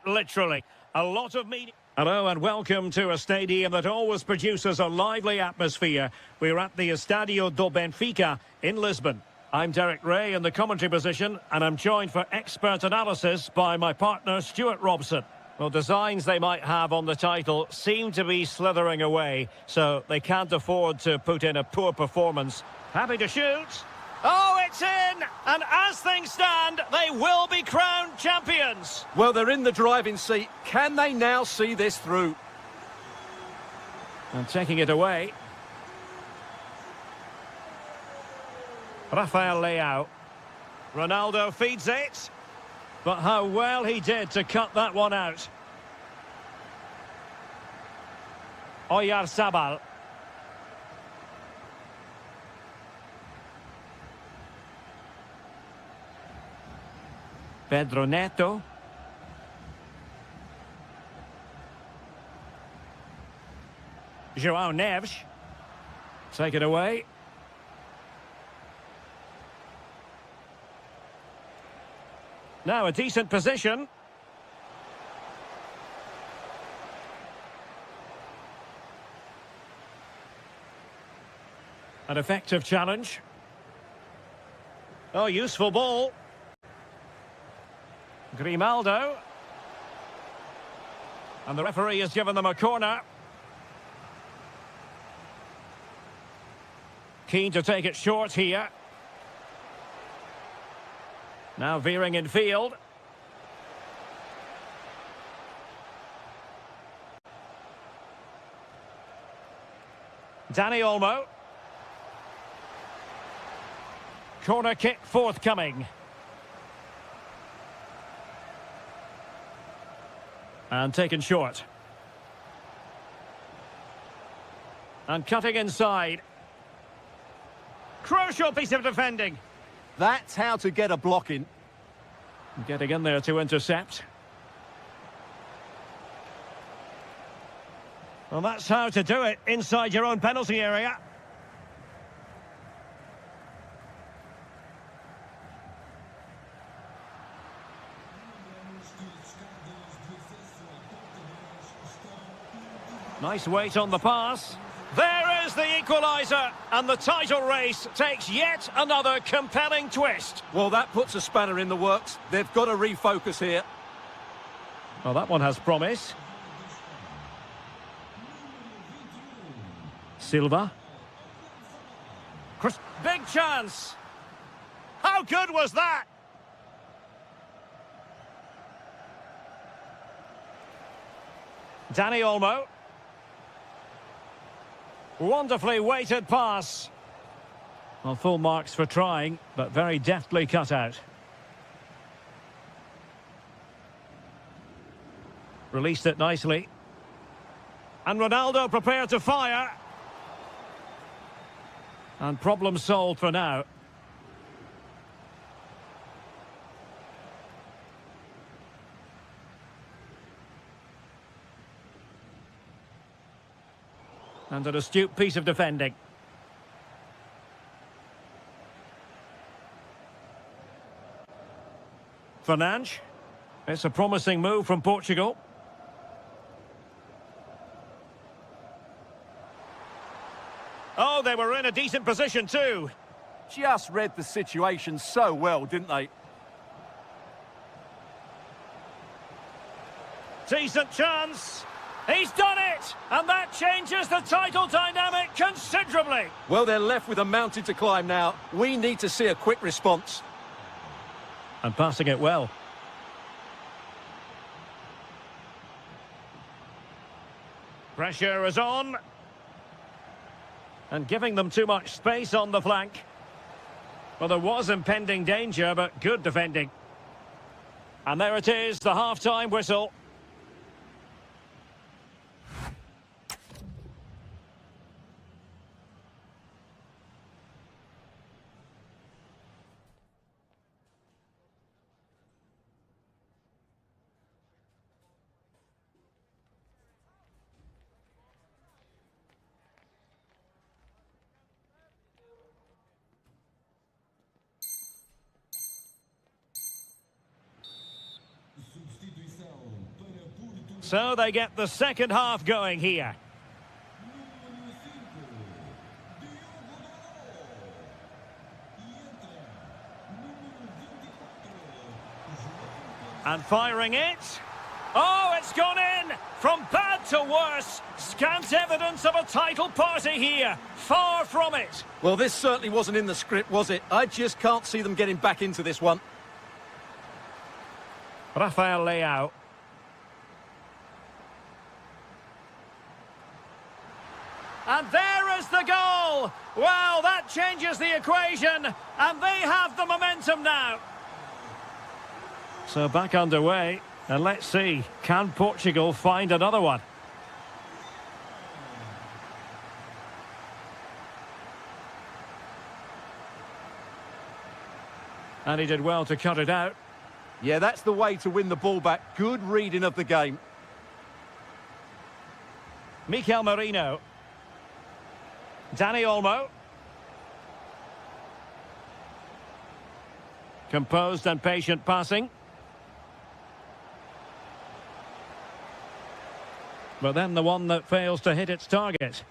Literally. A lot of media. Hello and welcome to a stadium that always produces a lively atmosphere. We're at the Estadio do Benfica in Lisbon. I'm Derek Ray in the commentary position, and I'm joined for expert analysis by my partner Stuart Robson. Well, designs they might have on the title seem to be slithering away, so they can't afford to put in a poor performance. Happy to shoot. Oh, it's in! And as things stand, they will be crowned champions. Well, they're in the driving seat. Can they now see this through? And taking it away. Rafael Leao. Ronaldo feeds it. But how well he did to cut that one out. Oyarzabal. Pedro Neto. João Neves. Take it away. Now a decent position. An effective challenge. Oh, useful ball. Grimaldo. And the referee has given them a corner. Keen to take it short here. Now veering in field. Dani Olmo. Corner kick forthcoming. And taken short. And cutting inside. Crucial piece of defending. That's how to get a block in. Getting in there to intercept. Well, that's how to do it inside your own penalty area. Nice weight on the pass. There is the equaliser, and the title race takes yet another compelling twist. Well, that puts a spanner in the works. They've got to refocus here. Well, that one has promise. Silva. Big chance. How good was that? Dani Olmo. Wonderfully weighted pass. Well, full marks for trying, but very deftly cut out. Released it nicely. And Ronaldo prepared to fire. And problem solved for now. And an astute piece of defending. Fernandes. It's a promising move from Portugal. Oh, they were in a decent position too. Just read the situation so well, didn't they? Decent chance. He's done it! And that changes the title dynamic considerably. Well, they're left with a mountain to climb now. We need to see a quick response. And passing it well. Pressure is on. And giving them too much space on the flank. Well, there was impending danger, but good defending. And there it is, the half-time whistle. So they get the second half going here. And firing it. Oh, it's gone in! From bad to worse. Scant evidence of a title party here. Far from it. Well, this certainly wasn't in the script, was it? I just can't see them getting back into this one. Rafael Leao. And there is the goal! Well, that changes the equation, and they have the momentum now. So back underway, and let's see, can Portugal find another one? And he did well to cut it out. Yeah, that's the way to win the ball back. Good reading of the game. Mikel Merino. Dani Olmo. Composed and patient passing. But then the one that fails to hit its target.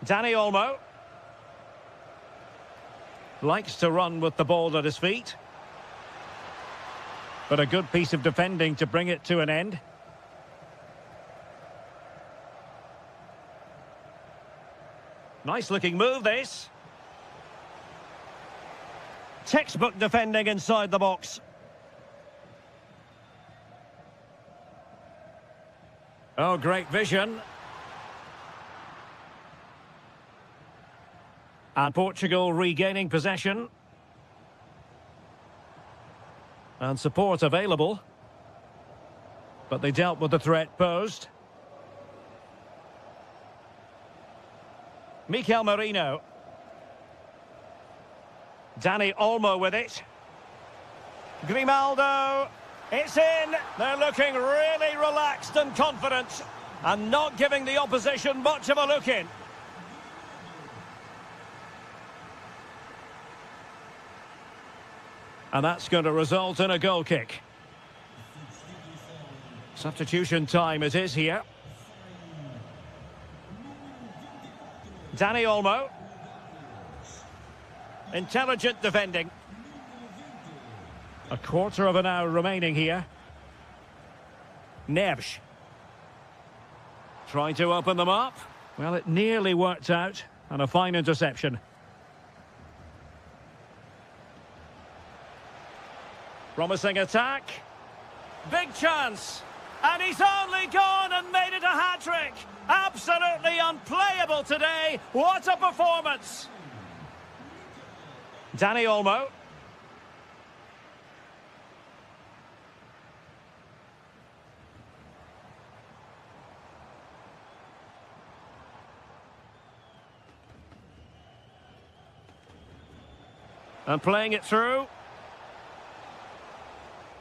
Dani Olmo. Likes to run with the ball at his feet. But a good piece of defending to bring it to an end. Nice looking move, this. Textbook defending inside the box. Oh, great vision. And Portugal regaining possession. And support available. But they dealt with the threat posed. Mikel Merino. Dani Olmo with it. Grimaldo. It's in. They're looking really relaxed and confident. And not giving the opposition much of a look in. And that's going to result in a goal kick. Substitution time it is here. Dani Olmo. Intelligent defending. A quarter of an hour remaining here. Neves. Trying to open them up. Well, it nearly worked out. And a fine interception. Promising attack. Big chance. And he's only gone and made it a hat-trick. Absolutely unplayable today. What a performance. Dani Olmo. And playing it through.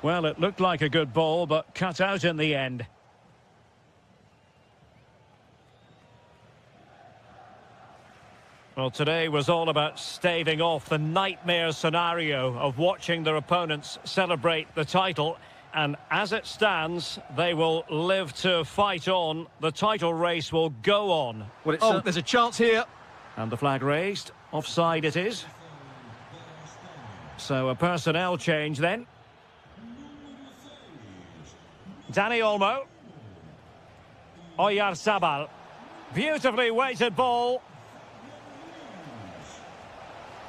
Well, it looked like a good ball, but cut out in the end. Well, today was all about staving off the nightmare scenario of watching their opponents celebrate the title. And as it stands, they will live to fight on. The title race will go on. Well, there's a chance here. And the flag raised. Offside it is. So a personnel change then. Dani Olmo. Oyarzabal. Beautifully weighted ball.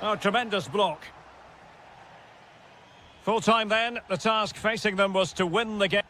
Oh, tremendous block. Full time then. The task facing them was to win the game.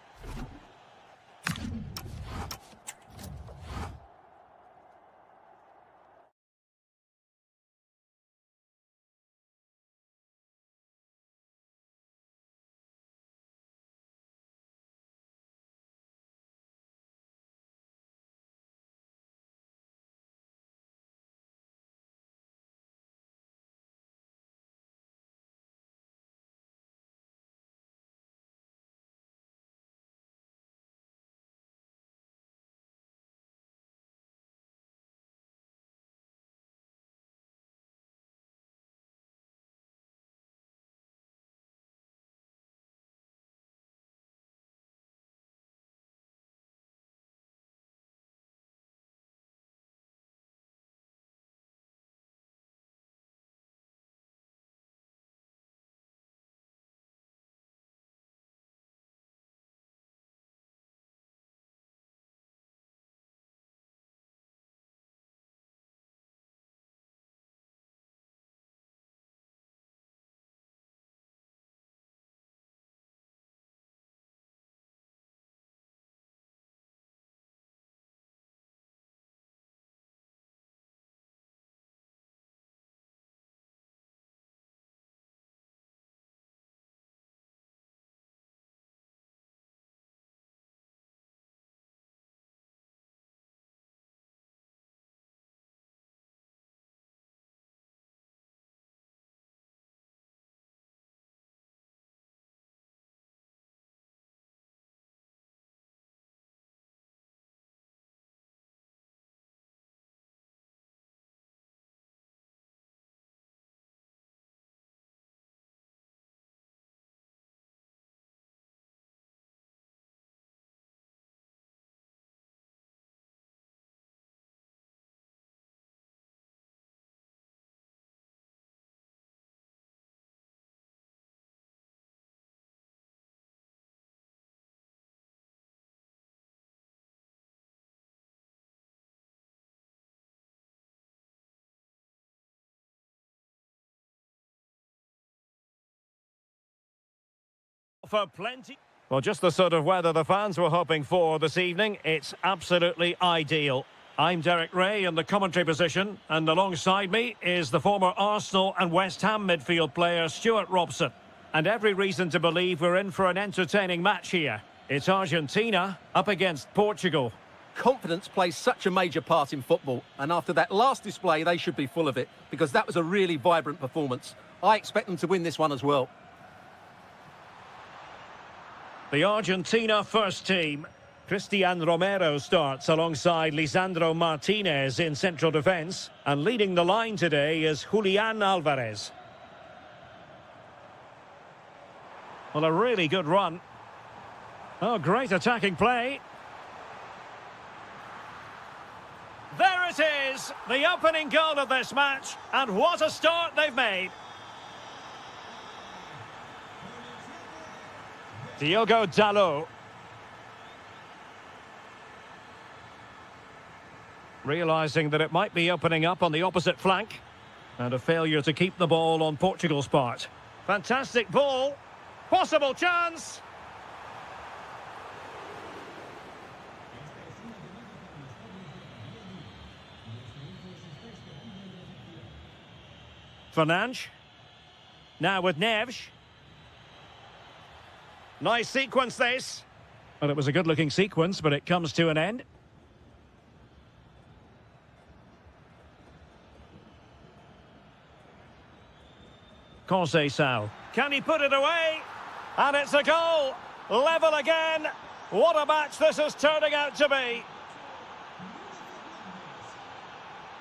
For plenty. Well, just the sort of weather the fans were hoping for this evening. It's absolutely ideal. I'm Derek Ray in the commentary position, and alongside me is the former Arsenal and West Ham midfield player Stuart Robson. And every reason to believe we're in for an entertaining match here. It's Argentina up against Portugal. Confidence plays such a major part in football, and after that last display, they should be full of it, because that was a really vibrant performance. I expect them to win this one as well. The Argentina first team. Cristian Romero starts alongside Lisandro Martinez in central defence. And leading the line today is Julian Alvarez. Well, a really good run. Oh, great attacking play. There it is, the opening goal of this match. And what a start they've made. Diogo Dalot. Realising that it might be opening up on the opposite flank. And a failure to keep the ball on Portugal's part. Fantastic ball. Possible chance. Fernandes. Now with Neves. Nice sequence this. Well, it was a good-looking sequence, but it comes to an end. Conceição. Can he put it away? And it's a goal. Level again. What a match this is turning out to be.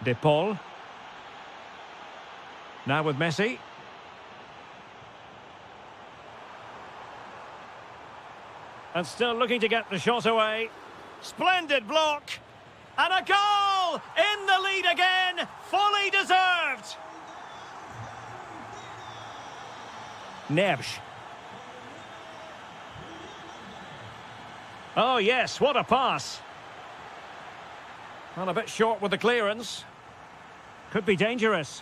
De Paul. Now with Messi. And still looking to get the shot away. Splendid block. And a goal! In the lead again. Fully deserved. Neves. Oh, yes, what a pass. Well, a bit short with the clearance. Could be dangerous.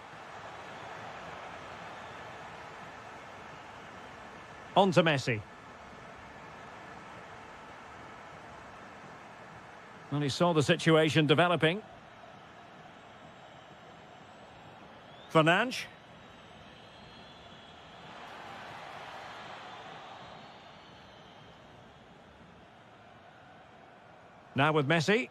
On to Messi. Well, he saw the situation developing. Fernandes. Now with Messi.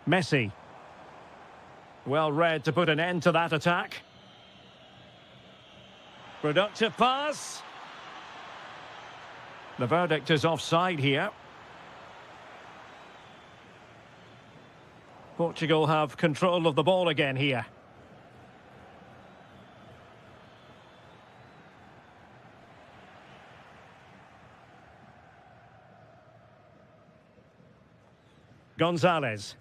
Messi. Well read to put an end to that attack. Productive pass. The verdict is offside here. Portugal have control of the ball again here. Gonzalez.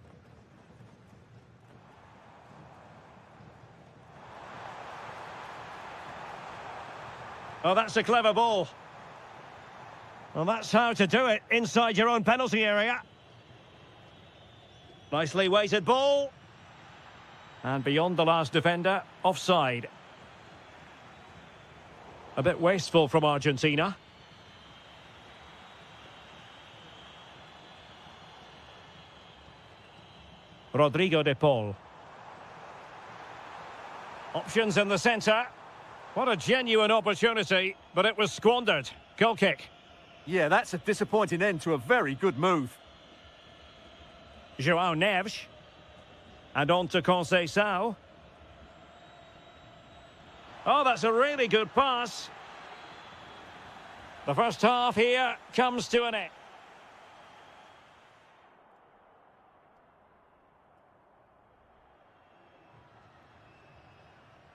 Oh, that's a clever ball. Well, that's how to do it inside your own penalty area. Nicely weighted ball. And beyond the last defender, offside. A bit wasteful from Argentina. Rodrigo de Paul. Options in the centre. What a genuine opportunity, but it was squandered. Goal kick. Yeah, that's a disappointing end to a very good move. João Neves. And on to Conceição. Oh, that's a really good pass. The first half here comes to an end.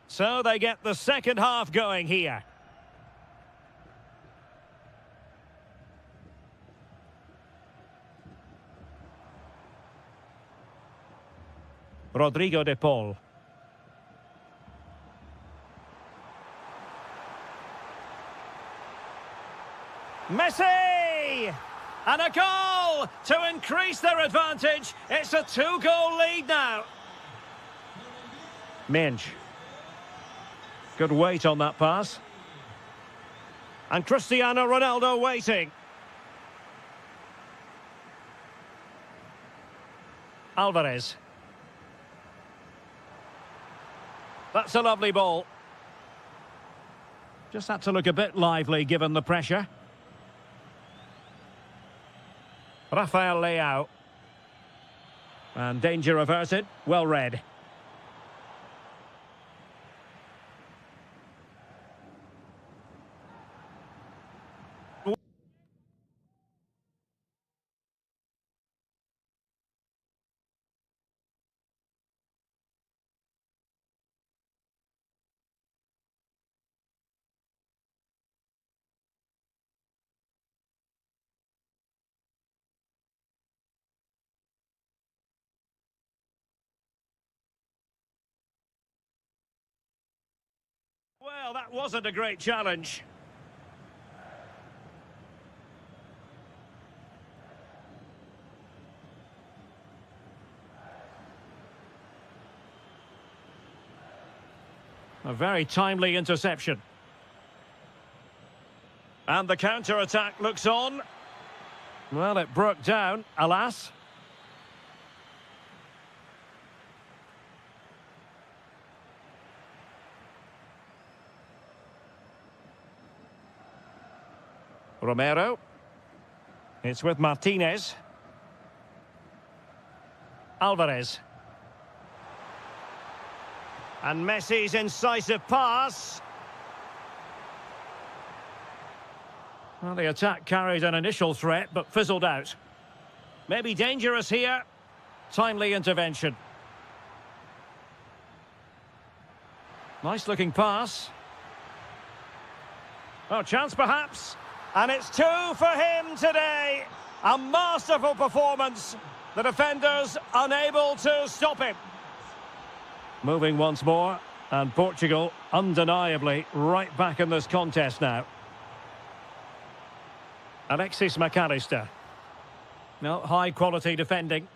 So they get the second half going here. Rodrigo de Paul. Messi! And a goal to increase their advantage. It's a 2-goal lead now. Minge. Good weight on that pass. And Cristiano Ronaldo waiting. Alvarez. That's a lovely ball. Just had to look a bit lively given the pressure. Rafael Leao. And danger averted. Well read. Well, that wasn't a great challenge. A very timely interception. And the counter-attack looks on. Well, it broke down, alas. Romero. It's with Martinez. Alvarez. And Messi's incisive pass. Well, the attack carried an initial threat, but fizzled out. Maybe dangerous here. Timely intervention. Nice-looking pass. Oh, chance perhaps. And it's 2 for him today. A masterful performance. The defenders unable to stop him. Moving once more. And Portugal undeniably right back in this contest now. Alexis McAllister. No, high-quality defending.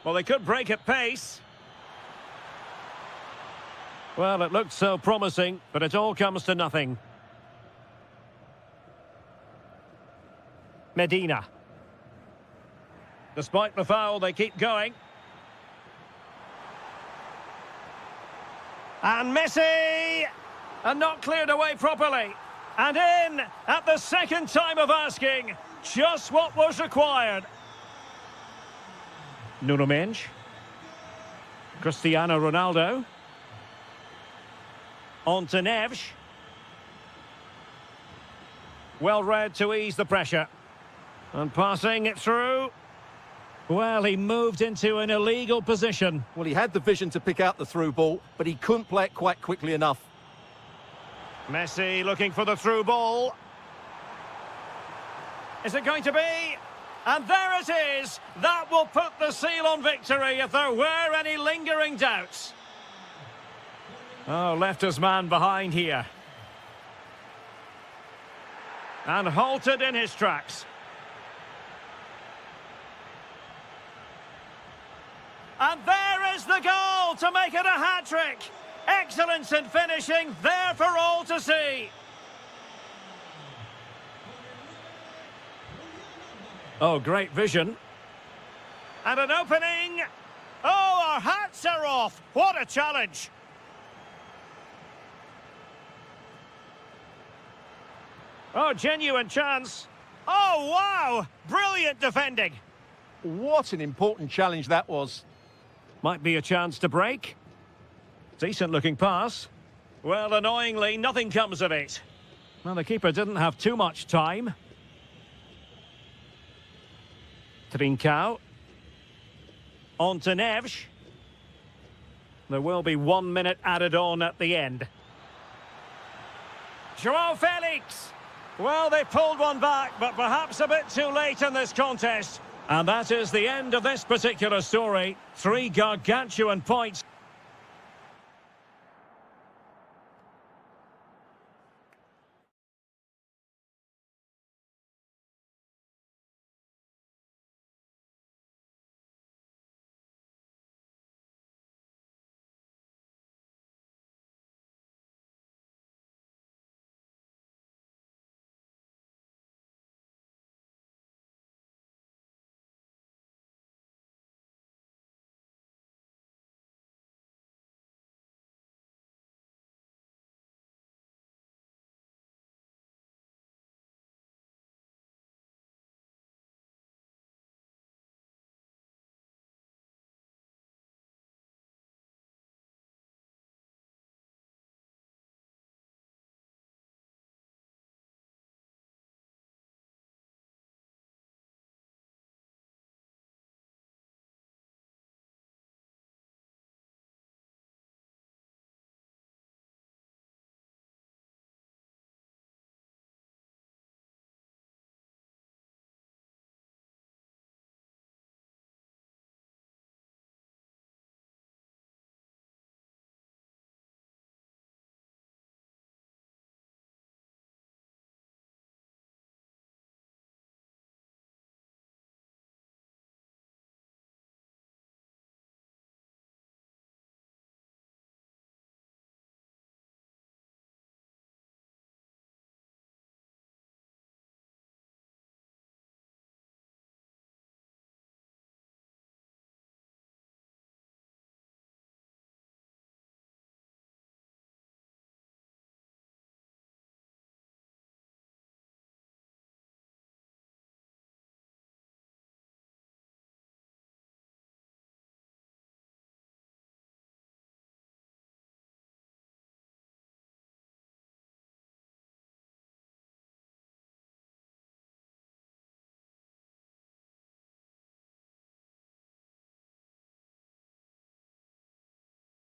Well, they could break at pace. Well, it looked so promising, but it all comes to nothing. Medina. Despite the foul, they keep going. And Messi! And not cleared away properly. And in at the second time of asking. Just what was required. Nuno Mendes. Cristiano Ronaldo. On to Neves. Well read to ease the pressure. And passing it through. Well, he moved into an illegal position. Well, he had the vision to pick out the through ball, but he couldn't play it quite quickly enough. Messi looking for the through ball. Is it going to be? And there it is. That will put the seal on victory if there were any lingering doubts. Oh, left his man behind here. And halted in his tracks. And there is the goal to make it a hat-trick. Excellence in finishing, there for all to see. Oh, great vision. And an opening. Oh, our hats are off. What a challenge. Oh, genuine chance. Oh, wow. Brilliant defending. What an important challenge that was. Might be a chance to break. Decent looking pass. Well, annoyingly, nothing comes of it. Well, the keeper didn't have too much time. Trincao. On to Neves. There will be 1 minute added on at the end. Joao Felix. Well, they pulled one back, but perhaps a bit too late in this contest. And that is the end of this particular story. 3 gargantuan points.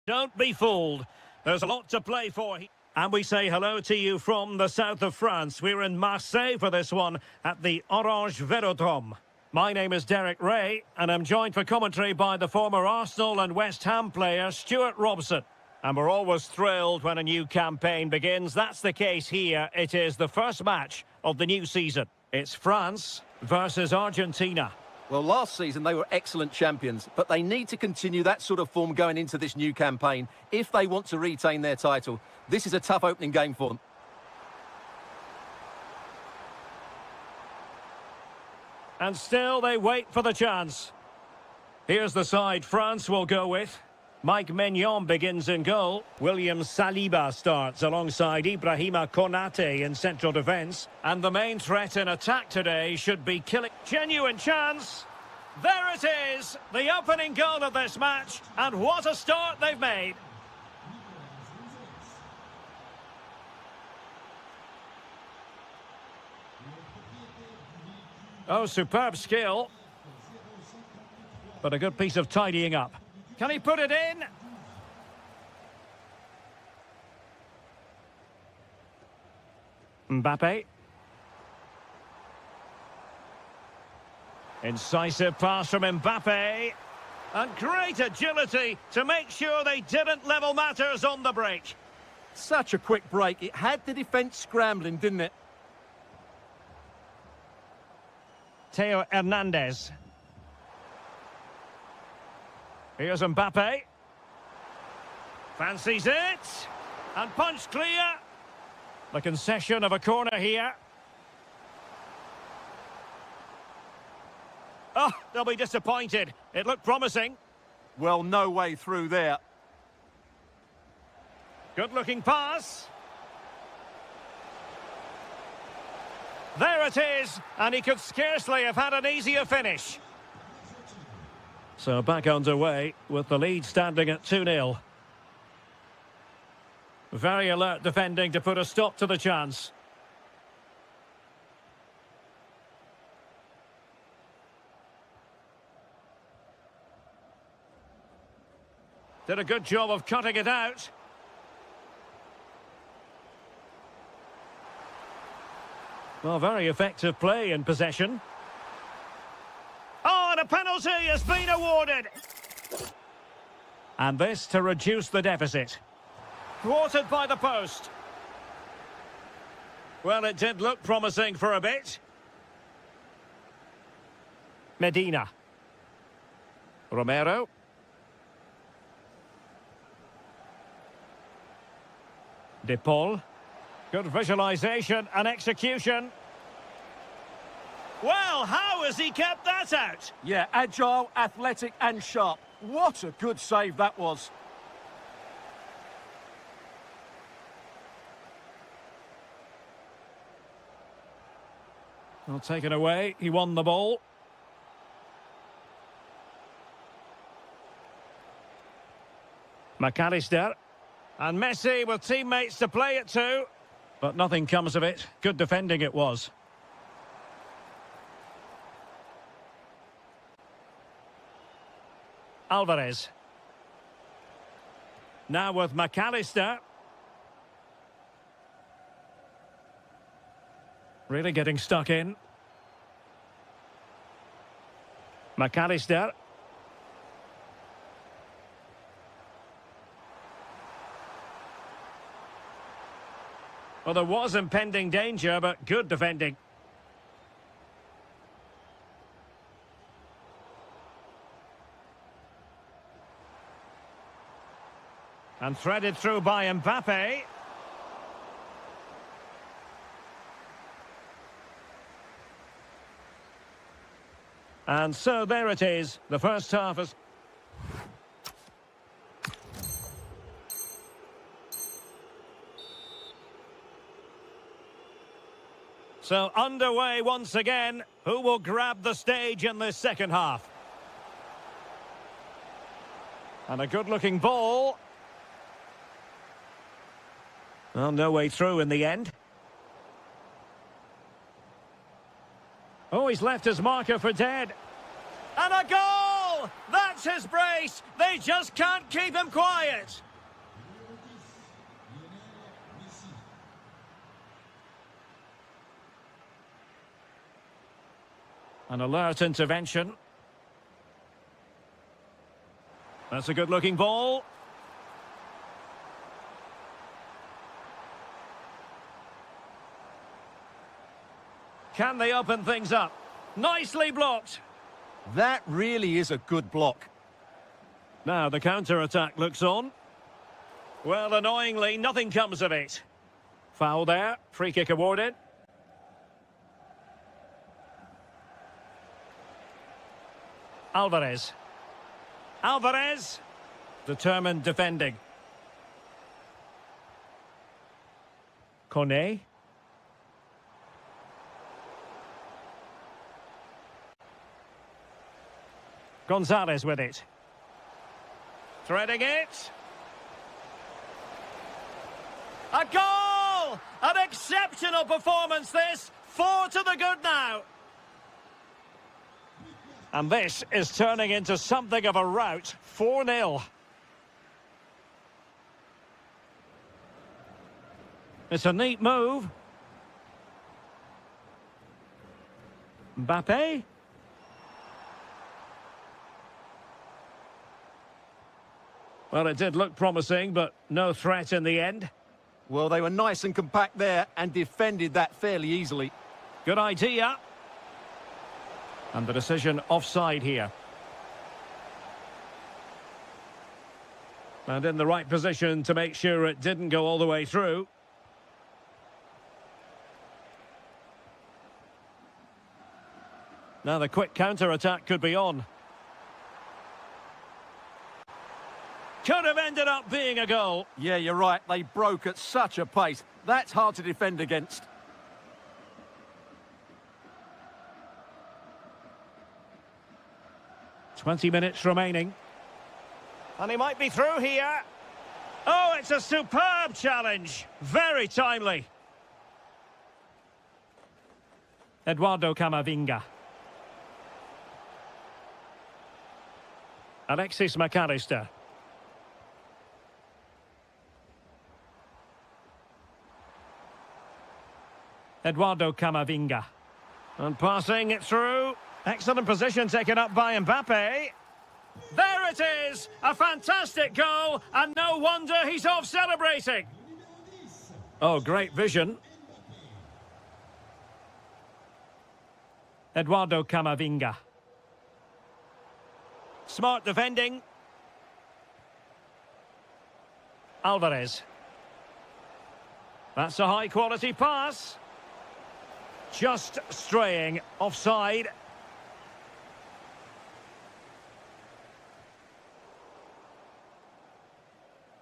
Don't be fooled. There's a lot to play for. And we say hello to you from the south of France. We're in Marseille for this one at the Orange Velodrome. My name is Derek Ray, and I'm joined for commentary by the former Arsenal and West Ham player Stuart Robson. And we're always thrilled when a new campaign begins. That's the case here. It is the first match of the new season. It's France versus Argentina. Well, last season they were excellent champions, but they need to continue that sort of form going into this new campaign if they want to retain their title. This is a tough opening game for them. And still they wait for the chance. Here's the side France will go with. Mike Maignan begins in goal. William Saliba starts alongside Ibrahima Konate in central defence. And the main threat in attack today should be killing. Genuine chance. There it is, the opening goal of this match. And what a start they've made. Oh, superb skill. But a good piece of tidying up. Can he put it in? Mbappe. Incisive pass from Mbappe. And great agility to make sure they didn't level matters on the break. Such a quick break. It had the defence scrambling, didn't it? Theo Hernandez. Here's Mbappe. Fancies it. And punched clear. The concession of a corner here. Oh, they'll be disappointed. It looked promising. Well, no way through there. Good-looking pass. There it is. And he could scarcely have had an easier finish. So back underway with the lead standing at 2-0. Very alert defending to put a stop to the chance. Did a good job of cutting it out. Well, very effective play in possession. Oh, and a penalty has been awarded. And this to reduce the deficit. Thwarted by the post. Well, it did look promising for a bit. Medina. Romero. De Paul. Good visualisation and execution. Well, how has he kept that out? Yeah, agile, athletic and sharp. What a good save that was. Well, taken away. He won the ball. McAllister. And Messi with teammates to play it to. But nothing comes of it. Good defending it was. Alvarez. Now with McAllister. Really getting stuck in. McAllister. Well, there was impending danger, but good defending. And threaded through by Mbappe. And so there it is. The first half is... So underway once again. Who will grab the stage in this second half? And a good-looking ball. Well, no way through in the end. Oh, he's left his marker for dead. And a goal! That's lost his brace. They just can't keep him quiet. An alert intervention. That's a good-looking ball. Can they open things up? Nicely blocked. That really is a good block. Now the counter-attack looks on. Well, annoyingly, nothing comes of it. Foul there. Free kick awarded. Alvarez. Alvarez. Determined defending. Kone. Gonzalez with it. Threading it. A goal! An exceptional performance this. 4 to the good now. And this is turning into something of a rout. 4-0. It's a neat move. Mbappe. Well, it did look promising, but no threat in the end. Well, they were nice and compact there and defended that fairly easily. Good idea. And the decision offside here. And in the right position to make sure it didn't go all the way through. Now the quick counter-attack could be on. Could have ended up being a goal. Yeah, you're right. They broke at such a pace. That's hard to defend against. "20 minutes remaining. And he might be through here. Oh, it's a superb challenge. Very timely. Eduardo Camavinga. Alexis McAllister. Eduardo Camavinga. And passing it through. Excellent position taken up by Mbappe. There it is! A fantastic goal, and no wonder he's off celebrating. Oh, great vision. Eduardo Camavinga. Smart defending. Alvarez. That's a high-quality pass. Just straying offside.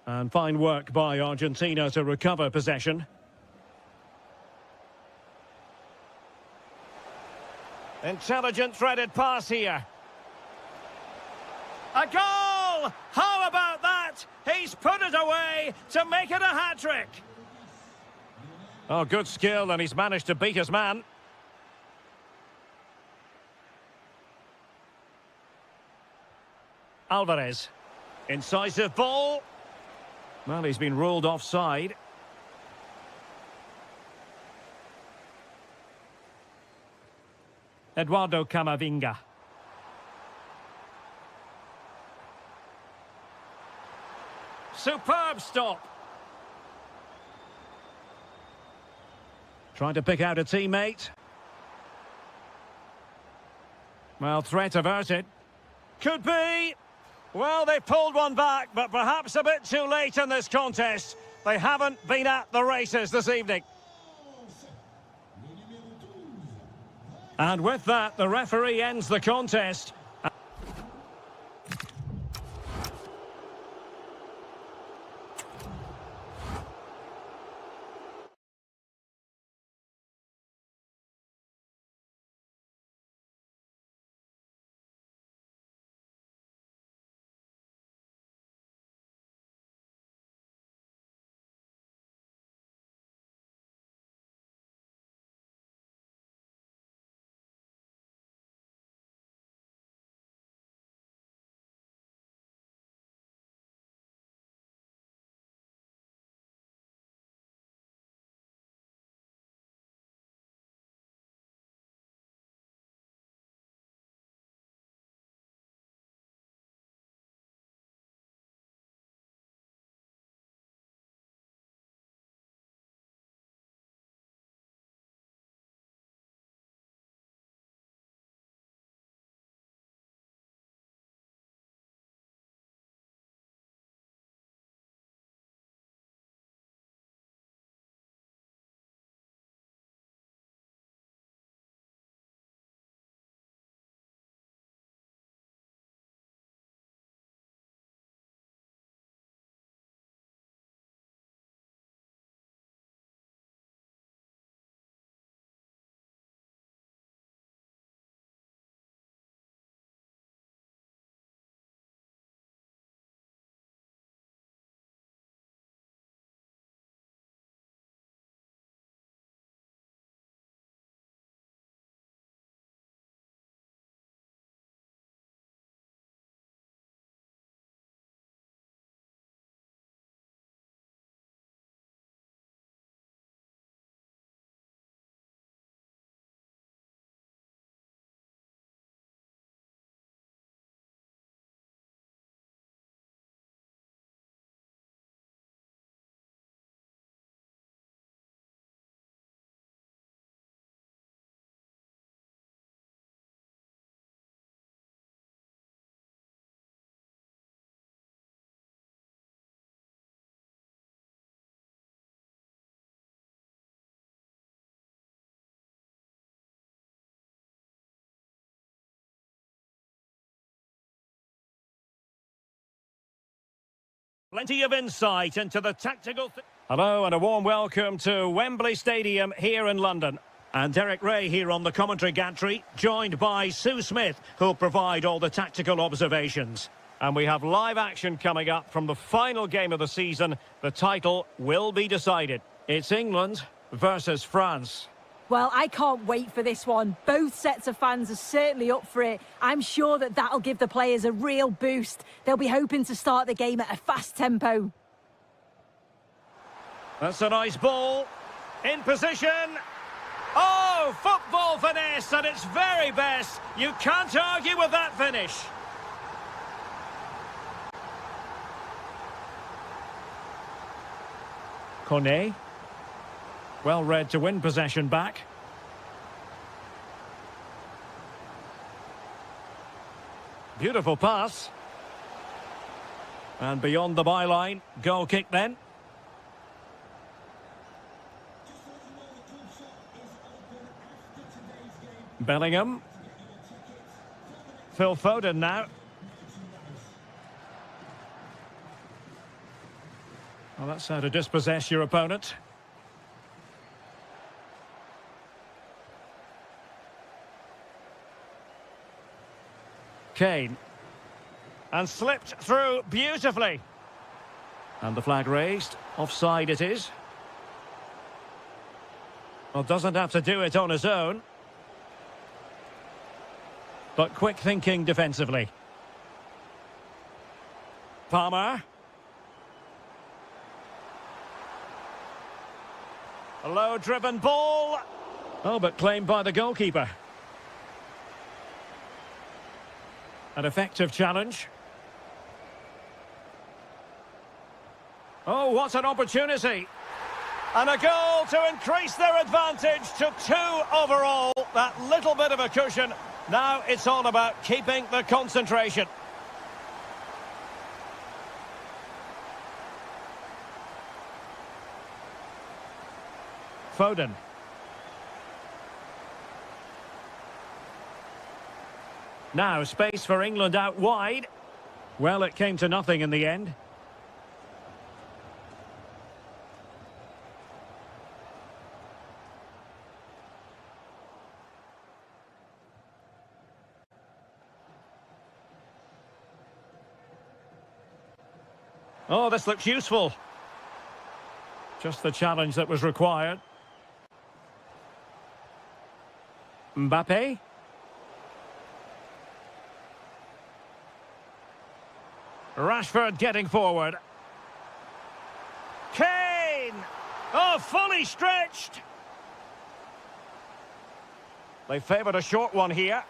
And fine work by Argentina to recover possession. Intelligent threaded pass here. A goal! How about that? He's put it away to make it a hat-trick. Oh, good skill, and he's managed to beat his man. Alvarez. Incisive ball. Well, he's been ruled offside. Eduardo Camavinga. Superb stop. Trying to pick out a teammate. Well, threat averted. Could be. Well, they pulled one back, but perhaps a bit too late in this contest. They haven't been at the races this evening. And with that, the referee ends the contest. Plenty of insight into the tactical... Hello and a warm welcome to Wembley Stadium here in London. And Derek Ray here on the commentary gantry, joined by Sue Smith, who'll provide all the tactical observations. And we have live action coming up from the final game of the season. The title will be decided. It's England versus France. Well, I can't wait for this one. Both sets of fans are certainly up for it. I'm sure that that'll give the players a real boost. They'll be hoping to start the game at a fast tempo. That's a nice ball. In position. Oh, football finesse at its very best. You can't argue with that finish. Kone. Well read to win possession back. Beautiful pass. And beyond the byline, goal kick then. Bellingham. Phil Foden now. Well, that's how to dispossess your opponent. Kane. And slipped through beautifully. And the flag raised. Offside it is. Well, doesn't have to do it on his own. But quick thinking defensively. Palmer. A low-driven ball. Oh, but claimed by the goalkeeper. An effective challenge. Oh, what an opportunity. And a goal to increase their advantage to 2 overall. That little bit of a cushion. Now it's all about keeping the concentration. Foden. Now space for England out wide. Well, it came to nothing in the end. Oh, this looks useful. Just the challenge that was required. Mbappe. Rashford getting forward. Kane! Oh, fully stretched! They favoured a short one here.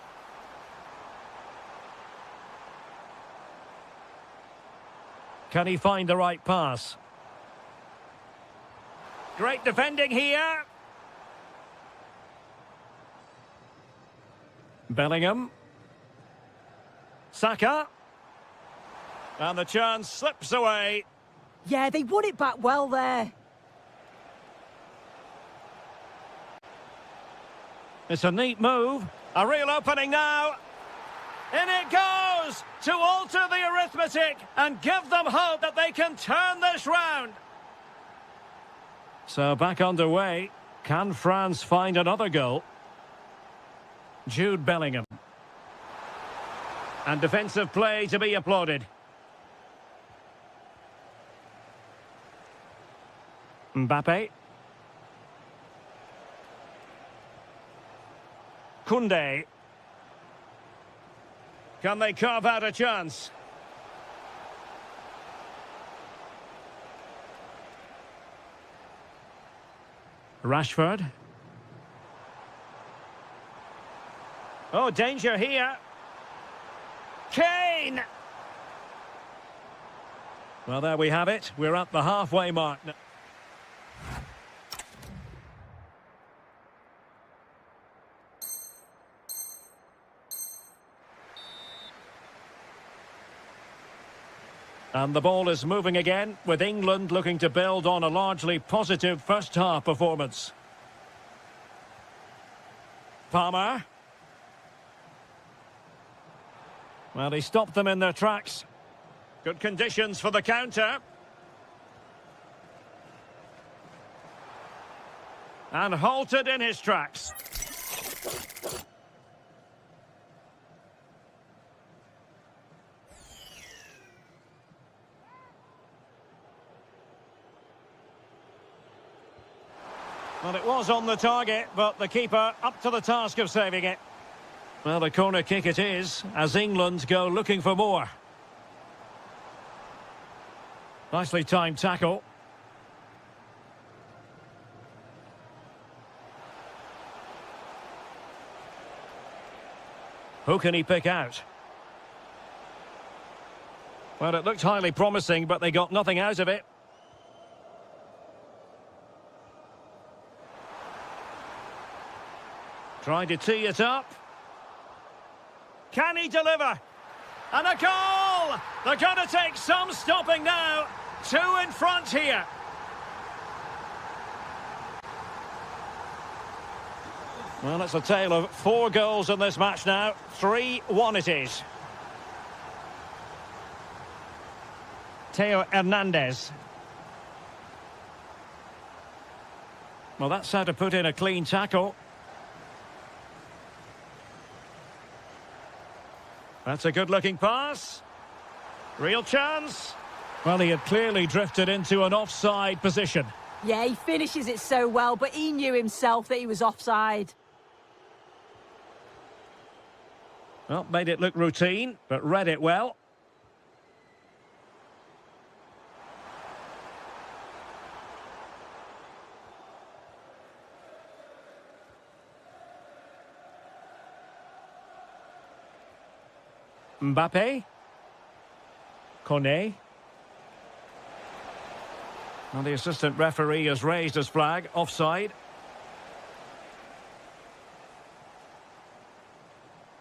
Can he find the right pass? Great defending here. Bellingham. Saka. And the chance slips away. Yeah, they won it back well there. It's a neat move. A real opening now. In it goes to alter the arithmetic and give them hope that they can turn this round. So back underway. Can France find another goal? Jude Bellingham. And defensive play to be applauded. Mbappe. Koundé. Can they carve out a chance? Rashford. Oh, danger here. Kane! Well, there we have it. We're at the halfway mark now. And the ball is moving again, with England looking to build on a largely positive first-half performance. Palmer. Well, he stopped them in their tracks. Good conditions for the counter. And halted in his tracks. Well, it was on the target, but the keeper up to the task of saving it. Well, the corner kick it is, as England go looking for more. Nicely timed tackle. Who can he pick out? Well, it looked highly promising, but they got nothing out of it. Trying to tee it up. Can he deliver? And a goal! They're going to take some stopping now. 2 in front here. Well, it's a tale of 4 goals in this match now. 3-1 it is. Theo Hernandez. Well, that's how to put in a clean tackle. That's a good-looking pass. Real chance. Well, he had clearly drifted into an offside position. Yeah, he finishes it so well, but he knew himself that he was offside. Well, made it look routine, but read it well. Mbappe. Kone. Well, the assistant referee has raised his flag. Offside.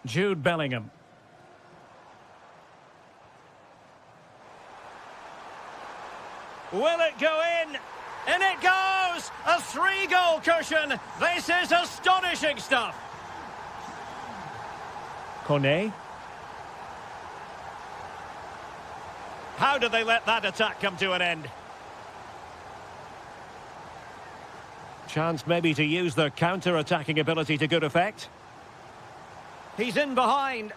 Jude Bellingham. Will it go in? In it goes! A 3-goal cushion! This is astonishing stuff! Kone. How did they let that attack come to an end? Chance maybe to use their counter-attacking ability to good effect. He's in behind.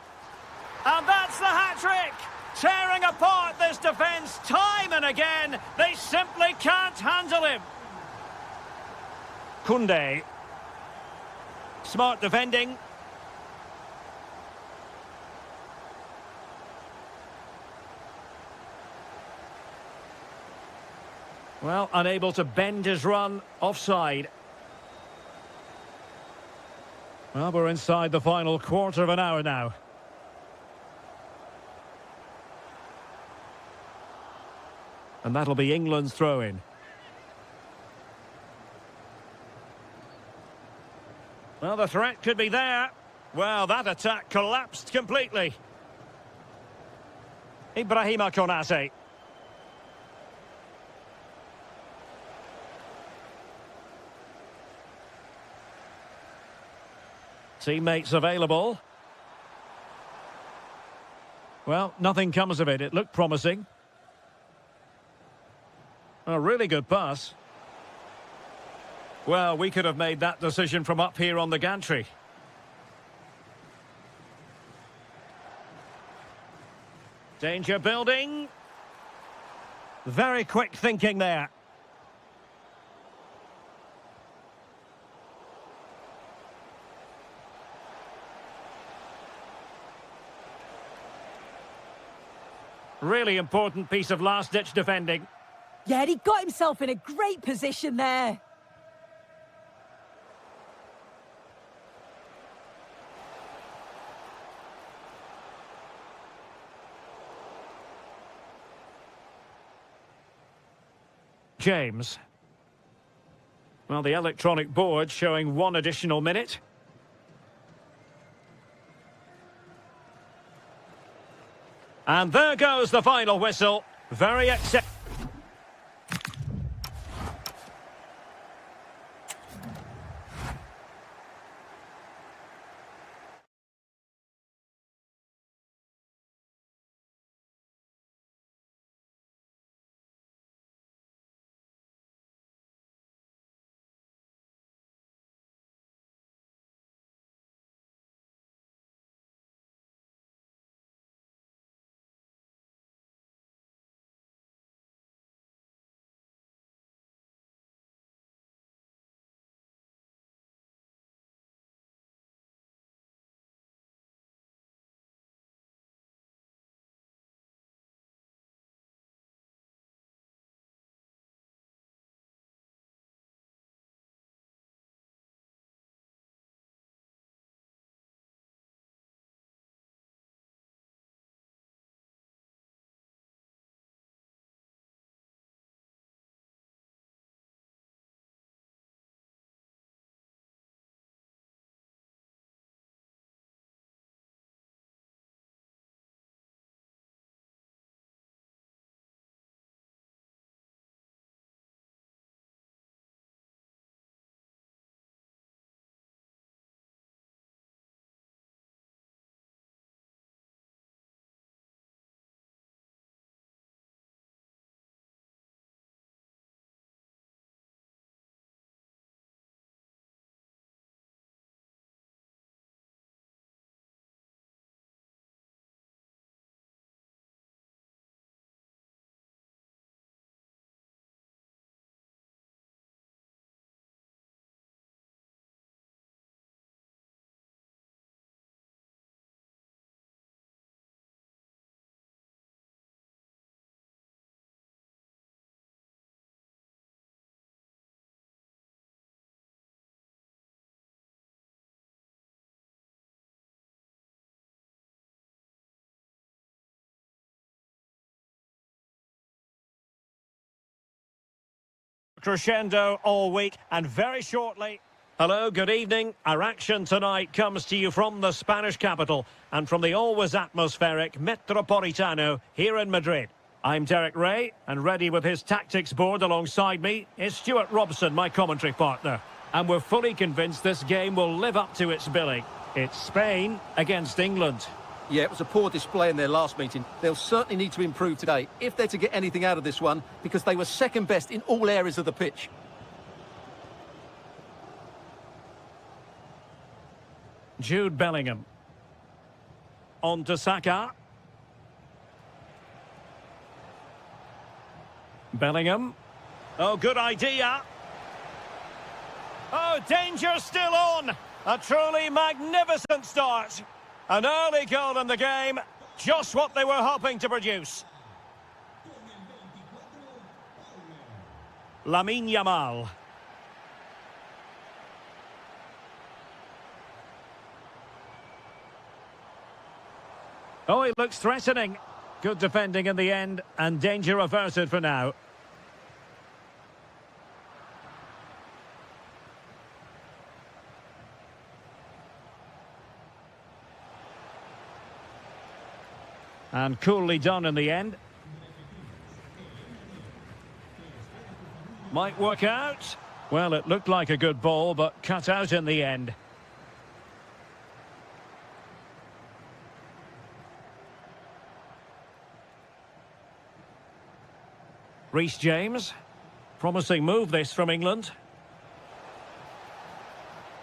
And that's the hat-trick! Tearing apart this defence time and again. They simply can't handle him. Koundé. Smart defending. Well, unable to bend his run, offside. Well, we're inside the final quarter of an hour now. And that'll be England's throw-in. Well, the threat could be there. Well, that attack collapsed completely. Ibrahima Konate. Teammates available. Well, nothing comes of it. It looked promising. A really good pass. Well, we could have made that decision from up here on the gantry. Danger building. Very quick thinking there. Really important piece of last-ditch defending. Yeah, he got himself in a great position there. James. Well, the electronic board showing 1 additional minute. And there goes the final whistle. Very acceptable. crescendo all week, and very shortly... Hello, good evening. Our action tonight comes to you from the Spanish capital and from the always atmospheric Metropolitano here in Madrid. I'm Derek Ray, and ready with his tactics board alongside me is Stuart Robson, my commentary partner. And we're fully convinced this game will live up to its billing. It's Spain against England. Yeah, it was a poor display in their last meeting. They'll certainly need to improve today if they're to get anything out of this one, because they were second best in all areas of the pitch. Jude Bellingham. On to Saka. Bellingham. Oh, good idea. Oh, danger still on. A truly magnificent start. An early goal in the game. Just what they were hoping to produce. Lamine Yamal. Oh, he looks threatening. Good defending in the end, and danger averted for now. And coolly done in the end. Might work out. Well, it looked like a good ball, but cut out in the end. Reece James. Promising move this from England.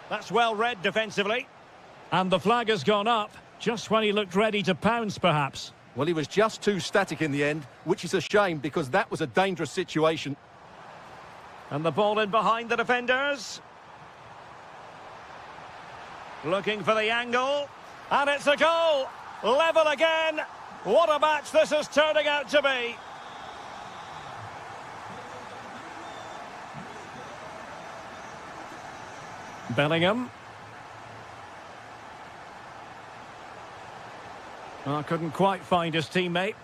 That's well read defensively. And the flag has gone up, just when he looked ready to pounce, perhaps. Well, he was just too static in the end, which is a shame because that was a dangerous situation. And the ball in behind the defenders. Looking for the angle. And it's a goal. Level again. What a match this is turning out to be. Bellingham. Oh, couldn't quite find his teammate.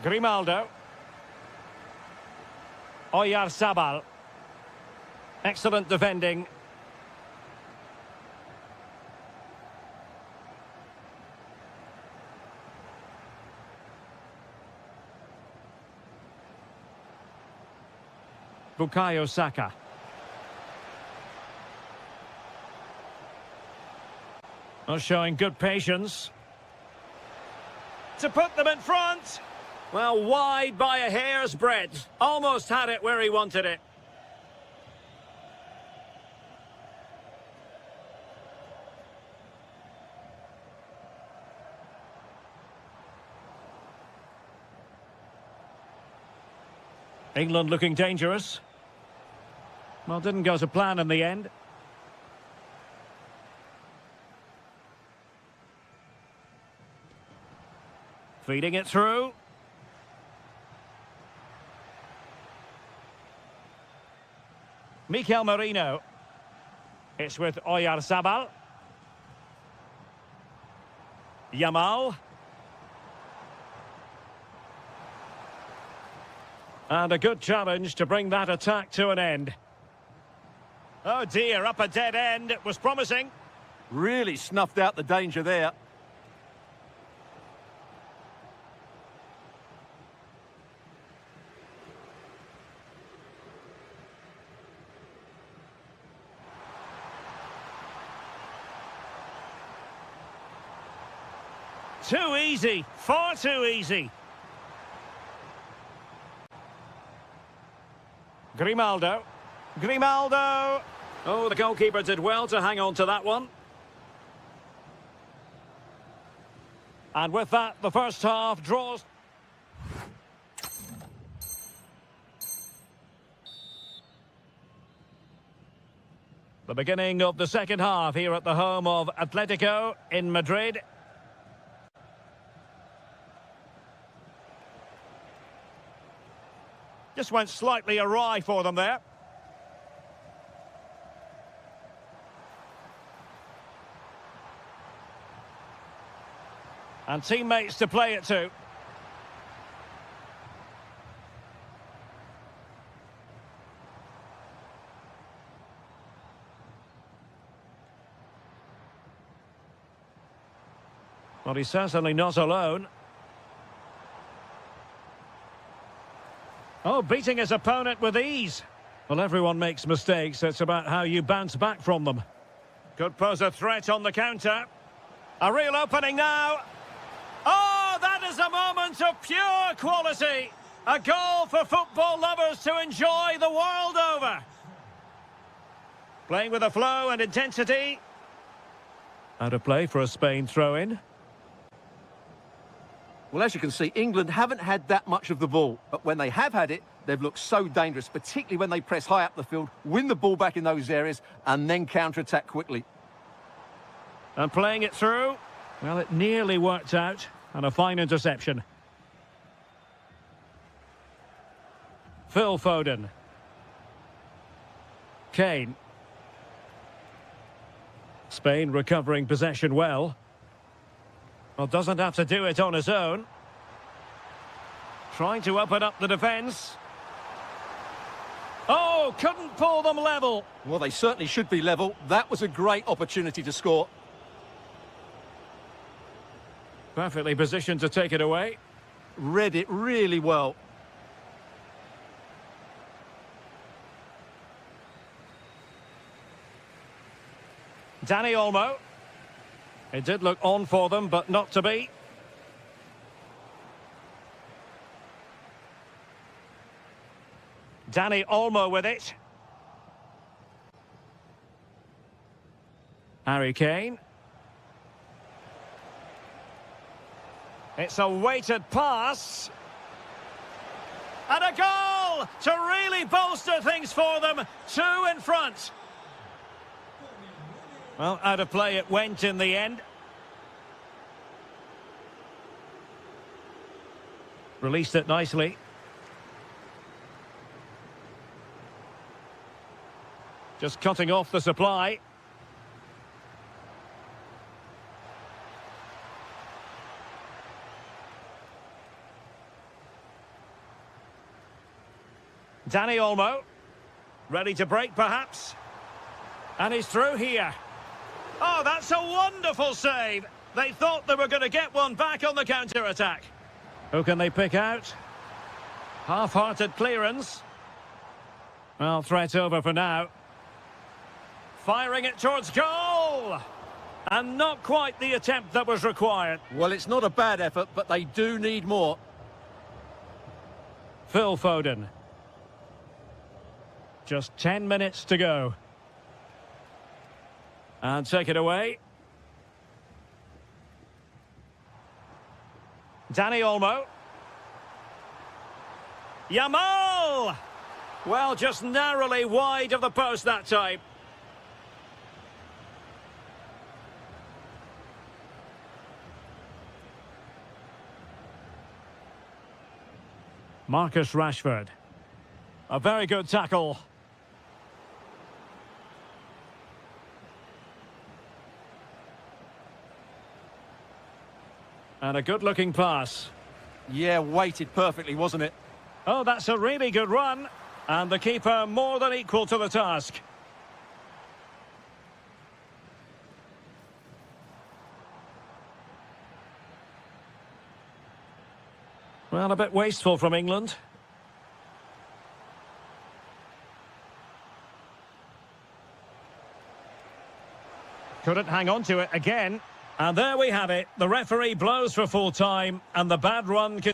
Grimaldo. Oyarzabal. Excellent defending. Bukayo Saka. Oh, showing good patience. To put them in front. Well, wide by a hair's breadth. Almost had it where he wanted it. England looking dangerous. Well, didn't go to plan in the end. Feeding it through. Mikel Merino. It's with Oyarzabal. Yamal. And a good challenge to bring that attack to an end. Oh dear, up a dead end. It was promising. Really snuffed out the danger there. Too easy, far too easy. Grimaldo. Grimaldo. Oh, the goalkeeper did well to hang on to that one. And with that, the first half draws. The beginning of the second half here at the home of Atletico in Madrid. Just went slightly awry for them there. And teammates to play it to. Well, he's certainly not alone. Oh, beating his opponent with ease. Well, everyone makes mistakes. It's about how you bounce back from them. Could pose a threat on the counter. A real opening now. Oh, that is a moment of pure quality. A goal for football lovers to enjoy the world over. Playing with a flow and intensity. Out of play for a Spain throw-in. Well, as you can see, England haven't had that much of the ball, but when they have had it, they've looked so dangerous, particularly when they press high up the field, win the ball back in those areas, and then counter-attack quickly. And playing it through. Well, it nearly worked out. And a fine interception. Phil Foden. Kane. Spain recovering possession well. Well, doesn't have to do it on his own. Trying to open up the defence. Oh, couldn't pull them level. Well, they certainly should be level. That was a great opportunity to score. Perfectly positioned to take it away. Read it really well. Dani Olmo. It did look on for them, but not to be. Dani Olmo with it. Harry Kane. It's a weighted pass. And a goal to really bolster things for them. 2 in front. Well, out of play it went in the end. Released it nicely. Just cutting off the supply. Dani Olmo. Ready to break, perhaps. And he's through here. Oh, that's a wonderful save. They thought they were going to get one back on the counter-attack. Who can they pick out? Half-hearted clearance. Well, threat over for now. Firing it towards goal. And not quite the attempt that was required. Well, it's not a bad effort, but they do need more. Phil Foden. Just 10 minutes to go. And take it away. Dani Olmo. Yamal! Well, just narrowly wide of the post that time. Marcus Rashford. A very good tackle. And a good-looking pass. Yeah, weighted perfectly, wasn't it? Oh, that's a really good run. And the keeper more than equal to the task. Well, a bit wasteful from England. Couldn't hang on to it again. And there we have it. The referee blows for full time, and the bad run can...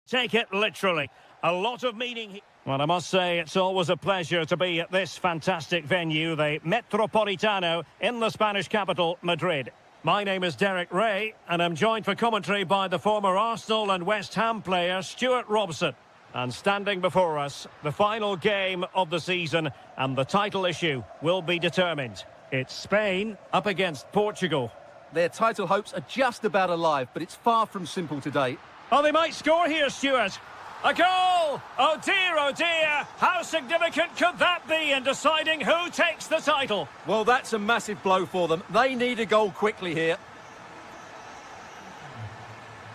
Take it literally. A lot of meaning. Well, I must say, it's always a pleasure to be at this fantastic venue, the Metropolitano, in the Spanish capital, Madrid. My name is Derek Ray, and I'm joined for commentary by the former Arsenal and West Ham player, Stuart Robson. And standing before us, the final game of the season, and the title issue will be determined. It's Spain up against Portugal. Their title hopes are just about alive, but it's far from simple today. Oh, they might score here, Stuart. A goal! Oh dear, how significant could that be in deciding who takes the title? Well, that's a massive blow for them. They need a goal quickly here.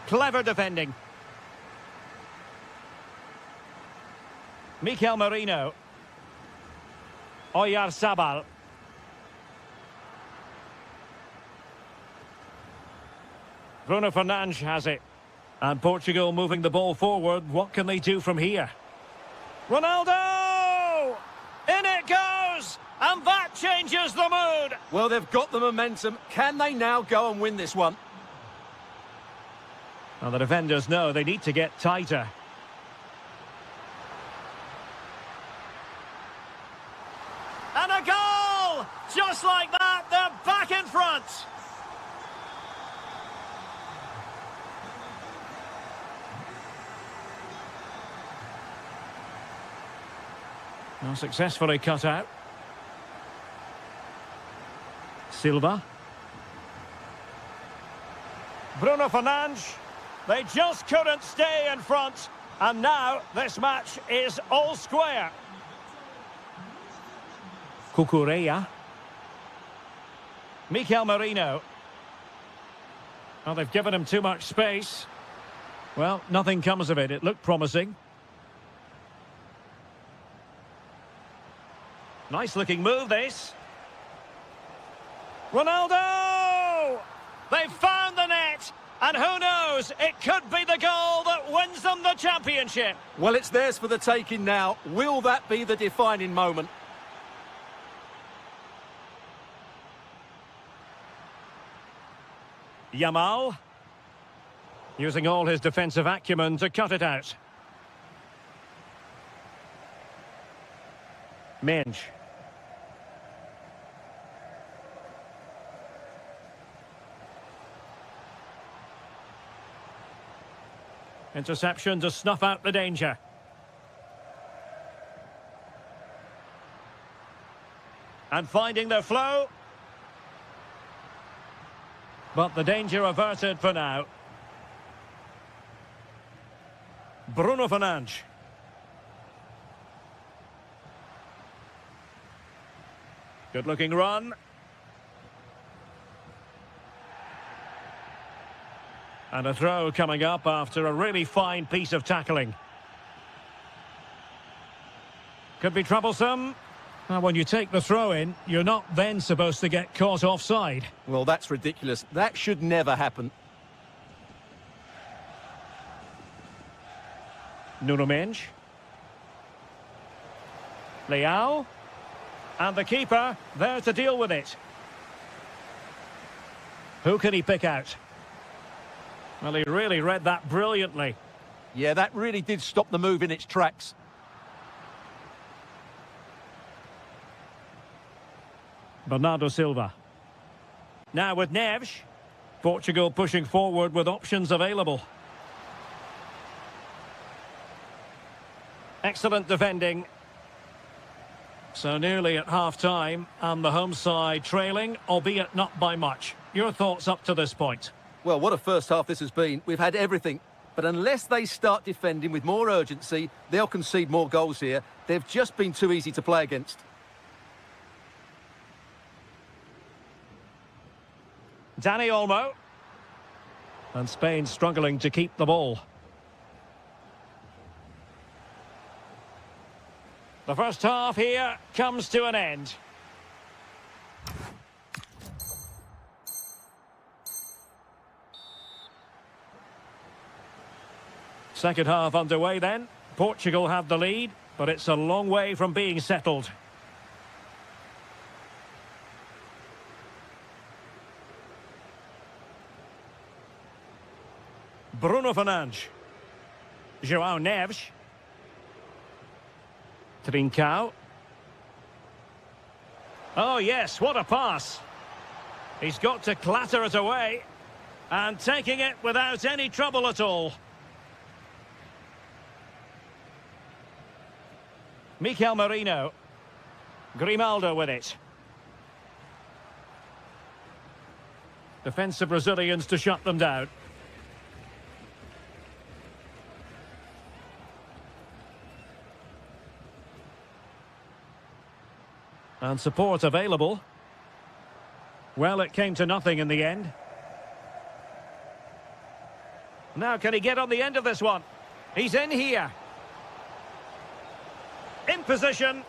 Clever defending. Mikel Merino. Oyarzabal. Bruno Fernandes has it. And Portugal moving the ball forward. What can they do from here? Ronaldo! In it goes! And that changes the mood! Well, they've got the momentum. Can they now go and win this one? Well, the defenders know they need to get tighter. And a goal! Just like that, they're back in front! Now successfully cut out. Silva. Bruno Fernandes. They just couldn't stay in front. And now this match is all square. Cucurella. Mikel Merino. Well, they've given him too much space. Well, nothing comes of it. It looked promising. Nice looking move, this. Ronaldo! They've found the net. And who knows, it could be the goal that wins them the championship. Well, it's theirs for the taking now. Will that be the defining moment? Yamal. Using all his defensive acumen to cut it out. Minge. Interception to snuff out the danger. And finding their flow. But the danger averted for now. Bruno Fernandes. Good looking run. And a throw coming up after a really fine piece of tackling. Could be troublesome. And when you take the throw in, you're not then supposed to get caught offside. Well, that's ridiculous. That should never happen. Nuno Mendes. Leao. And the keeper there to deal with it. Who can he pick out? Well, he really read that brilliantly. Yeah, that really did stop the move in its tracks. Bernardo Silva. Now with Neves. Portugal pushing forward with options available. Excellent defending. So nearly at half-time, and the home side trailing, albeit not by much. Your thoughts up to this point? Well, what a first half this has been. We've had everything. But unless they start defending with more urgency, they'll concede more goals here. They've just been too easy to play against. Dani Olmo. And Spain struggling to keep the ball. The first half here comes to an end. Second half underway then. Portugal have the lead, but it's a long way from being settled. Bruno Fernandes. João Neves. Trincao. Oh yes, what a pass. He's got to clatter it away. And taking it without any trouble at all. Mikel Merino. Grimaldo with it. Defensive Brazilians to shut them down. And support available. Well, it came to nothing in the end. Now, can he get on the end of this one? He's in here. In position.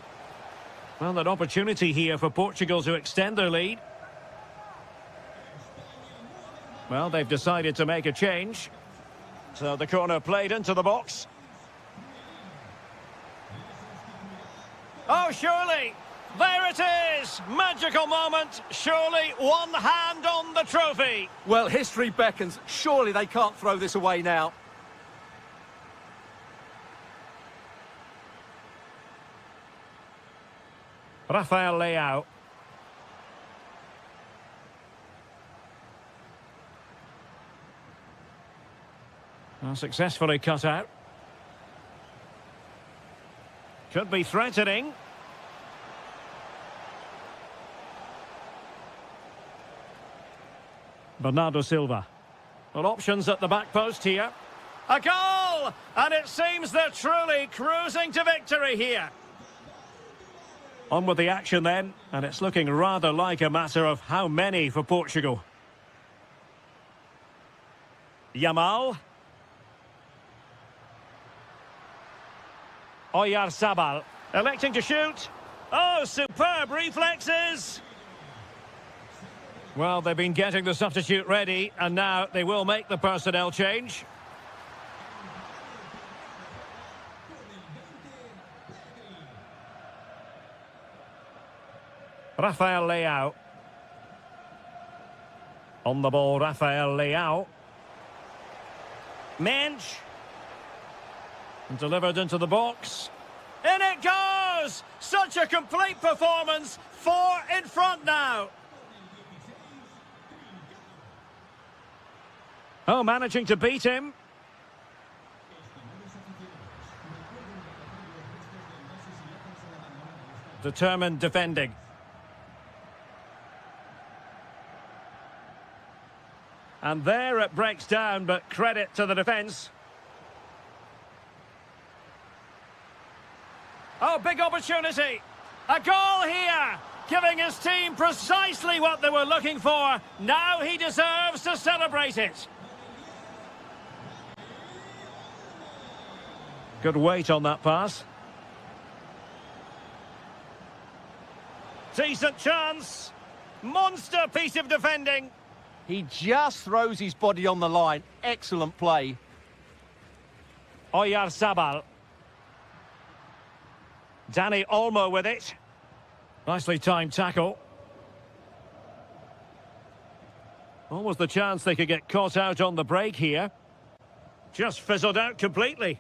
Well, an opportunity here for Portugal to extend their lead. Well, they've decided to make a change. So the corner played into the box. Oh, surely. There it is! Magical moment. Surely one hand on the trophy. Well, history beckons. Surely they can't throw this away now. Rafael Leao. Well, successfully cut out. Could be threatening. Bernardo Silva. Well, options at the back post here. A goal! And it seems they're truly cruising to victory here. On with the action then, and it's looking rather like a matter of how many for Portugal. Yamal. Oyarzabal, electing to shoot. Oh, superb reflexes! Well, they've been getting the substitute ready, and now they will make the personnel change. Rafael Leao. On the ball, Rafael Leao. Mensch. And delivered into the box. In it goes! Such a complete performance. 4 in front now. Oh, managing to beat him. Determined defending. And there it breaks down, but credit to the defence. Oh, big opportunity. A goal here, giving his team precisely what they were looking for. Now he deserves to celebrate it. Good weight on that pass. Decent chance. Monster piece of defending. He just throws his body on the line. Excellent play. Oyarzabal. Dani Olmo with it. Nicely timed tackle. Almost the chance they could get caught out on the break here. Just fizzled out completely.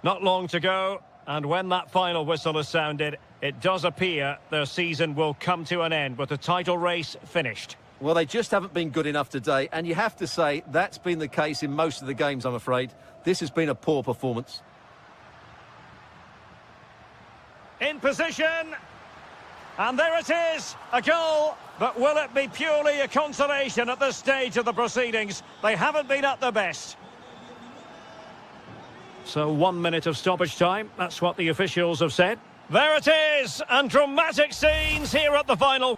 Not long to go, and when that final whistle is sounded, it does appear their season will come to an end with the title race finished. Well, they just haven't been good enough today, and you have to say that's been the case in most of the games, I'm afraid. This has been a poor performance. In position, and there it is, a goal. But will it be purely a consolation at this stage of the proceedings? They haven't been at their best. So 1 minute of stoppage time, that's what the officials have said. There it is, and dramatic scenes here at the final.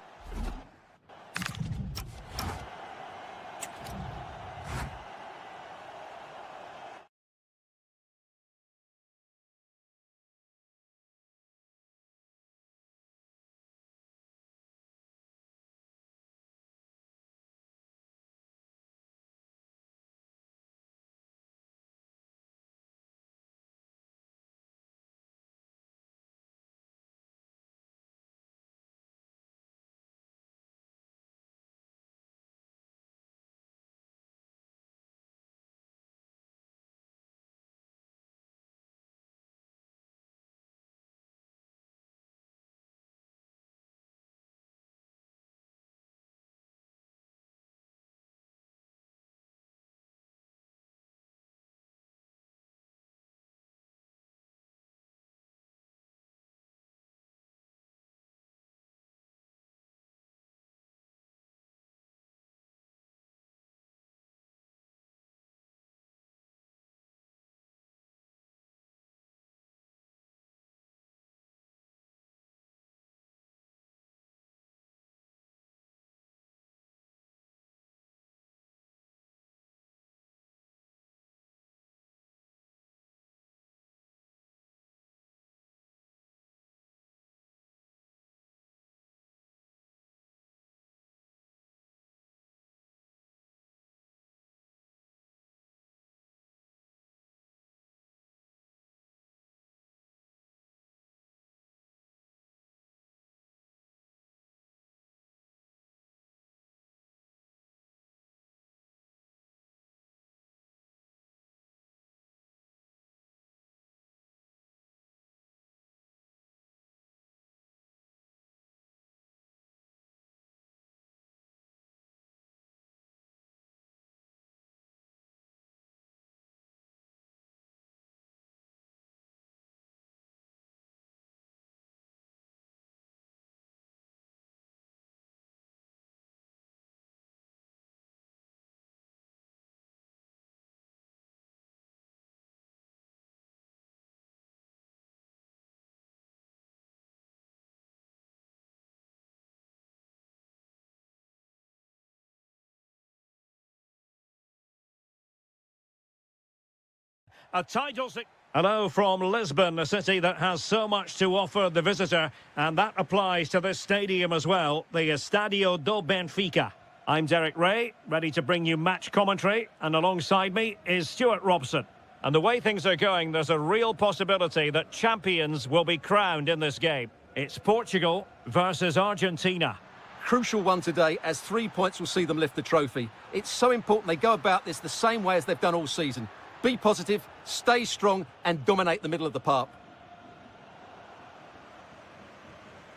A title... Hello from Lisbon, a city that has so much to offer the visitor, and that applies to this stadium as well, the Estádio do Benfica. I'm Derek Ray, ready to bring you match commentary, and alongside me is Stuart Robson. And the way things are going, there's a real possibility that champions will be crowned in this game. It's Portugal versus Argentina. Crucial one today, as 3 points will see them lift the trophy. It's so important they go about this the same way as they've done all season. Be positive, stay strong, and dominate the middle of the park.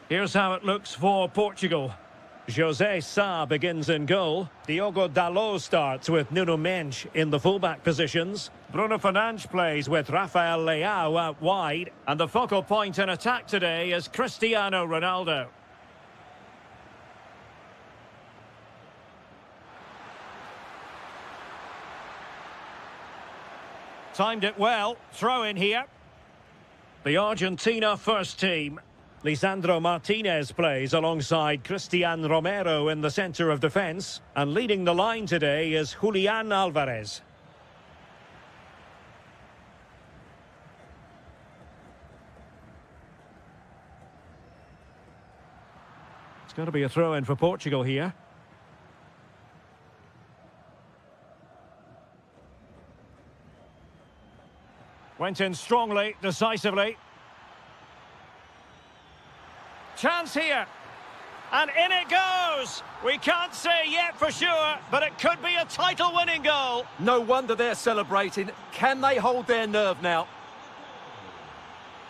Here's how it looks for Portugal. José Sá begins in goal. Diogo Dalot starts with Nuno Mendes in the fullback positions. Bruno Fernandes plays with Rafael Leao out wide. And the focal point in attack today is Cristiano Ronaldo. Timed it well. Throw in here. The Argentina first team. Lisandro Martinez plays alongside Cristian Romero in the centre of defence. And leading the line today is Julian Alvarez. It's going to be a throw-in for Portugal here. Went in strongly, decisively. Chance here. And in it goes. We can't say yet for sure, but it could be a title-winning goal. No wonder they're celebrating. Can they hold their nerve now?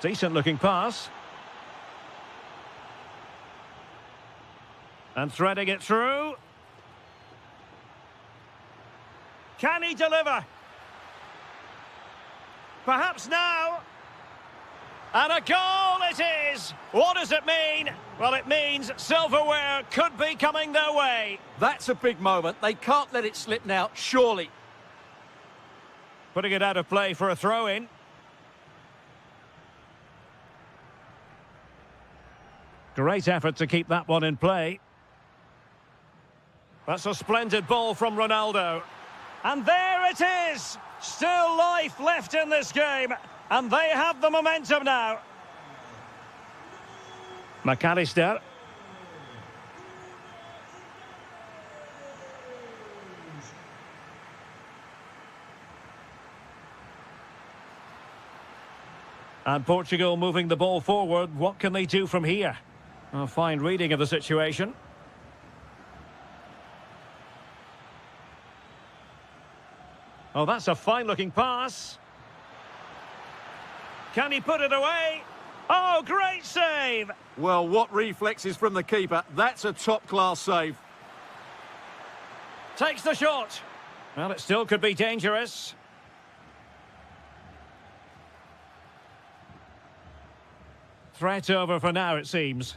Decent-looking pass. And threading it through. Can he deliver? Perhaps now. And a goal it is! What does it mean? Well, it means silverware could be coming their way. That's a big moment. They can't let it slip now, surely. Putting it out of play for a throw-in. Great effort to keep that one in play. That's a splendid ball from Ronaldo. And there it is! Still life left in this game. And they have the momentum now. McAllister. And Portugal moving the ball forward. What can they do from here? A fine reading of the situation. Oh, that's a fine-looking pass. Can he put it away? Oh, great save! Well, what reflexes from the keeper. That's a top-class save. Takes the shot. Well, it still could be dangerous. Threat over for now, it seems.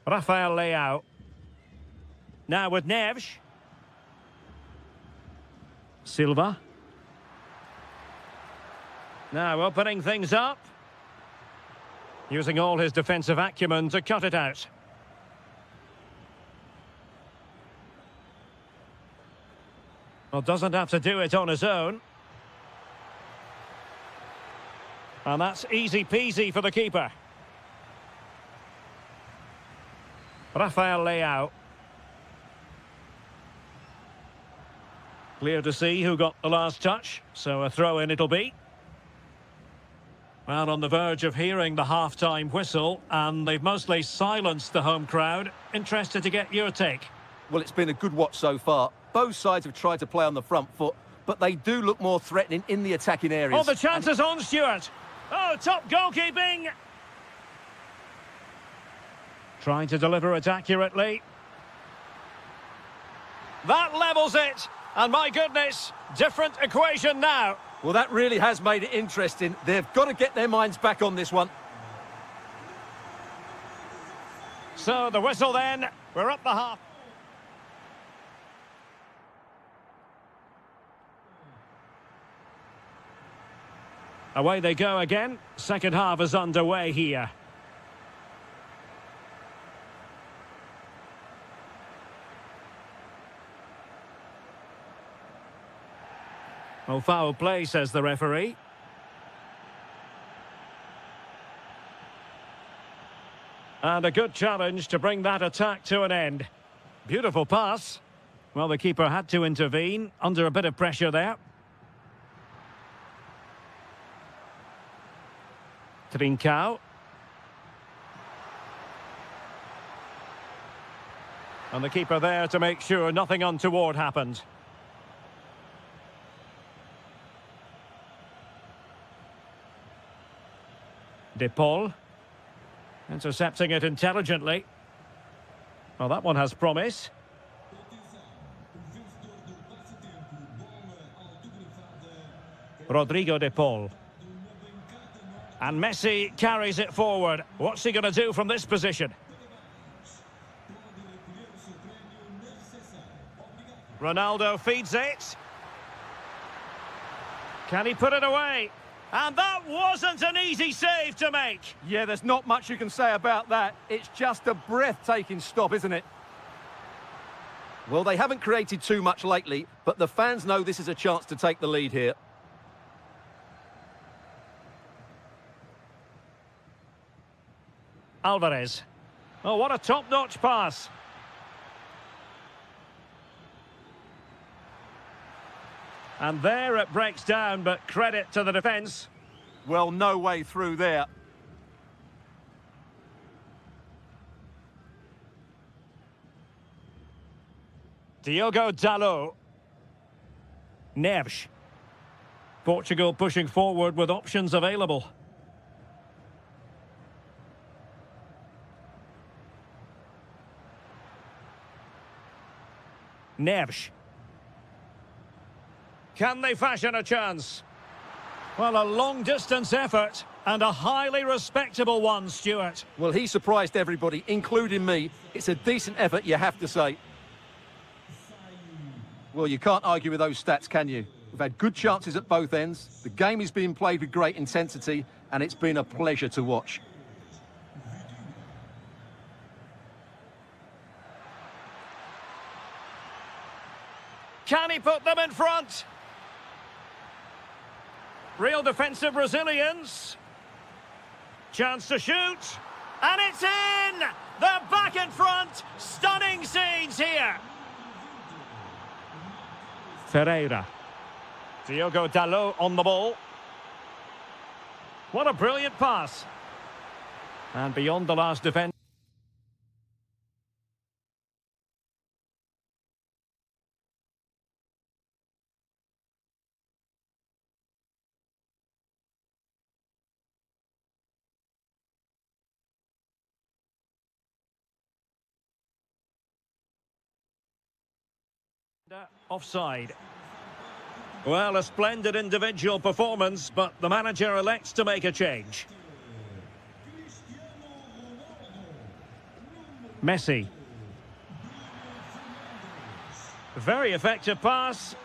Rafael Leao. Now with Neves. Silva. Now opening things up. Using all his defensive acumen to cut it out. Well, doesn't have to do it on his own. And that's easy peasy for the keeper. Rafael Leao. Clear to see who got the last touch, so a throw-in it'll be. Well, on the verge of hearing the half-time whistle, and they've mostly silenced the home crowd. Interested to get your take. Well, it's been a good watch so far. Both sides have tried to play on the front foot, but they do look more threatening in the attacking areas. Oh, the chance is on, Stuart. Oh, top goalkeeping. Trying to deliver it accurately. That levels it. And my goodness, different equation now. Well, that really has made it interesting. They've got to get their minds back on this one. So the whistle then. We're up the half. Away they go again. Second half is underway here. Oh, foul play, says the referee. And a good challenge to bring that attack to an end. Beautiful pass. Well, the keeper had to intervene, under a bit of pressure there. Trincao. And the keeper there to make sure nothing untoward happened. De Paul. Intercepting it intelligently. Well, that one has promise. Rodrigo De Paul. And Messi carries it forward. What's he going to do from this position? Ronaldo feeds it. Can he put it away? And that wasn't an easy save to make. Yeah, there's not much you can say about that. It's just a breathtaking stop, isn't it? Well, they haven't created too much lately, but the fans know this is a chance to take the lead here. Alvarez. Oh, what a top-notch pass. And there it breaks down, but credit to the defence. Well, no way through there. Diogo Dalot. Neves. Portugal pushing forward with options available. Neves. Can they fashion a chance? Well, a long-distance effort and a highly respectable one, Stuart. Well, he surprised everybody, including me. It's a decent effort, you have to say. Well, you can't argue with those stats, can you? We've had good chances at both ends. The game is being played with great intensity, and it's been a pleasure to watch. Can he put them in front? Real defensive resilience. Chance to shoot. And it's in! They're back in front. Stunning scenes here. Ferreira. Diogo Dalot on the ball. What a brilliant pass. And beyond the last defender. Offside. Well, a splendid individual performance, but the manager elects to make a change. Messi. Very effective pass.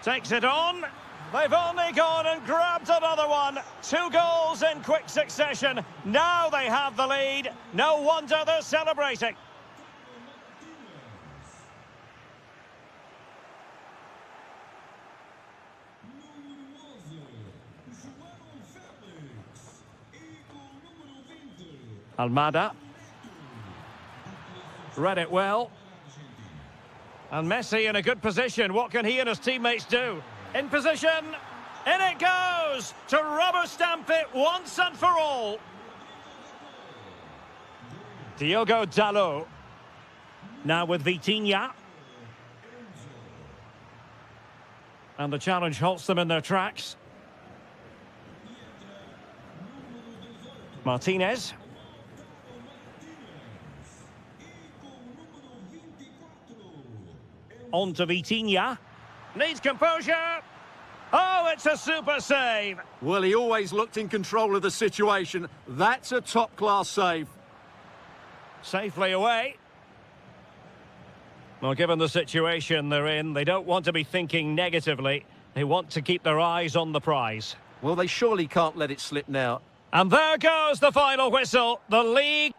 Takes it on. They've only gone and grabbed another one. 2 goals in quick succession. Now they have the lead. No wonder they're celebrating. Almada. Read it well. And Messi in a good position. What can he and his teammates do? In position, in it goes, to rubber stamp it once and for all. Diogo Dalot, now with Vitinha. And the challenge halts them in their tracks. Martinez. On to Vitinha. Needs composure. Oh, it's a super save. Well, he always looked in control of the situation. That's a top-class save. Safely away. Well, given the situation they're in, they don't want to be thinking negatively. They want to keep their eyes on the prize. Well, they surely can't let it slip now. And there goes the final whistle. The league...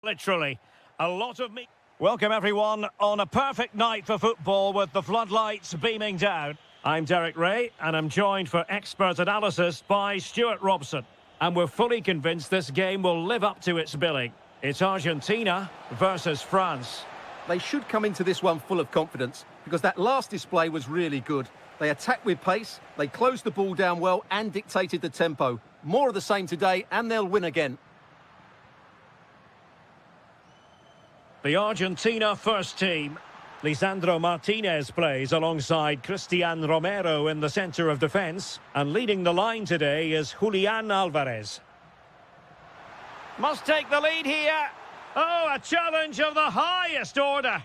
Literally, a lot of me. Welcome everyone on a perfect night for football with the floodlights beaming down. I'm Derek Ray and I'm joined for expert analysis by Stuart Robson. And we're fully convinced this game will live up to its billing. It's Argentina versus France. They should come into this one full of confidence because that last display was really good. They attacked with pace, they closed the ball down well and dictated the tempo. More of the same today and they'll win again. The Argentina first team. Lisandro Martinez plays alongside Cristian Romero in the centre of defence. And leading the line today is Julian Alvarez. Must take the lead here. Oh, a challenge of the highest order.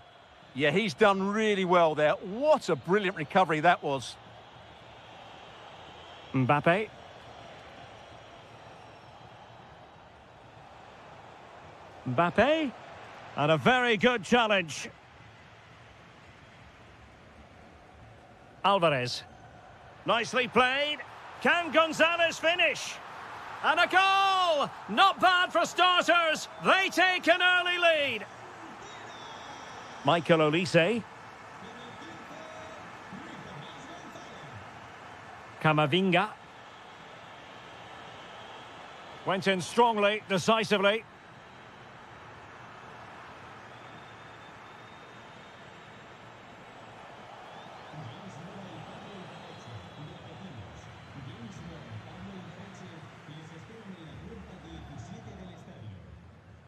Yeah, he's done really well there. What a brilliant recovery that was. Mbappe. Mbappe. And a very good challenge. Alvarez. Nicely played. Can Gonzalez finish? And a goal! Not bad for starters. They take an early lead. Michael Olise. Camavinga. Went in strongly, decisively.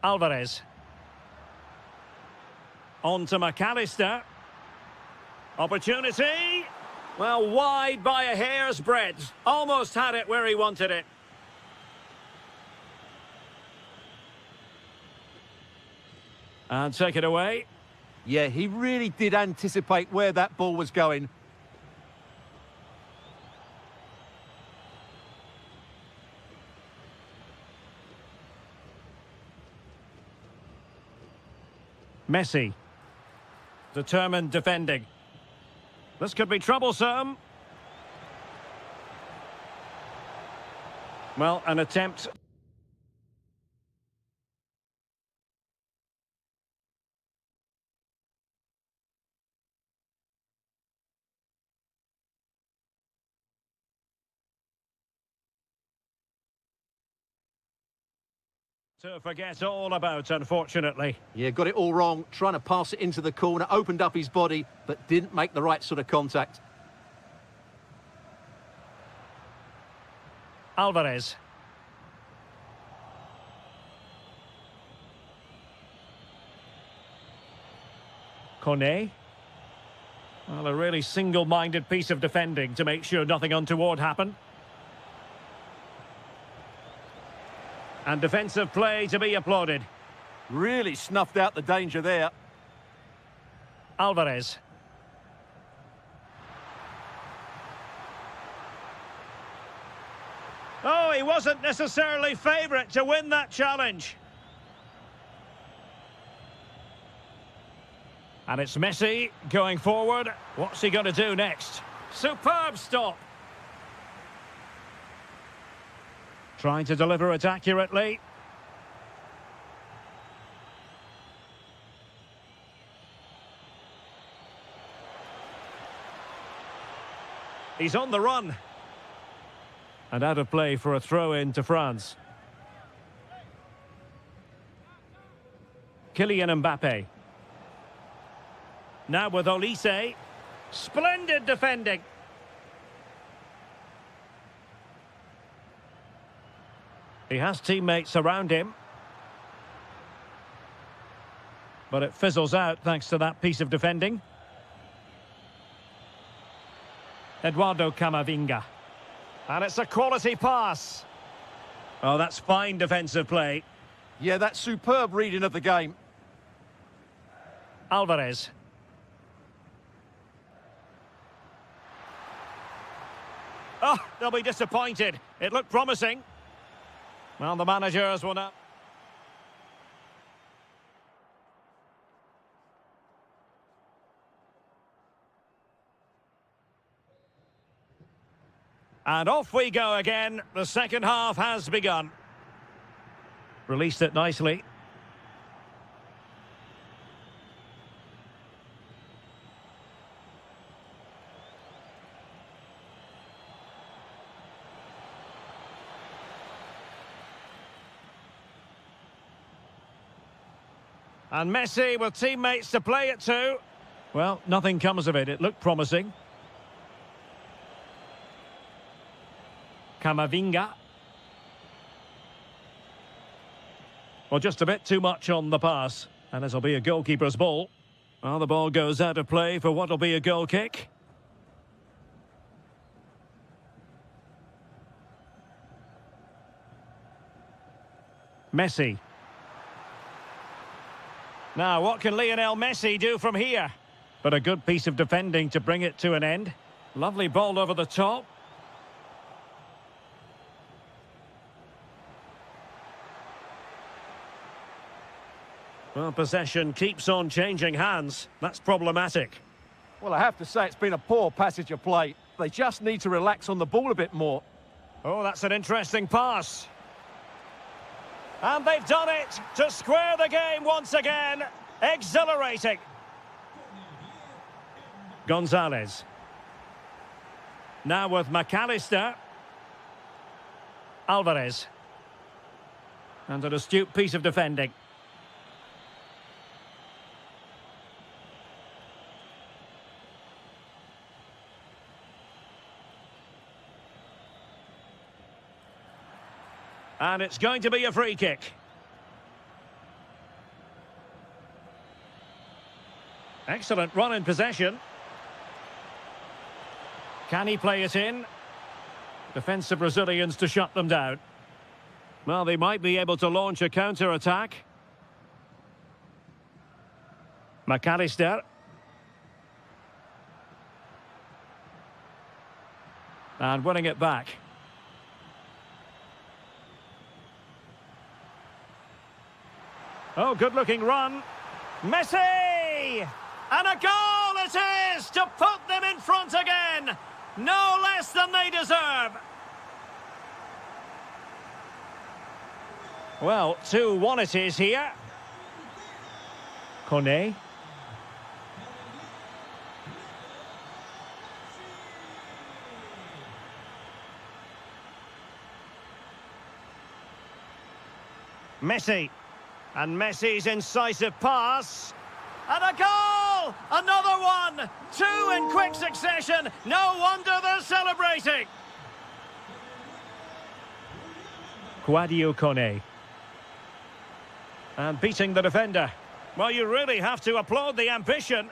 Alvarez. On to McAllister. Opportunity. Well, wide by a hair's breadth. Almost had it where he wanted it. And take it away. Yeah, he really did anticipate where that ball was going. Messi. Determined defending. This could be troublesome. Well, an attempt. To forget all about, unfortunately. Yeah, got it all wrong. Trying to pass it into the corner, opened up his body, but didn't make the right sort of contact. Alvarez. Kone. Well, a really single-minded piece of defending to make sure nothing untoward happened. And defensive play to be applauded. Really snuffed out the danger there. Alvarez. Oh, he wasn't necessarily favourite to win that challenge. And it's Messi going forward. What's he going to do next? Superb stop. Trying to deliver it accurately. He's on the run. And out of play for a throw-in to France. Kylian Mbappe. Now with Olise. Splendid defending. He has teammates around him. But it fizzles out thanks to that piece of defending. Eduardo Camavinga. And it's a quality pass. Oh, that's fine defensive play. Yeah, that's superb reading of the game. Alvarez. Oh, they'll be disappointed. It looked promising. Well, the managers will now... And off we go again. The second half has begun. Released it nicely. And Messi with teammates to play it to. Well, nothing comes of it. It looked promising. Camavinga. Well, just a bit too much on the pass. And this will be a goalkeeper's ball. Well, the ball goes out of play for what will be a goal kick. Messi. Now, what can Lionel Messi do from here? But a good piece of defending to bring it to an end. Lovely ball over the top. Well, possession keeps on changing hands. That's problematic. Well, I have to say it's been a poor passage of play. They just need to relax on the ball a bit more. Oh, that's an interesting pass. And they've done it to square the game once again. Exhilarating. Gonzalez. Now with McAllister. Alvarez. And an astute piece of defending. And it's going to be a free kick. Excellent run in possession. Can he play it in? Defensive Brazilians to shut them down. Well, they might be able to launch a counter-attack. McAllister. And winning it back. Oh, good-looking run. Messi! And a goal it is to put them in front again. No less than they deserve. Well, 2-1 it is here. Kone. Messi. And Messi's incisive pass. And a goal! Another one! Two in quick succession. No wonder they're celebrating. Quadio Kone. And beating the defender. Well, you really have to applaud the ambition.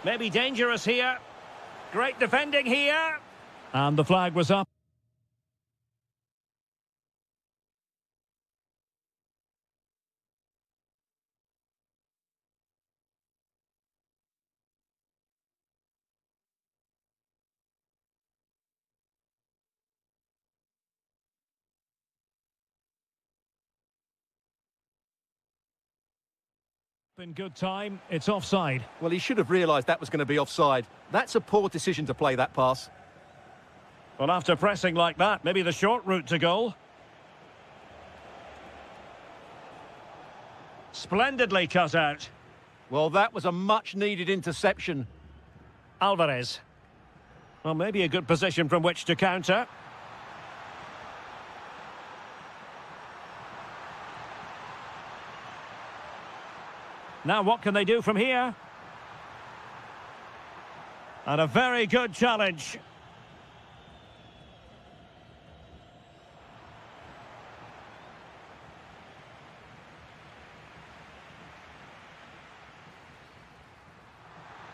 Maybe dangerous here. Great defending here. And the flag was up. In good time, it's offside. Well, he should have realised that was going to be offside. That's a poor decision to play that pass. Well, after pressing like that, maybe the short route to goal. Splendidly cut out. Well, that was a much-needed interception. Alvarez. Well, maybe a good position from which to counter. Now what can they do from here? And a very good challenge.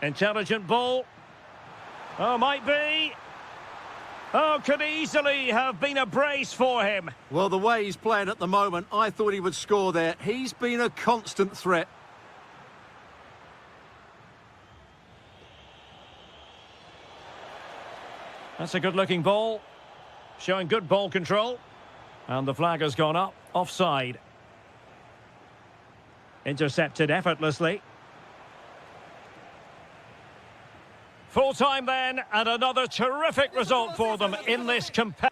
Intelligent ball. Oh, might be. Oh, could easily have been a brace for him. Well, the way he's playing at the moment, I thought he would score there. He's been a constant threat. That's a good-looking ball, showing good ball control. And the flag has gone up, offside. Intercepted effortlessly. Full time then, and another terrific result for them in this competition.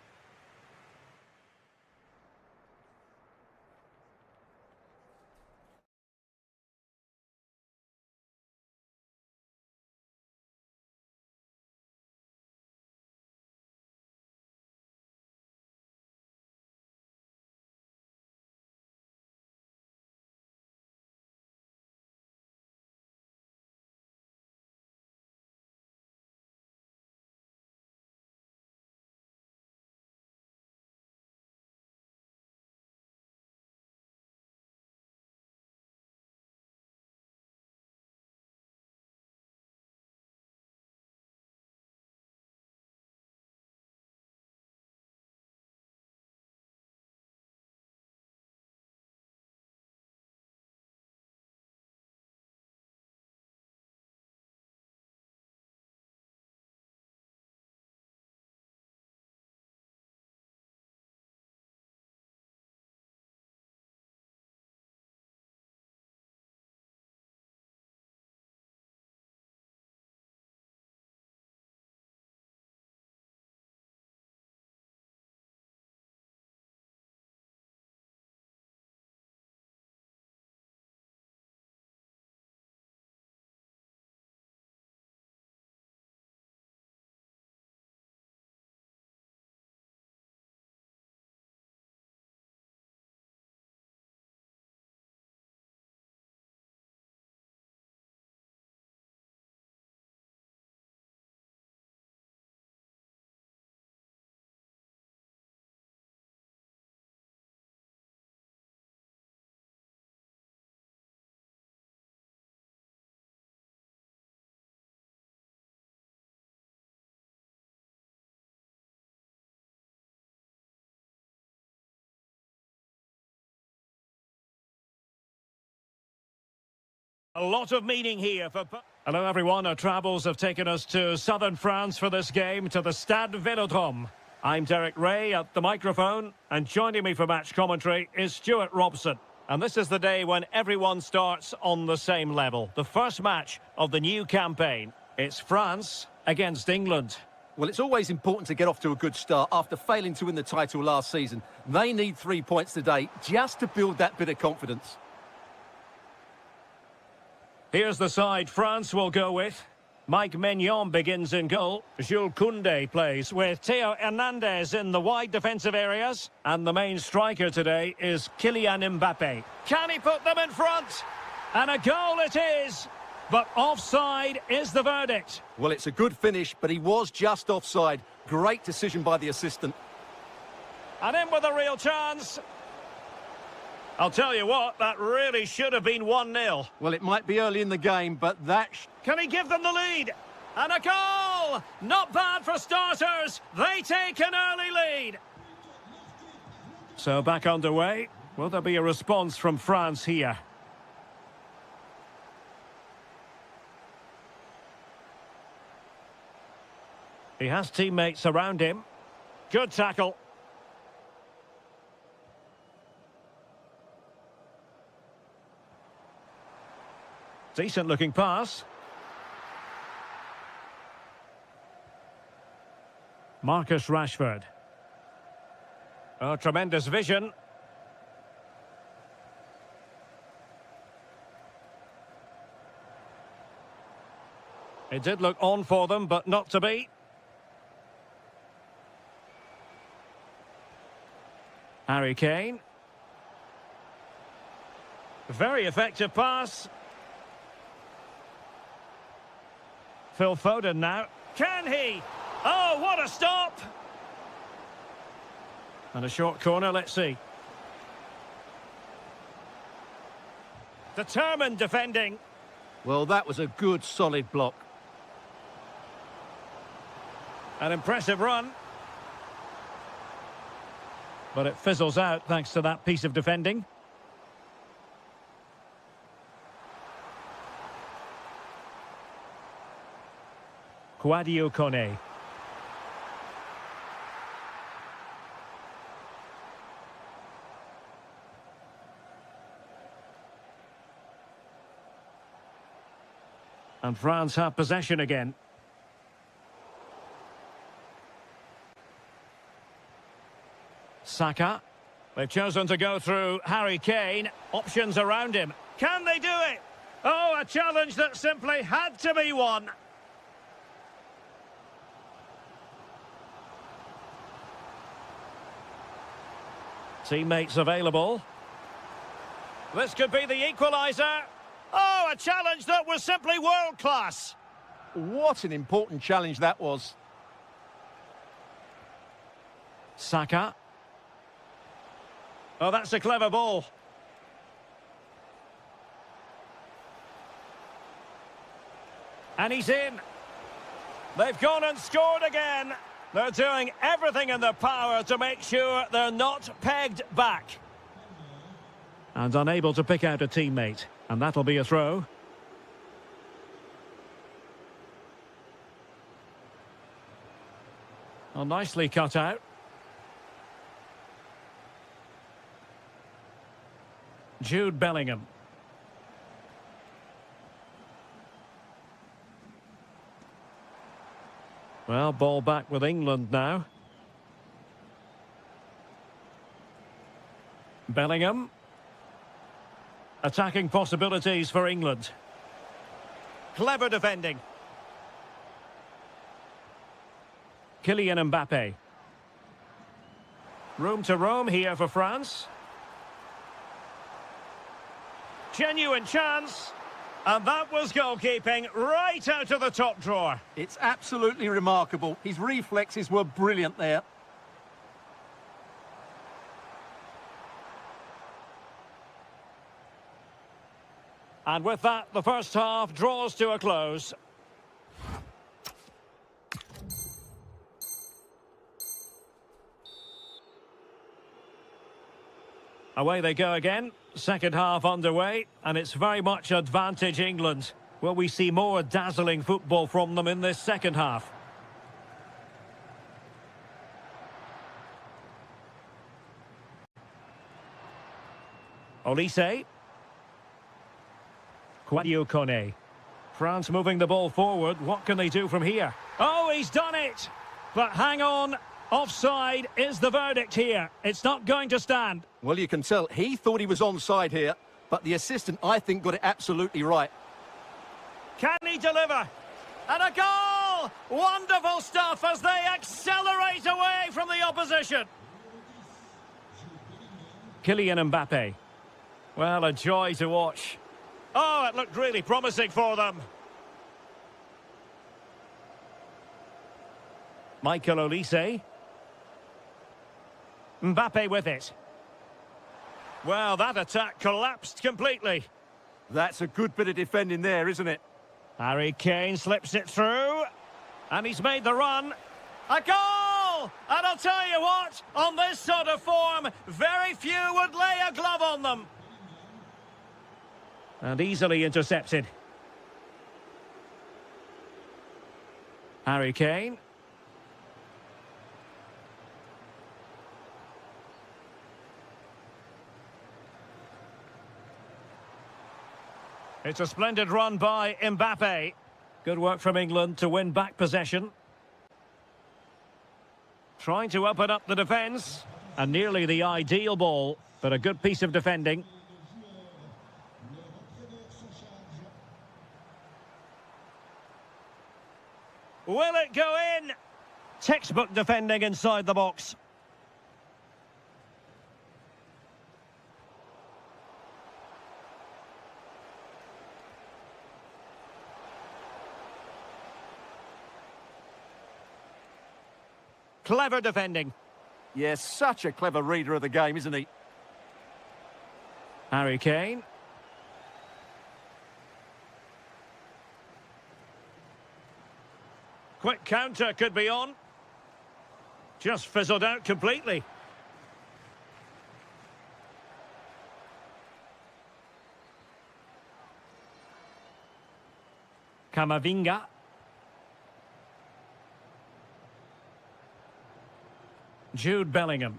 A lot of meaning here for... Hello everyone, our travels have taken us to southern France for this game, to the Stade Vélodrome. I'm Derek Ray at the microphone, and joining me for match commentary is Stuart Robson. And this is the day when everyone starts on the same level. The first match of the new campaign. It's France against England. Well, it's always important to get off to a good start after failing to win the title last season. They need 3 points today just to build that bit of confidence. Here's the side France will go with. Mike Maignan begins in goal. Jules Koundé plays with Theo Hernandez in the wide defensive areas. And the main striker today is Kylian Mbappe. Can he put them in front? And a goal it is! But offside is the verdict. Well, it's a good finish, but he was just offside. Great decision by the assistant. And in with a real chance. I'll tell you what, that really should have been 1-0. Well, it might be early in the game, but that... Can he give them the lead? And a goal! Not bad for starters. They take an early lead. So back underway. Will there be a response from France here? He has teammates around him. Good tackle. Decent looking pass. Marcus Rashford. Oh, tremendous vision. It did look on for them, but not to be. Harry Kane. Very effective pass. Phil Foden now. Can he? Oh, what a stop! And a short corner, let's see. Determined defending. Well, that was a good, solid block. An impressive run. But it fizzles out thanks to that piece of defending. Kouadio Kone. And France have possession again. Saka. They've chosen to go through Harry Kane. Options around him. Can they do it? Oh, a challenge that simply had to be won. Teammates available. This could be the equaliser. Oh, a challenge that was simply world-class. What an important challenge that was. Saka. Oh, that's a clever ball. And he's in. They've gone and scored again. They're doing everything in their power to make sure they're not pegged back. And unable to pick out a teammate. And that'll be a throw. Oh, nicely cut out. Jude Bellingham. Well, ball back with England now. Bellingham. Attacking possibilities for England. Clever defending. Kylian Mbappe. Room to roam here for France. Genuine chance. And that was goalkeeping right out of the top drawer. It's absolutely remarkable. His reflexes were brilliant there. And with that, the first half draws to a close. Away they go again. Second half underway, and it's very much advantage England. Will we see more dazzling football from them in this second half? Olise. Kwadio Kone. France moving the ball forward. What can they do from here? Oh, he's done it! But hang on. Offside is the verdict here. It's not going to stand. Well, you can tell he thought he was onside here, but the assistant, I think, got it absolutely right. Can he deliver? And a goal! Wonderful stuff as they accelerate away from the opposition. Kylian Mbappe. Well, a joy to watch. Oh, it looked really promising for them. Michael Olise. Mbappe with it. Well, that attack collapsed completely. That's a good bit of defending there, isn't it? Harry Kane slips it through. And he's made the run. A goal! And I'll tell you what, on this sort of form, very few would lay a glove on them. And easily intercepted. Harry Kane. It's a splendid run by Mbappe. Good work from England to win back possession. Trying to open up the defence. And nearly the ideal ball, but a good piece of defending. Will it go in? Textbook defending inside the box. Clever defending. Yes, such a clever reader of the game, isn't he? Harry Kane. Quick counter could be on. Just fizzled out completely. Camavinga. Jude Bellingham.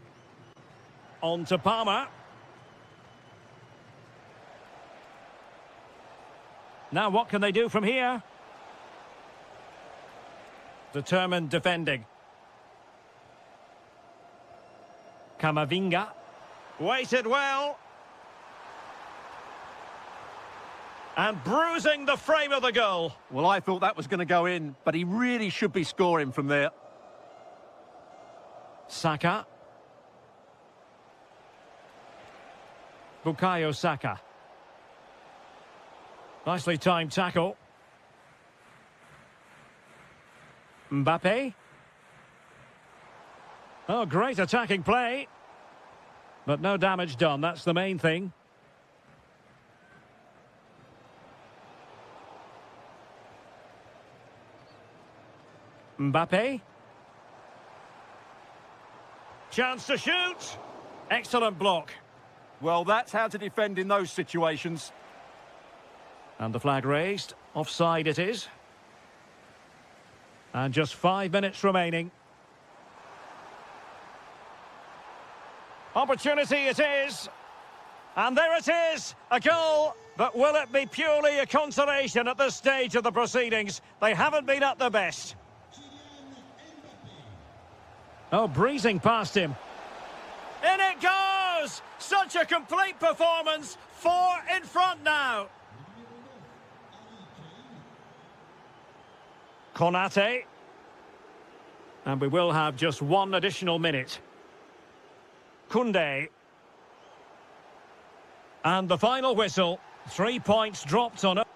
On to Palmer. Now what can they do from here? Determined defending. Camavinga. Waited well. And bruising the frame of the goal. Well, I thought that was going to go in, but he really should be scoring from there. Saka. Bukayo Saka. Nicely timed tackle. Mbappe. Oh, great attacking play. But no damage done, that's the main thing. Mbappe. Chance to shoot. Excellent block. Well, that's how to defend in those situations. And the flag raised. Offside it is. And just 5 minutes remaining. Opportunity it is. And there it is, a goal. But will it be purely a consolation at this stage of the proceedings? They haven't been at their best. Oh, breezing past him. In it goes! Such a complete performance. 4 in front now. Konate. And we will have just 1 additional minute. Koundé. And the final whistle. 3 points dropped on it.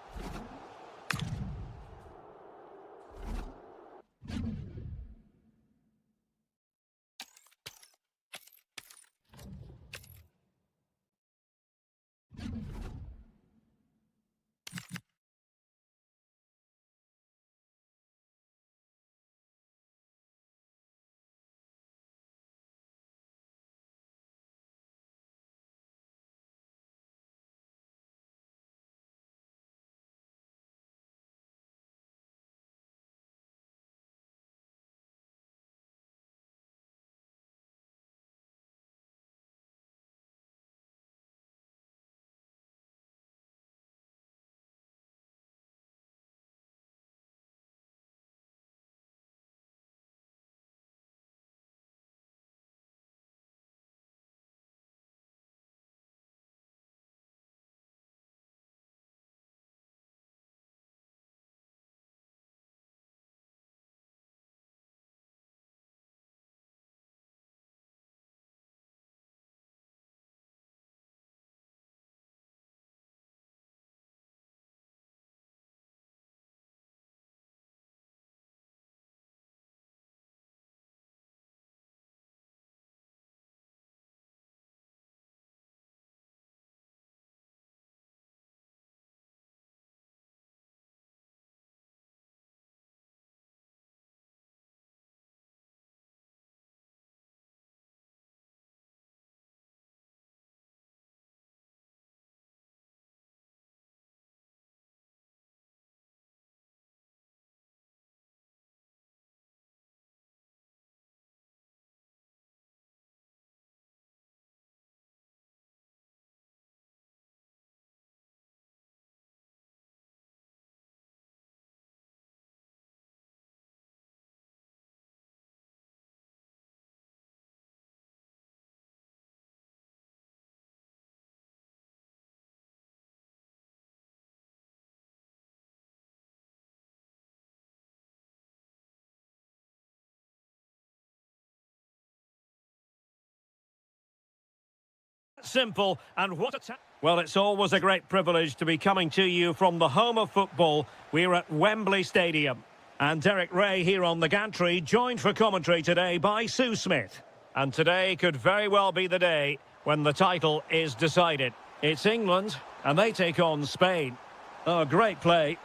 Simple, and what a... Well, it's always a great privilege to be coming to you from the home of football. We're at Wembley Stadium. And Derek Ray here on the gantry, joined for commentary today by Sue Smith. And today could very well be the day when the title is decided. It's England, and they take on Spain. Oh, great play.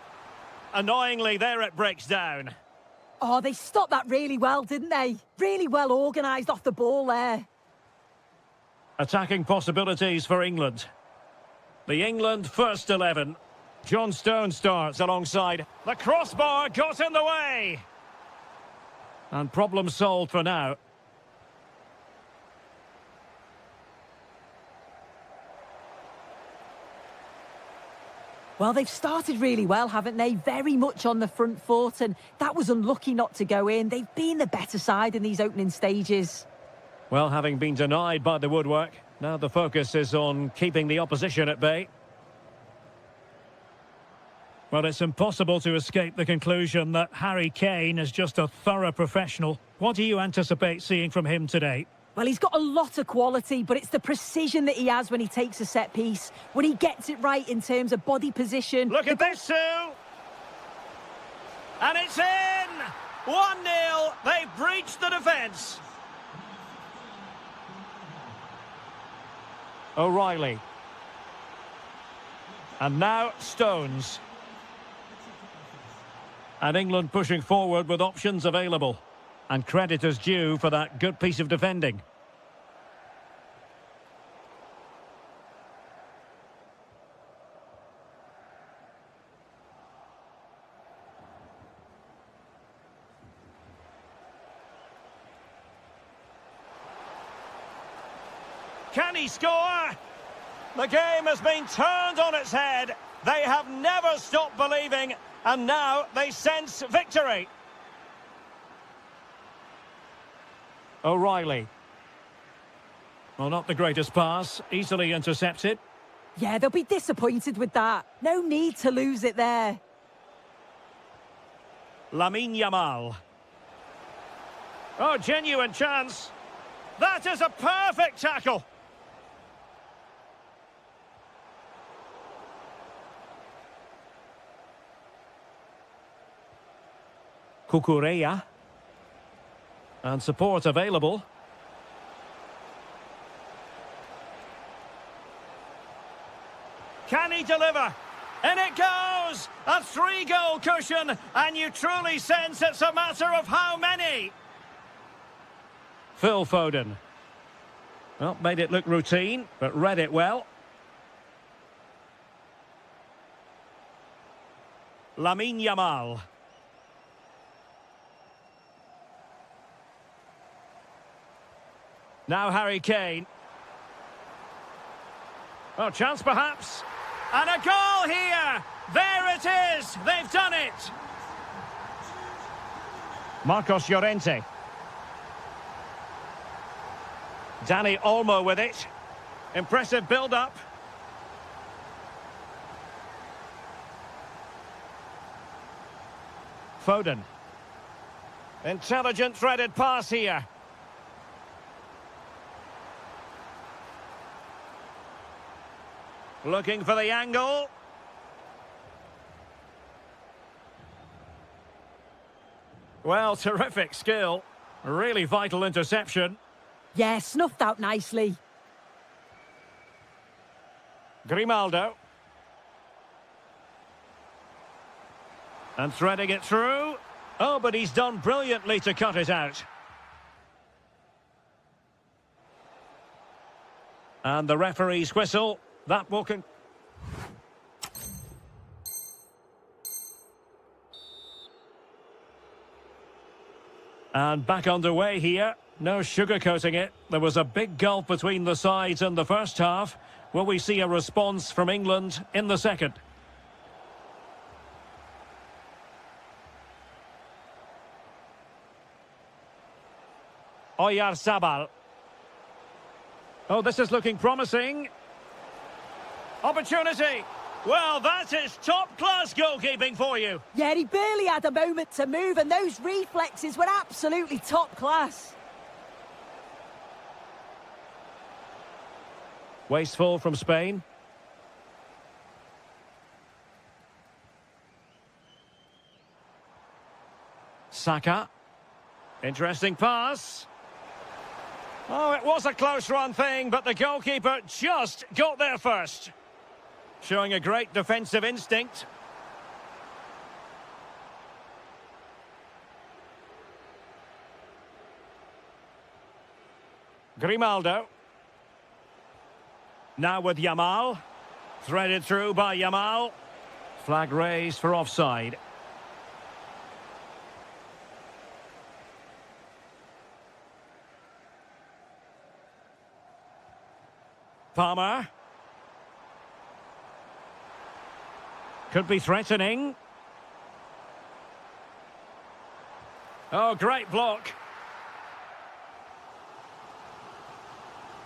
Annoyingly, there it breaks down. Oh, they stopped that really well, didn't they? Really well organised off the ball there. Attacking possibilities for England. The England first 11. John Stone starts alongside. The crossbar got in the way. And problem solved for now. Well, they've started really well, haven't they? Very much on the front foot, and that was unlucky not to go in. They've been the better side in these opening stages. Well, having been denied by the woodwork, now the focus is on keeping the opposition at bay. Well, it's impossible to escape the conclusion that Harry Kane is just a thorough professional. What do you anticipate seeing from him today? Well, he's got a lot of quality, but it's the precision that he has when he takes a set piece, when he gets it right in terms of body position. Look at this, Sue! And it's in! 1-0, they've breached the defence. O'Reilly. And now Stones. And England pushing forward with options available. And credit is due for that good piece of defending. Can he score? The game has been turned on its head. They have never stopped believing, and now they sense victory. O'Reilly. Well, not the greatest pass, easily intercepted. Yeah, they'll be disappointed with that. No need to lose it there. Lamine Yamal. Oh, genuine chance. That is a perfect tackle. Cucurella. And support available. Can he deliver? And it goes! A 3-goal cushion, and you truly sense it's a matter of how many. Phil Foden. Well, made it look routine, but read it well. Lamine Yamal. Now Harry Kane. Oh, chance perhaps. And a goal here! There it is! They've done it! Marcos Llorente. Dani Olmo with it. Impressive build-up. Foden. Intelligent threaded pass here. Looking for the angle. Well, terrific skill. Really vital interception. Yeah, snuffed out nicely. Grimaldo. And threading it through. Oh, but he's done brilliantly to cut it out. And the referee's whistle. That will And back underway here. No sugarcoating it. There was a big gulf between the sides in the first half. Will we see a response from England in the second? Oyarzabal. Oh, this is looking promising. Opportunity. Well, that is top-class goalkeeping for you. Yeah, he barely had a moment to move, and those reflexes were absolutely top class. Wasteful from Spain. Saka. Interesting pass. Oh, it was a close run thing, but the goalkeeper just got there first. Showing a great defensive instinct. Grimaldo. Now with Yamal. Threaded through by Yamal. Flag raised for offside. Palmer. Could be threatening. Oh, great block.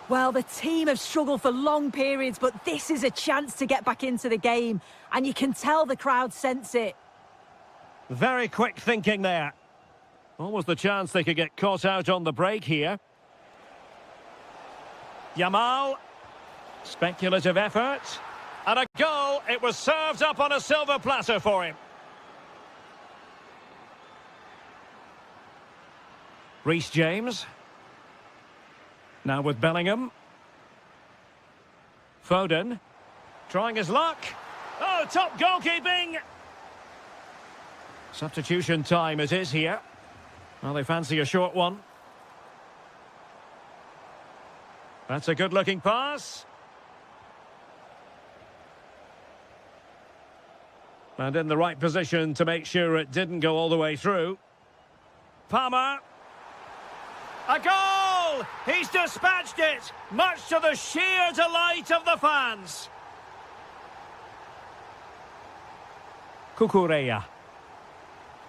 Well, the team have struggled for long periods, but this is a chance to get back into the game. And you can tell the crowd sense it. Very quick thinking there. Almost the chance they could get caught out on the break here. Yamal. Speculative effort. And a goal. It was served up on a silver platter for him. Reece James. Now with Bellingham. Foden. Trying his luck. Oh, top goalkeeping! Substitution time it is here. Well, they fancy a short one. That's a good-looking pass. And in the right position to make sure it didn't go all the way through. Palmer. A goal! He's dispatched it, much to the sheer delight of the fans. Cucurella.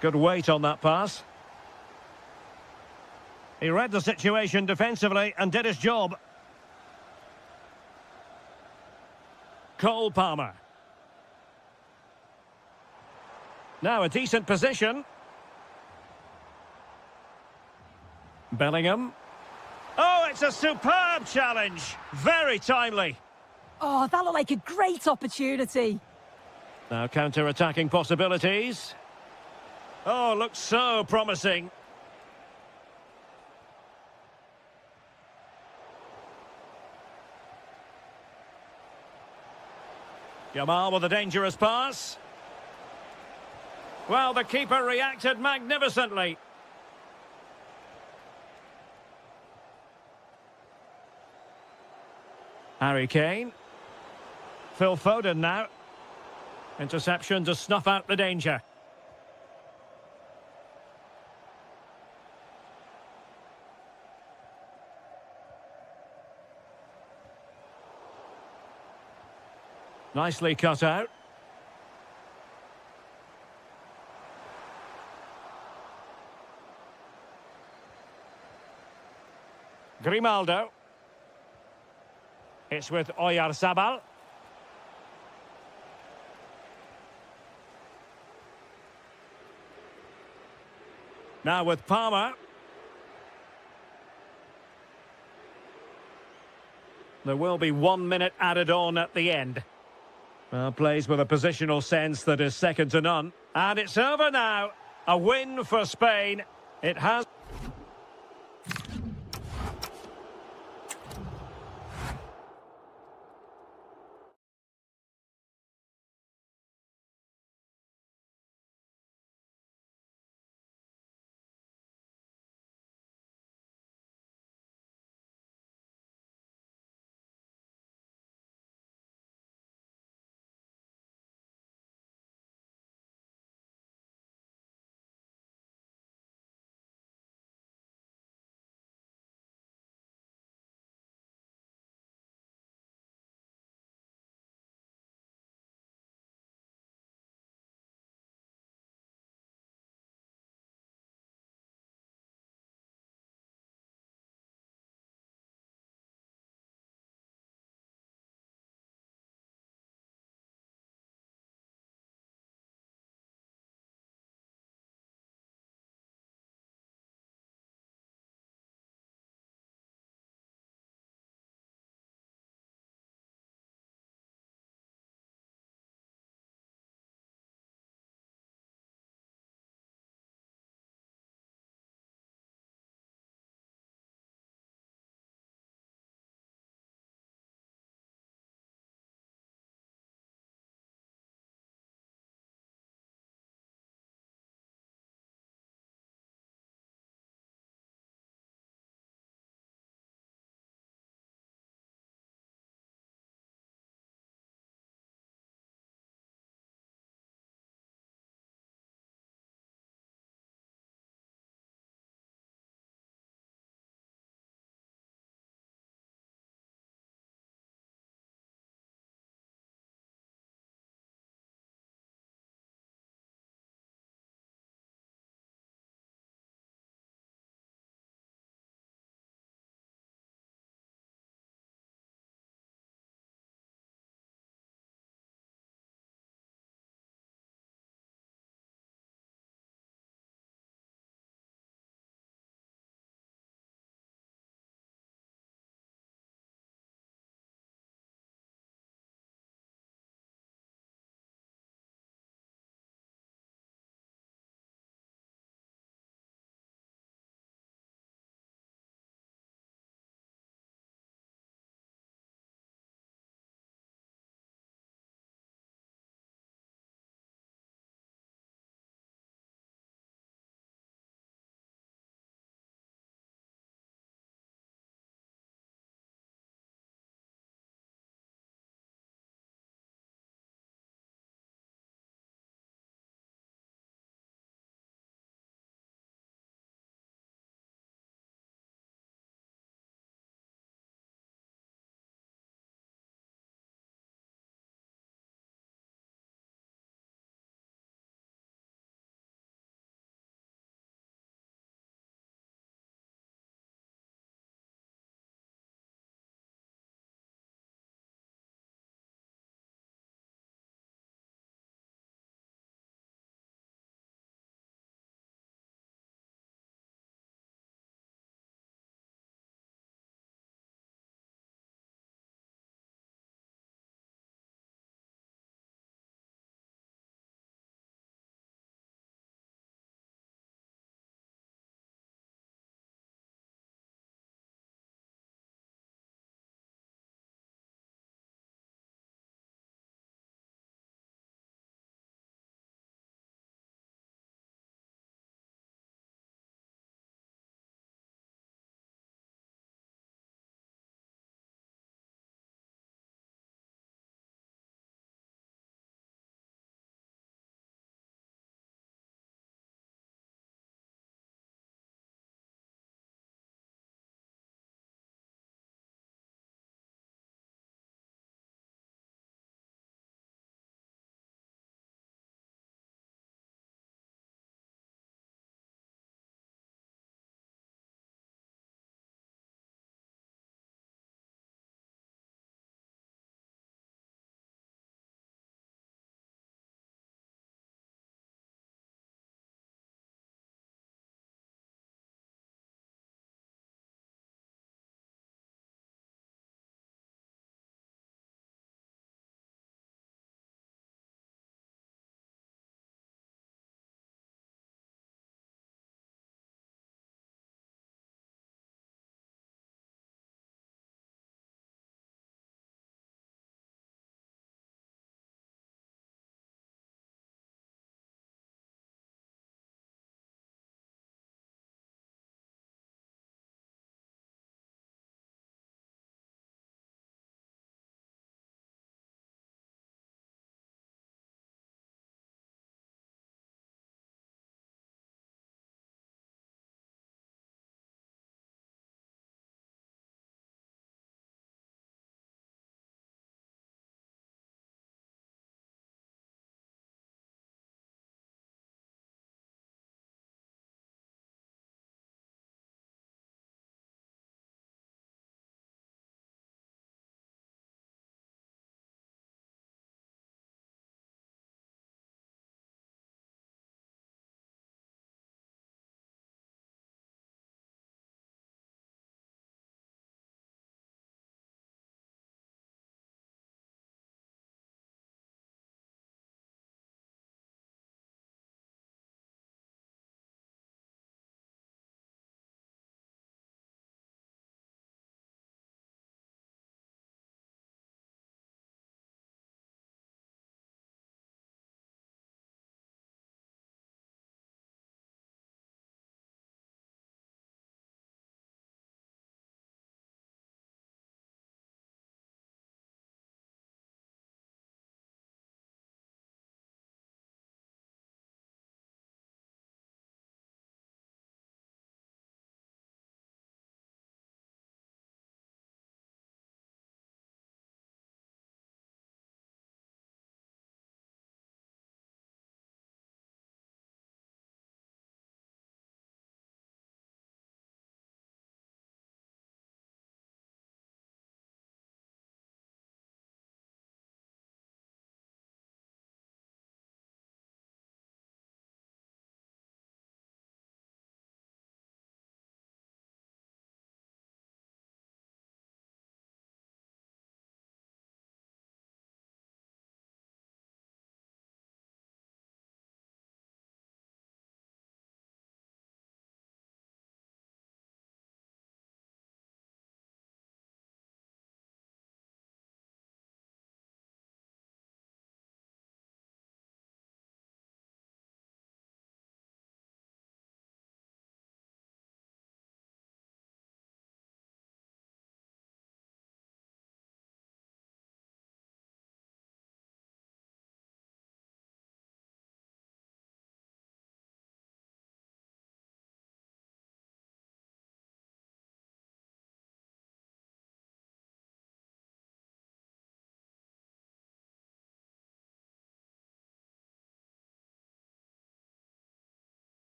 Good weight on that pass. He read the situation defensively and did his job. Cole Palmer. Now a decent position. Bellingham. Oh, it's a superb challenge. Very timely. Oh, that looked like a great opportunity. Now counter-attacking possibilities. Oh, looks so promising. Yamal with a dangerous pass. Well, the keeper reacted magnificently. Harry Kane. Phil Foden now. Interception to snuff out the danger. Nicely cut out. Grimaldo. It's with Oyarzabal. Now with Palmer. There will be 1 minute added on at the end. Well, plays with a positional sense that is second to none. And it's over now. A win for Spain. It has...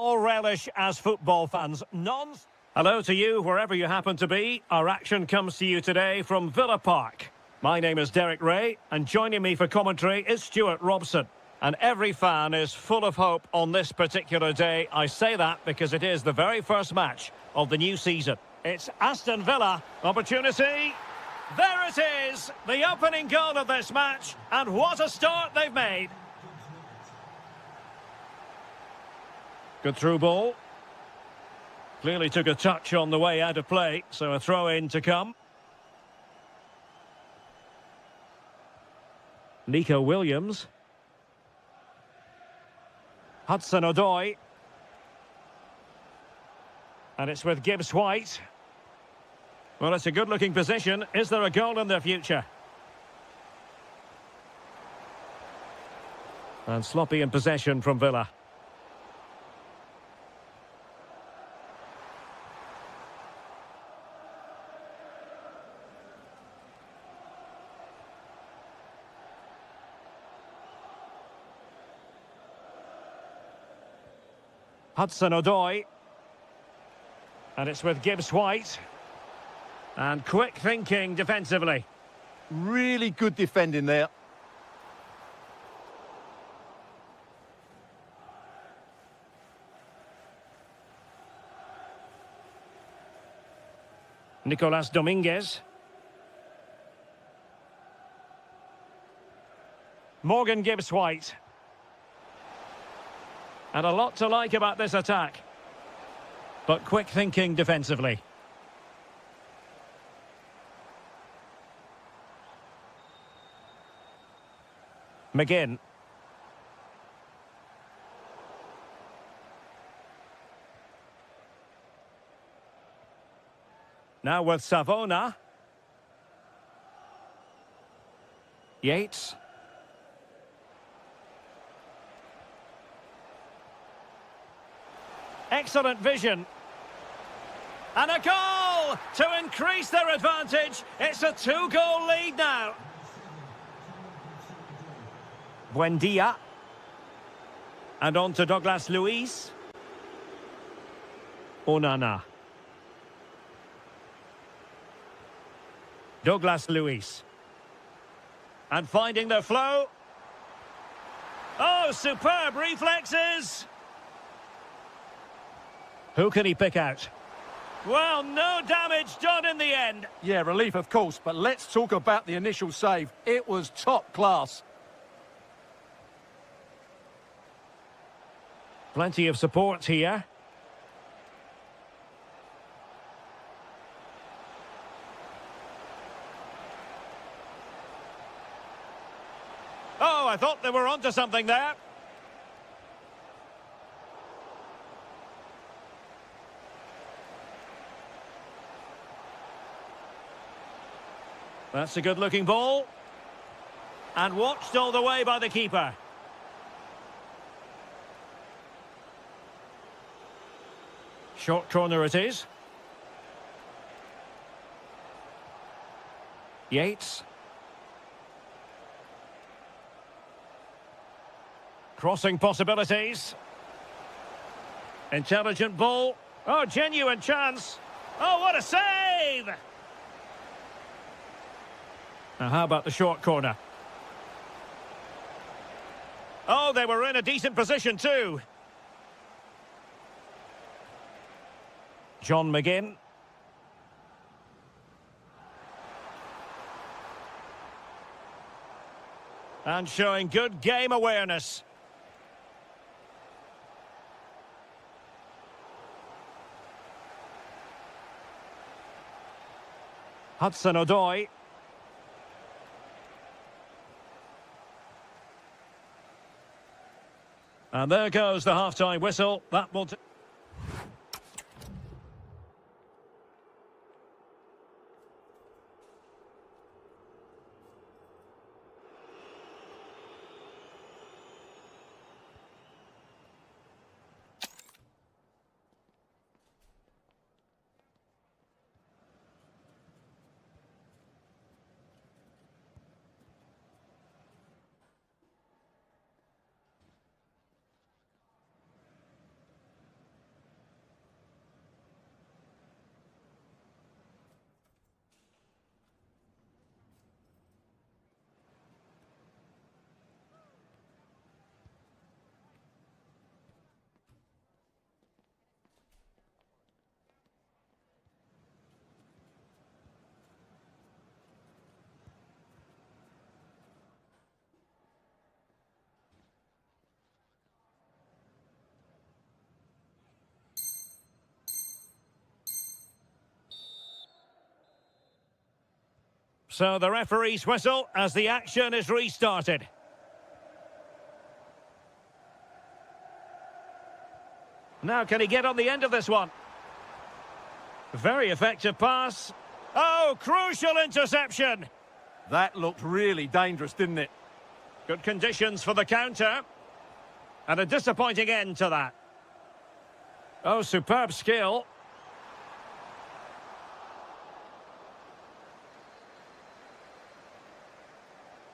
All relish as football fans. Hello to you, wherever you happen to be. Our action comes to you today from Villa Park. My name is Derek Ray, and joining me for commentary is Stuart Robson. And every fan is full of hope on this particular day. I say that because it is the very first match of the new season. It's Aston Villa. Opportunity. There it is, the opening goal of this match. And what a start they've made. Good through ball. Clearly took a touch on the way out of play, so a throw-in to come. Nico Williams. Hudson-Odoi. And it's with Gibbs-White. Well, it's a good-looking position. Is there a goal in the future? And sloppy in possession from Villa. Hudson-Odoi. And it's with Gibbs-White. And quick thinking defensively. Really good defending there. Nicolas Dominguez. Morgan Gibbs-White. And a lot to like about this attack. But quick thinking defensively. McGinn. Now with Savona. Yates. Excellent vision. And a goal to increase their advantage. It's a 2-goal lead now. Buendia. And on to Douglas Luiz. Onana. Douglas Luiz. And finding the flow. Oh, superb reflexes. Who can he pick out? Well, no damage done in the end. Yeah, relief of course, but let's talk about the initial save. It was top class. Plenty of support here. Oh, I thought they were onto something there. That's a good-looking ball. And watched all the way by the keeper. Short corner it is. Yates. Crossing possibilities. Intelligent ball. Oh, genuine chance. Oh, what a save! Now, how about the short corner? Oh, they were in a decent position too. John McGinn. And showing good game awareness. Hudson-Odoi. And there goes the half-time whistle. That will... So the referee's whistle as the action is restarted. Now can he get on the end of this one? Very effective pass. Oh, crucial interception. That looked really dangerous, didn't it? Good conditions for the counter. And a disappointing end to that. Oh, superb skill.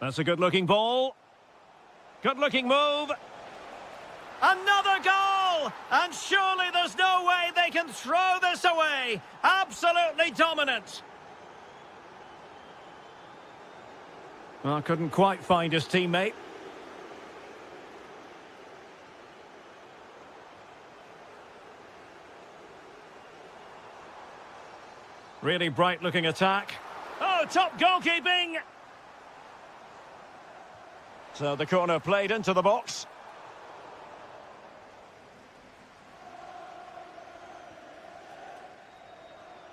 That's a good-looking ball. Good-looking move. Another goal! And surely there's no way they can throw this away. Absolutely dominant. Well, couldn't quite find his teammate. Really bright-looking attack. Oh, top goalkeeping! So the corner played into the box.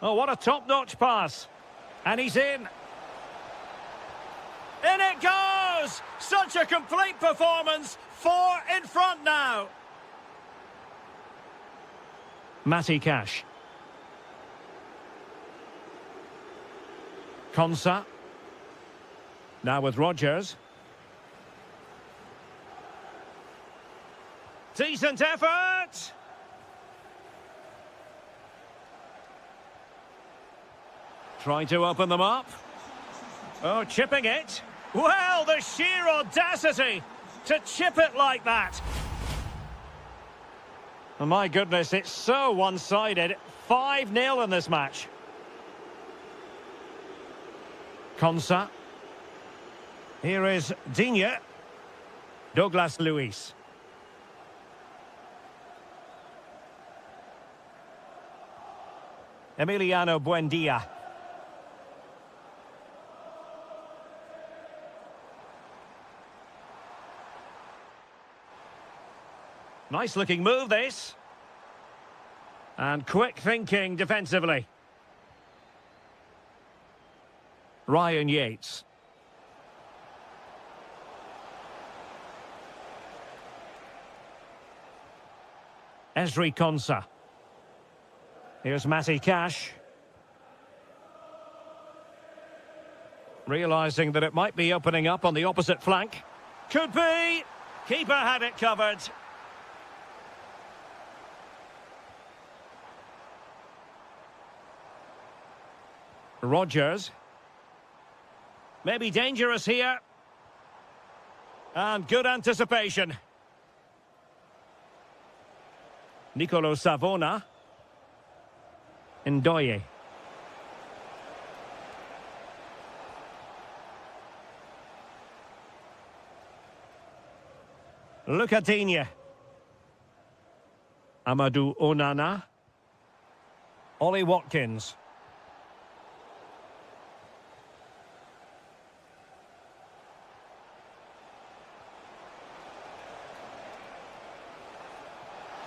Oh, what a top-notch pass. And he's in. In it goes! Such a complete performance. 4 in front now. Matty Cash. Konsa. Now with Rogers. Decent effort! Trying to open them up. Oh, chipping it. Well, the sheer audacity to chip it like that. Oh, my goodness, it's so one-sided. 5-0 in this match. Konsa. Here is Digne. Douglas Luiz. Emiliano Buendia. Nice looking move, this. And quick thinking defensively. Ryan Yates. Ezri Konsa. Here's Matty Cash. Realising that it might be opening up on the opposite flank. Could be. Keeper had it covered. Rogers. Maybe dangerous here. And good anticipation. Nicolo Savona. Ndoye. Luca Digne. Amadou Onana. Ollie Watkins.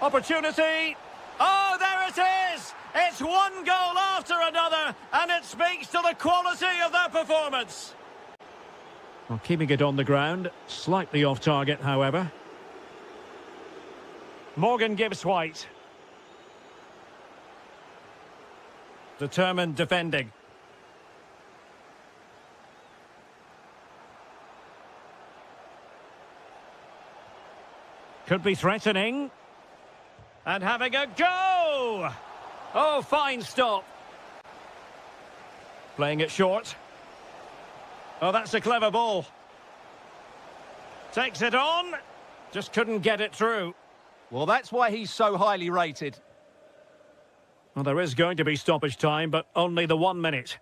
Opportunity. Oh, there it is! It's one goal after another, and it speaks to the quality of their performance. Well, keeping it on the ground, slightly off target, however. Morgan Gibbs-White. Determined defending. Could be threatening. And having a go! Oh, fine stop. Playing it short. Oh, that's a clever ball. Takes it on. Just couldn't get it through. Well, that's why he's so highly rated. Well, there is going to be stoppage time, but only the 1 minute.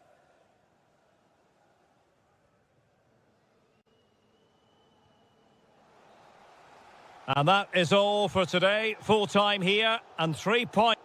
And that is all for today. Full time here and 3 points.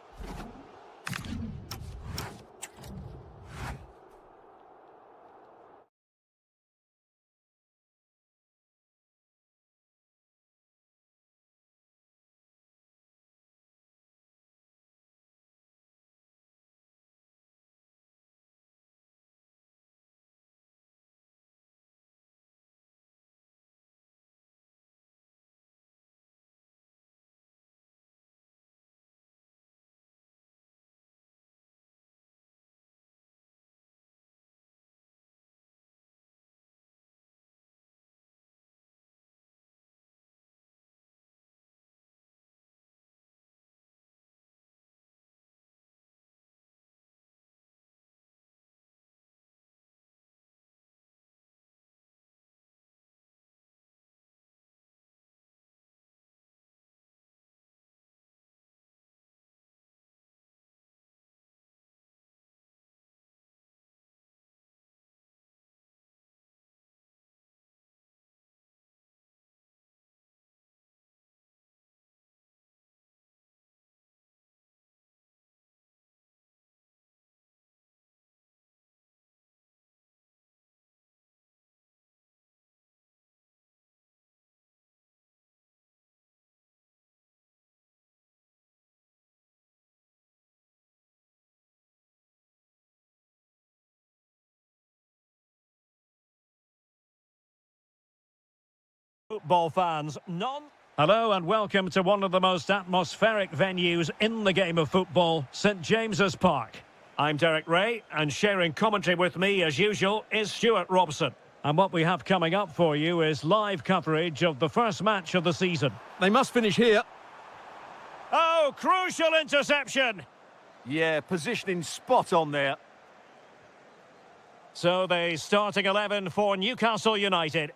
Football fans, Hello and welcome to one of the most atmospheric venues in the game of football, St James's Park. I'm Derek Ray, and sharing commentary with me, as usual, is Stuart Robson. And what we have coming up for you is live coverage of the first match of the season. They must finish here. Oh, crucial interception! Yeah, positioning spot on there. So the starting 11 for Newcastle United.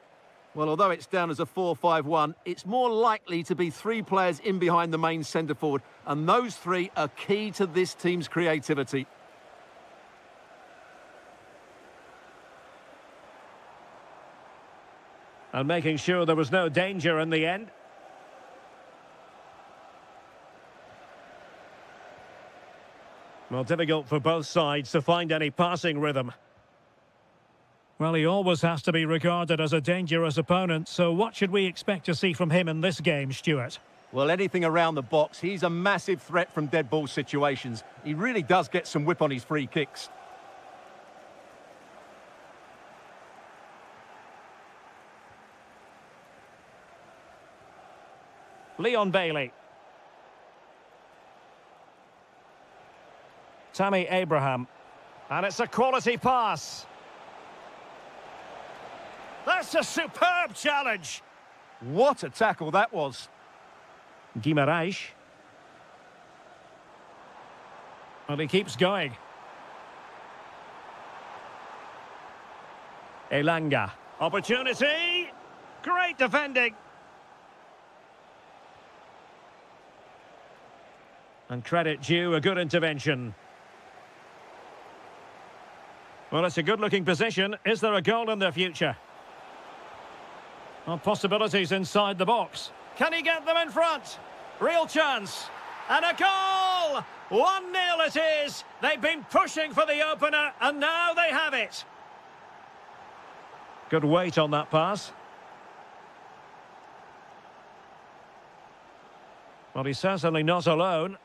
Well, although it's down as a 4-5-1, it's more likely to be three players in behind the main centre-forward, and those three are key to this team's creativity. And making sure there was no danger in the end. Well, difficult for both sides to find any passing rhythm. Well, he always has to be regarded as a dangerous opponent, so what should we expect to see from him in this game, Stuart? Well, anything around the box. He's a massive threat from dead ball situations. He really does get some whip on his free kicks. Leon Bailey. Tammy Abraham. And it's a quality pass. That's a superb challenge. What a tackle that was. Guimaraes. And he keeps going. Elanga. Opportunity. Great defending. And credit due, a good intervention. Well, it's a good-looking position. Is there a goal in the future? Well, possibilities inside the box. Can he get them in front? Real chance. And a goal! 1-0 it is. They've been pushing for the opener, and now they have it. Good weight on that pass. Well, he's certainly not alone.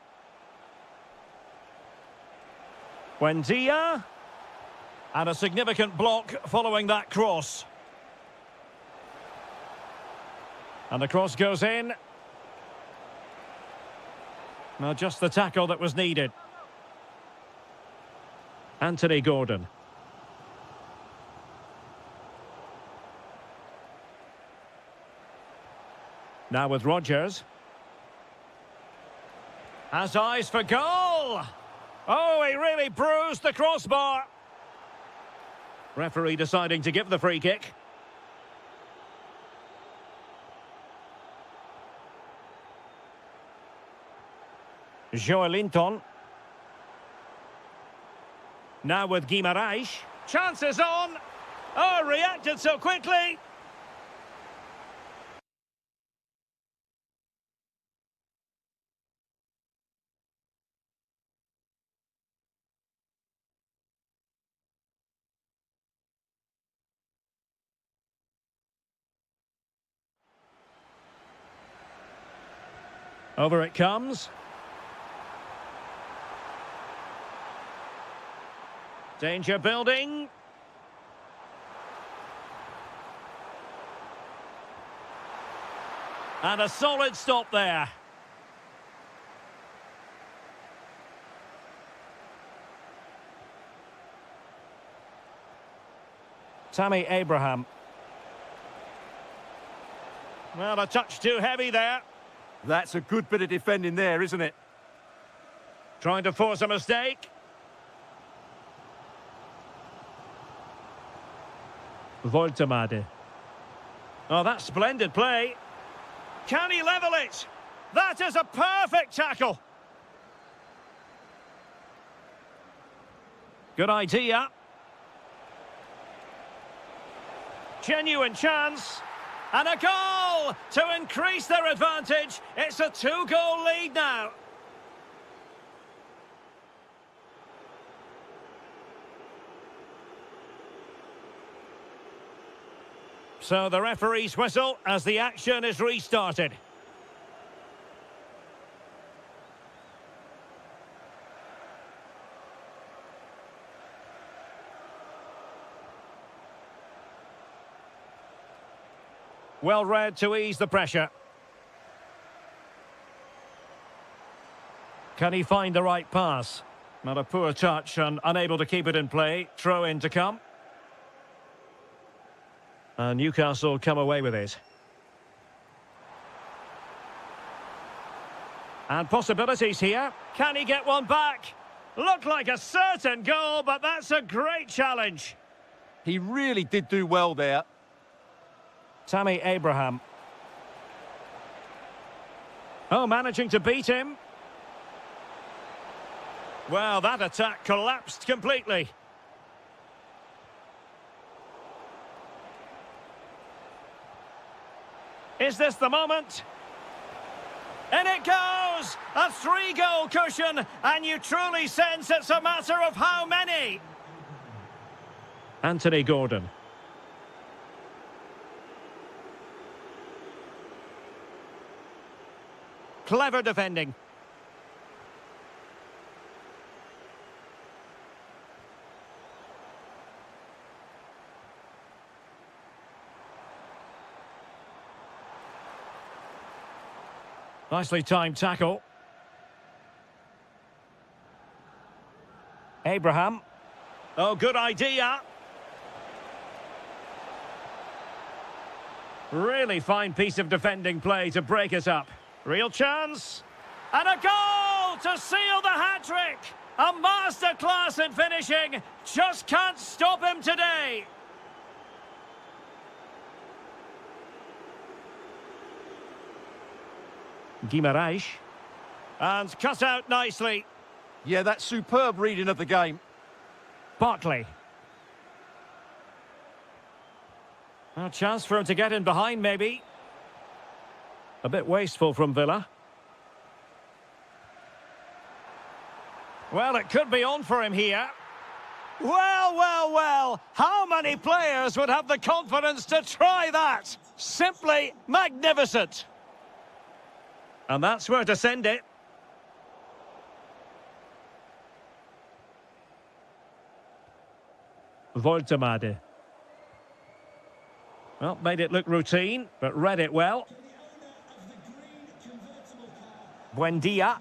Buendia. And a significant block following that cross. And the cross goes in. Now just the tackle that was needed. Anthony Gordon. Now with Rodgers. Has eyes for goal! Oh, he really bruised the crossbar. Referee deciding to give the free kick. Joelinton. Now with Guimaraes. Chances on. Oh, reacted so quickly. Over it comes. Danger building. And a solid stop there. Tammy Abraham. Well, a touch too heavy there. That's a good bit of defending there, isn't it? Trying to force a mistake. Voltemade. Oh, that's splendid play. Can he level it? That is a perfect tackle. Good idea. Genuine chance. And a goal to increase their advantage. It's a 2-goal lead now. So the referee's whistle as the action is restarted. Well read to ease the pressure. Can he find the right pass? Not a poor touch and unable to keep it in play. Throw in to come. And Newcastle come away with it. And possibilities here. Can he get one back? Looked like a certain goal, but that's a great challenge. He really did do well there. Tammy Abraham. Oh, managing to beat him. Well, that attack collapsed completely. Is this the moment? And it goes! A 3-goal cushion, and you truly sense it's a matter of how many. Anthony Gordon. Clever defending. Nicely timed tackle. Abraham. Oh, good idea. Really fine piece of defending play to break it up. Real chance. And a goal to seal the hat-trick. A masterclass in finishing. Just can't stop him today. Guimarães. And cut out nicely. Yeah, that's superb reading of the game. Barkley. A chance for him to get in behind, maybe. A bit wasteful from Villa. Well, it could be on for him here. Well, well, well. How many players would have the confidence to try that? Simply magnificent. And that's where to send it. Voltemade. Well, made it look routine, but read it well. Buendia.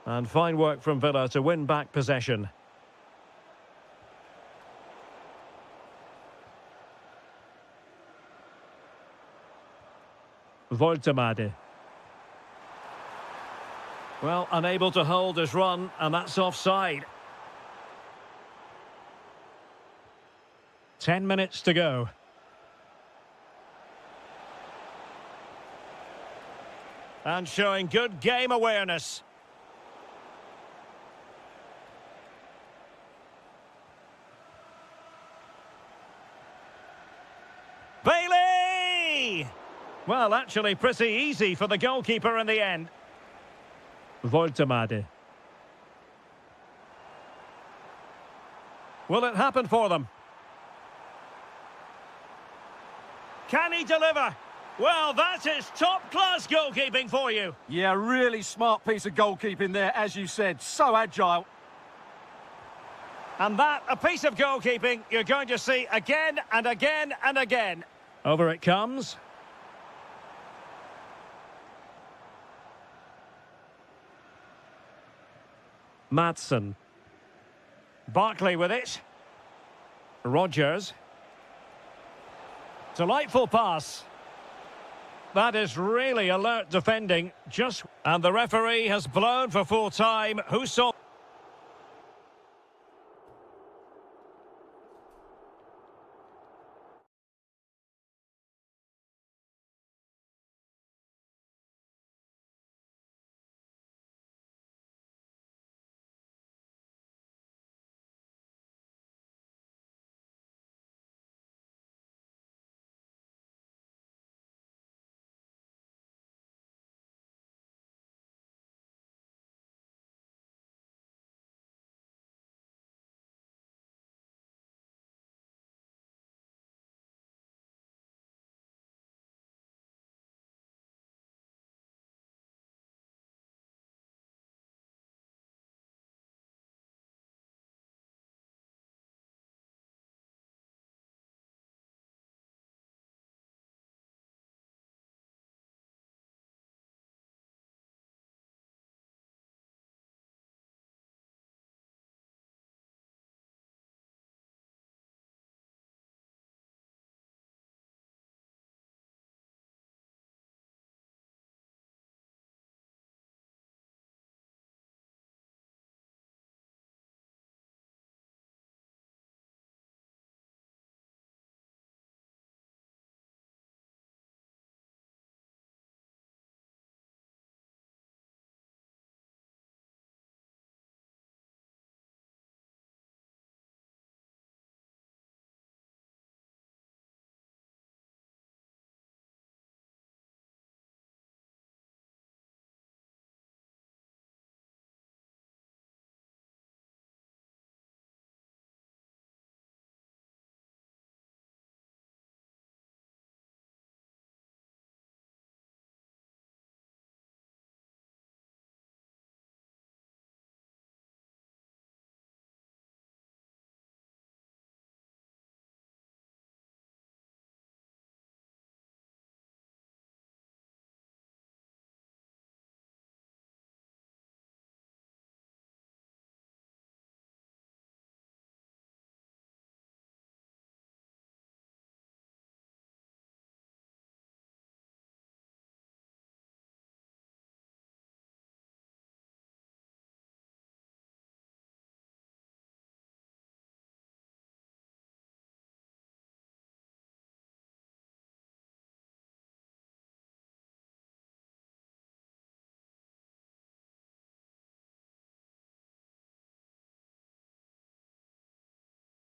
And fine work from Villa to win back possession. Voltemade. Well, unable to hold his run, and that's offside. 10 minutes to go. And showing good game awareness. Bailey! Well, actually pretty easy for the goalkeeper in the end. Voltemade. Will it happen for them? Can he deliver? Well, that is top-class goalkeeping for you. Yeah, really smart piece of goalkeeping there, as you said. So agile. And that, a piece of goalkeeping you're going to see again and again and again. Over it comes. Madsen. Barkley with it. Rogers. Delightful pass. That is really alert defending. And the referee has blown for full time. Who saw...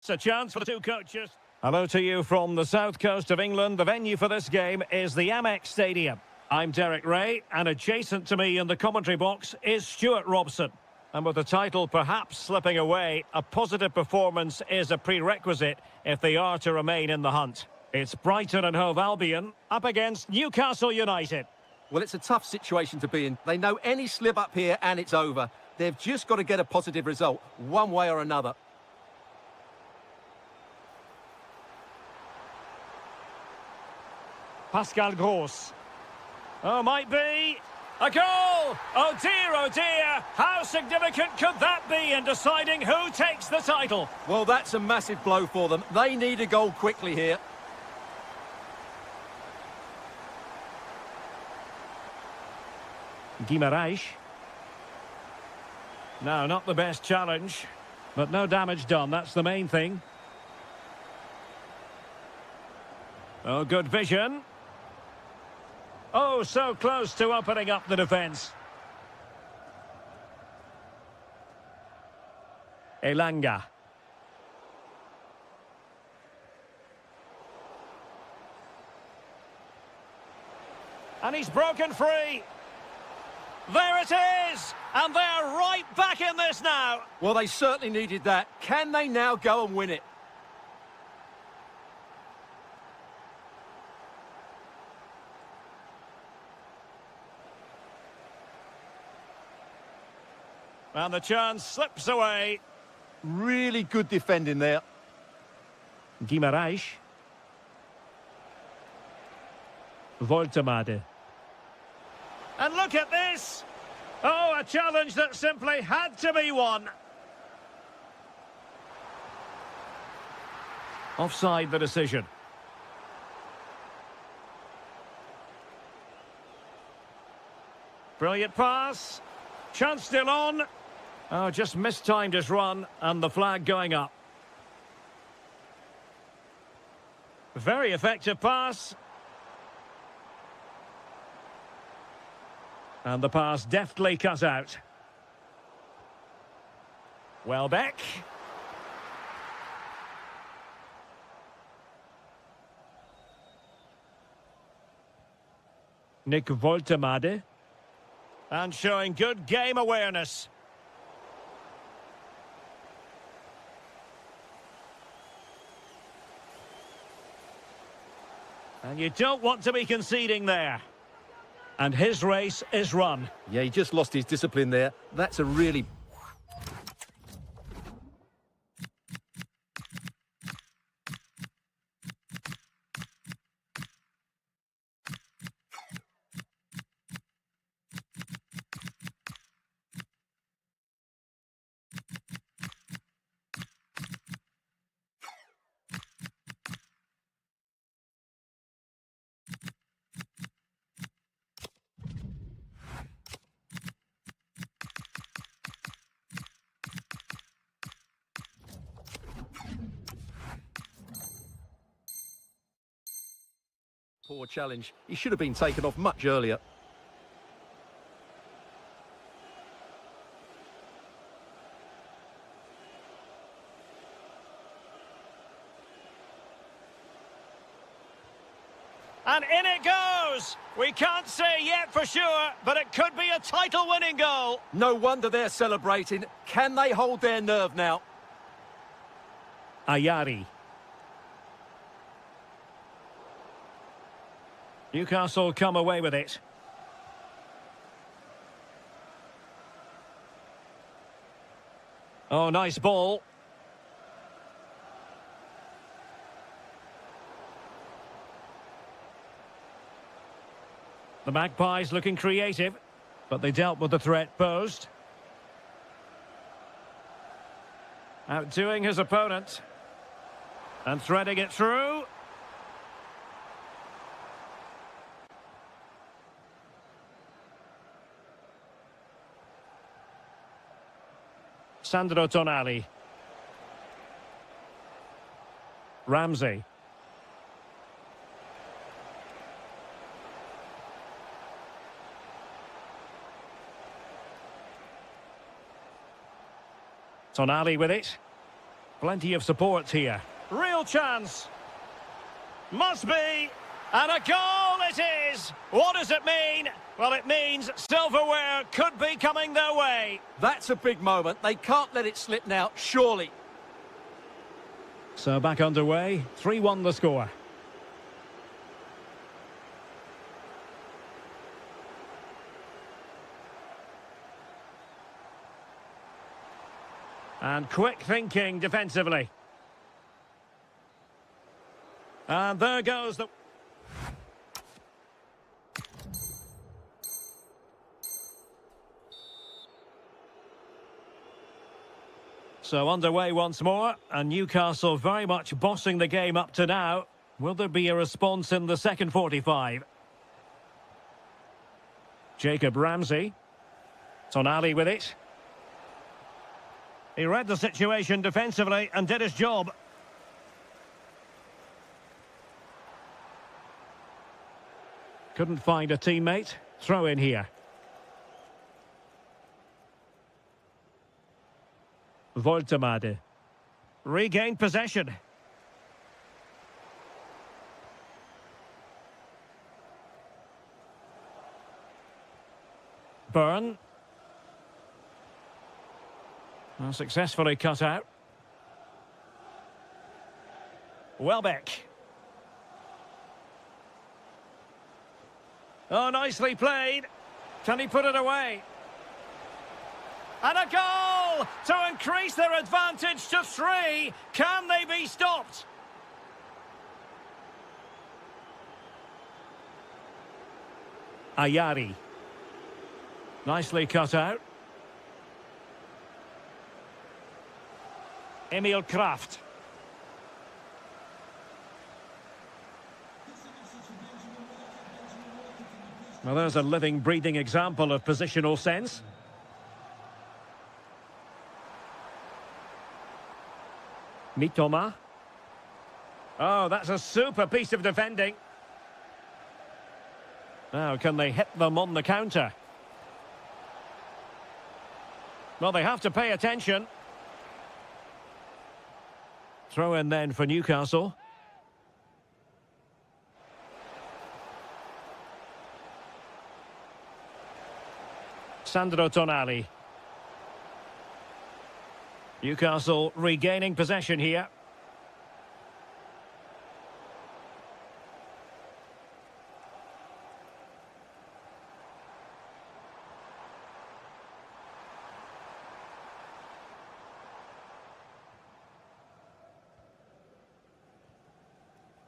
It's a chance for the two coaches. Hello to you from the south coast of England. The venue for this game is the Amex Stadium. I'm Derek Ray, and adjacent to me in the commentary box is Stuart Robson. And with the title perhaps slipping away, a positive performance is a prerequisite if they are to remain in the hunt. It's Brighton and Hove Albion up against Newcastle United. Well, it's a tough situation to be in. They know any slip up here and it's over. They've just got to get a positive result, one way or another. Pascal Gross. Oh, might be a goal! Oh dear, how significant could that be in deciding who takes the title? Well, that's a massive blow for them. They need a goal quickly here. Guimaraes. No, not the best challenge, but no damage done, that's the main thing. Oh, good vision. Oh, so close to opening up the defence. Elanga. And he's broken free. There it is! And they're right back in this now. Well, they certainly needed that. Can they now go and win it? And the chance slips away. Really good defending there. Guimaraes. Voltemade. And look at this! Oh, a challenge that simply had to be won. Offside the decision. Brilliant pass. Chance still on. Oh, just mistimed his run and the flag going up. Very effective pass. And the pass deftly cut out. Welbeck. Nick Voltemade. And showing good game awareness. And you don't want to be conceding there. And his race is run. Yeah, he just lost his discipline there. That's a really... poor challenge. He should have been taken off much earlier. And in it goes! We can't say yet for sure, but it could be a title-winning goal. No wonder they're celebrating. Can they hold their nerve now? Ayari. Newcastle come away with it. Oh, nice ball. The Magpies looking creative, but they dealt with the threat posed. Outdoing his opponent. And threading it through. Sandro Tonali. Ramsey. Tonali with it. Plenty of support here. Real chance. Must be. And a goal it is. What does it mean? Well, it means silverware could be coming their way. That's a big moment. They can't let it slip now, surely. So back underway. 3-1 the score. And quick thinking defensively. And there goes the... So underway once more, and Newcastle very much bossing the game up to now. Will there be a response in the second 45? Jacob Ramsey. Tonali with it. He read the situation defensively and did his job. Couldn't find a teammate. Throw in here. Voltemade. Regained possession. Byrne. Successfully cut out. Welbeck. Oh, nicely played. Can he put it away? And a goal to increase their advantage to 3. Can they be stopped? Ayari. Nicely cut out. Emil Kraft. Well, there's a living, breathing example of positional sense. Mitoma. Oh, that's a super piece of defending. Now, can they hit them on the counter? Well, they have to pay attention. Throw in then for Newcastle. Sandro Tonali. Newcastle regaining possession here.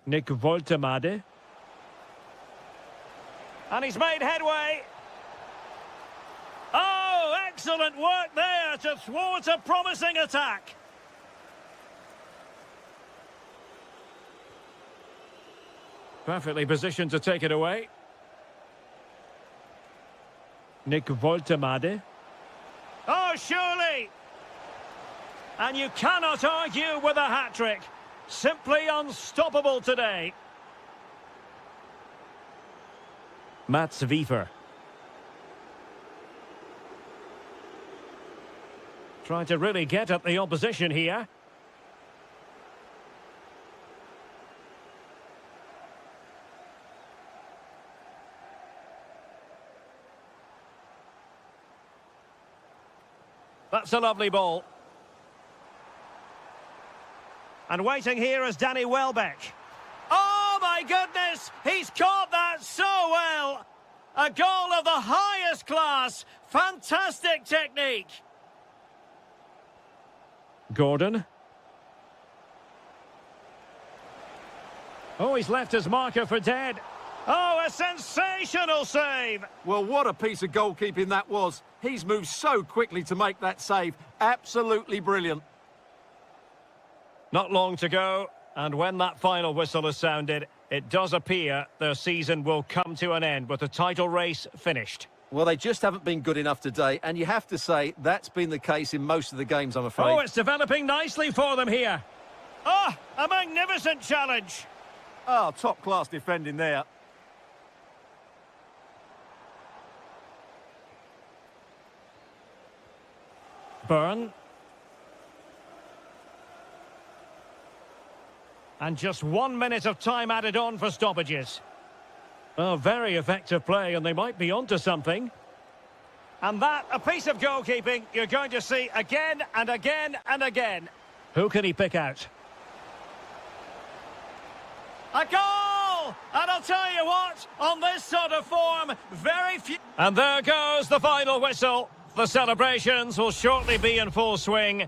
Nick Voltemade. And he's made headway. Oh, excellent work there to thwart a promising attack. Perfectly positioned to take it away. Nick Voltemade. Oh, surely! And you cannot argue with a hat-trick. Simply unstoppable today. Mats Wiefer. Trying to really get at the opposition here. That's a lovely ball. And waiting here is Danny Welbeck. Oh, my goodness! He's caught that so well! A goal of the highest class. Fantastic technique. Gordon. Oh, he's left his marker for dead. Oh, a sensational save! Well, what a piece of goalkeeping that was. He's moved so quickly to make that save. Absolutely brilliant. Not long to go, and when that final whistle is sounded, it does appear their season will come to an end with the title race finished. Well, they just haven't been good enough today, and you have to say that's been the case in most of the games, I'm afraid. Oh, it's developing nicely for them here. Oh, a magnificent challenge. Oh, top-class defending there. Byrne. And just 1 minute of time added on for stoppages. Oh, very effective play, and they might be onto something. And that, a piece of goalkeeping you're going to see again and again and again. Who can he pick out? A goal! And I'll tell you what, on this sort of form, very few... And there goes the final whistle. The celebrations will shortly be in full swing.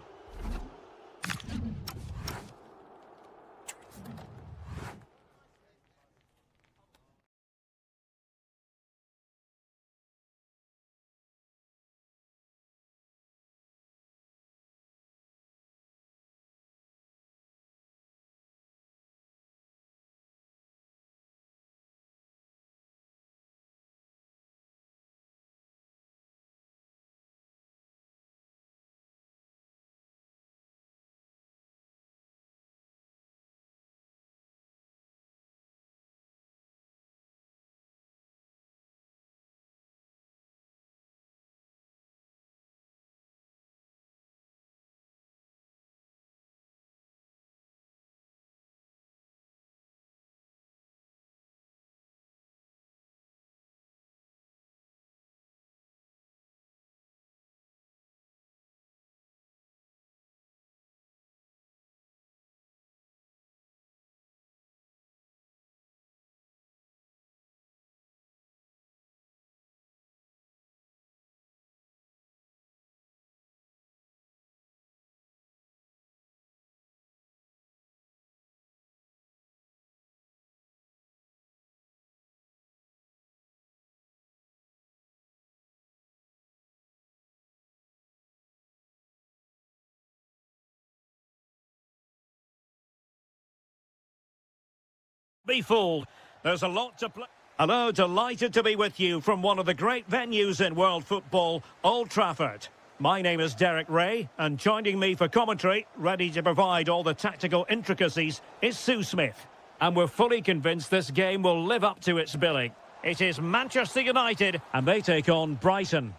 Be fooled. There's a lot to play. Hello, delighted to be with you from one of the great venues in world football, Old Trafford. My name is Derek Ray, and joining me for commentary, ready to provide all the tactical intricacies, is Sue Smith. And we're fully convinced this game will live up to its billing. It is Manchester United, and they take on Brighton.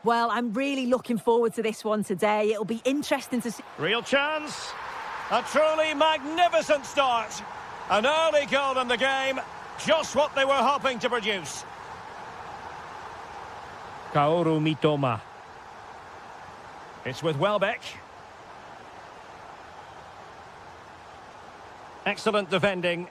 Well, I'm really looking forward to this one today. It'll be interesting to see. Real chance. A truly magnificent start. An early goal in the game. Just what they were hoping to produce. Kaoru Mitoma. It's with Welbeck. Excellent defending.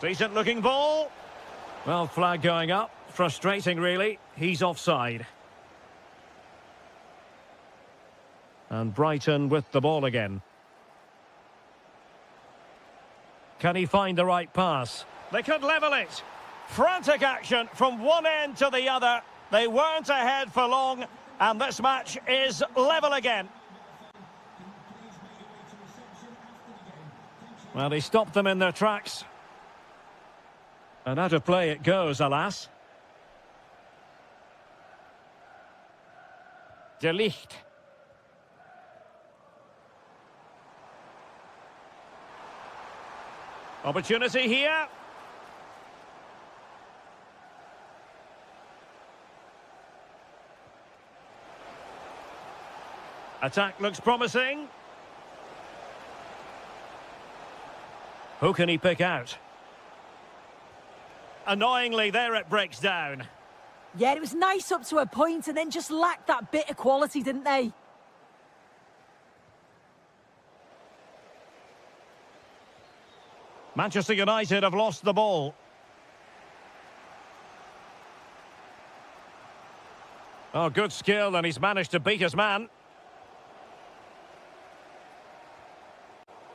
Decent looking ball. Well, flag going up. Frustrating, really. He's offside. And Brighton with the ball again. Can he find the right pass? They could level it. Frantic action from one end to the other. They weren't ahead for long, and this match is level again. Well, he stopped them in their tracks. And out of play it goes, alas. De Ligt. Opportunity here. Attack looks promising. Who can he pick out? Annoyingly, there it breaks down. Yeah, it was nice up to a point and then just lacked that bit of quality, didn't they? Manchester United have lost the ball. Oh, good skill, and he's managed to beat his man.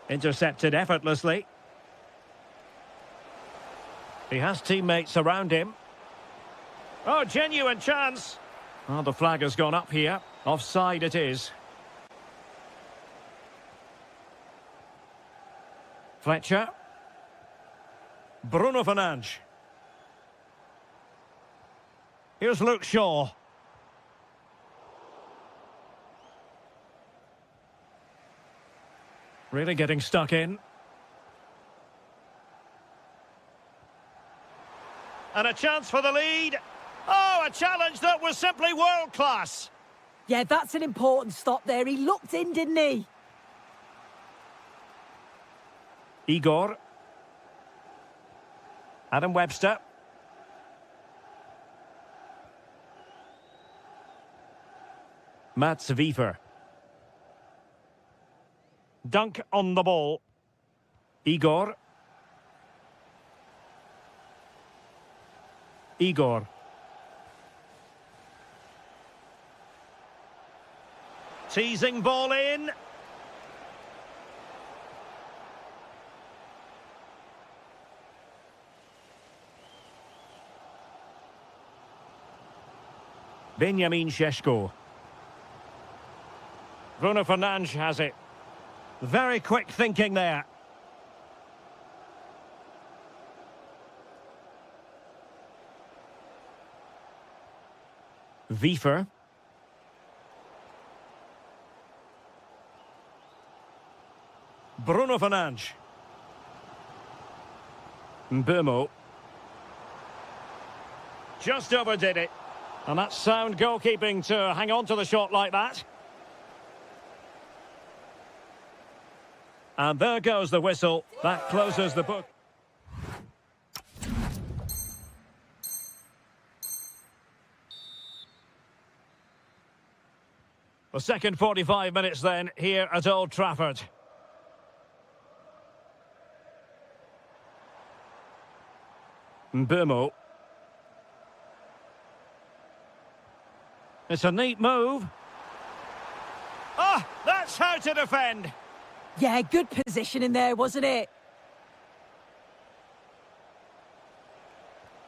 Intercepted effortlessly. He has teammates around him. Oh, genuine chance. Oh, the flag has gone up here. Offside it is. Fletcher. Bruno Fernandes. Here's Luke Shaw. Really getting stuck in. And a chance for the lead. Oh, a challenge that was simply world-class. Yeah, that's an important stop there. He looked in, didn't he? Igor. Adam Webster. Mats Wiever. Dunk on the ball. Igor. Igor. Teasing ball in. Benjamin Šeško. Bruno Fernandes has it. Very quick thinking there. Wiever. Bruno Fernandes. Mbeumo. Just overdid it. And that's sound goalkeeping to hang on to the shot like that. And there goes the whistle. That closes the book. The second 45 minutes then here at Old Trafford. Mbeumo. It's a neat move. Ah, that's how to defend. Yeah, good positioning there, wasn't it?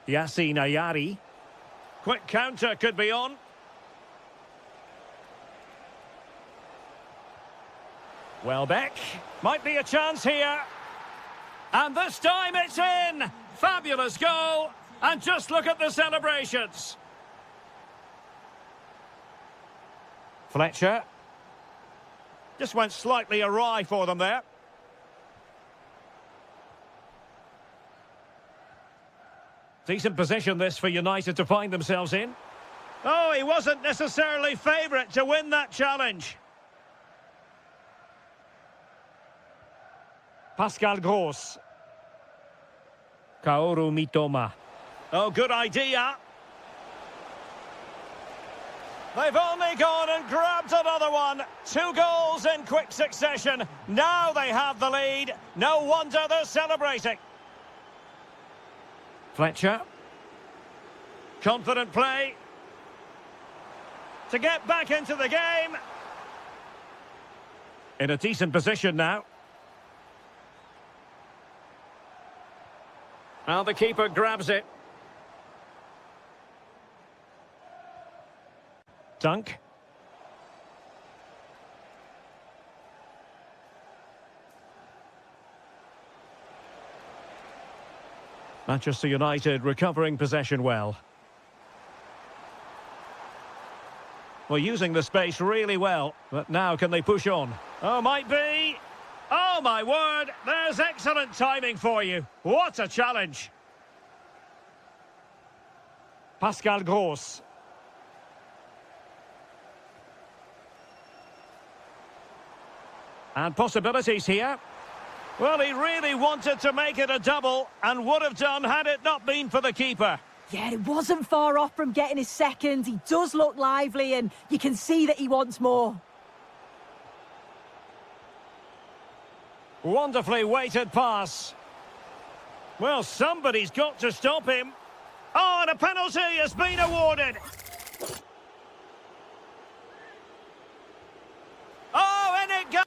Yassine Ayari. Quick counter could be on. Welbeck. Might be a chance here. And this time it's in. Fabulous goal. And just look at the celebrations. Fletcher. Just went slightly awry for them there. Decent position this for United to find themselves in. Oh, he wasn't necessarily favourite to win that challenge. Pascal Gross. Kaoru Mitoma. Oh, good idea. They've only gone and grabbed another one. 2 goals in quick succession. Now they have the lead. No wonder they're celebrating. Fletcher. Confident play. To get back into the game. In a decent position now. Now the keeper grabs it. Dunk. Manchester United recovering possession well. Well, using the space really well, but now can they push on? Oh, might be. Oh, my word, there's excellent timing for you. What a challenge. Pascal Gross. And possibilities here. Well, he really wanted to make it a double and would have done had it not been for the keeper. Yeah, it wasn't far off from getting his second. He does look lively and you can see that he wants more. Wonderfully weighted pass. Well, somebody's got to stop him. Oh, and a penalty has been awarded. Oh, and it goes.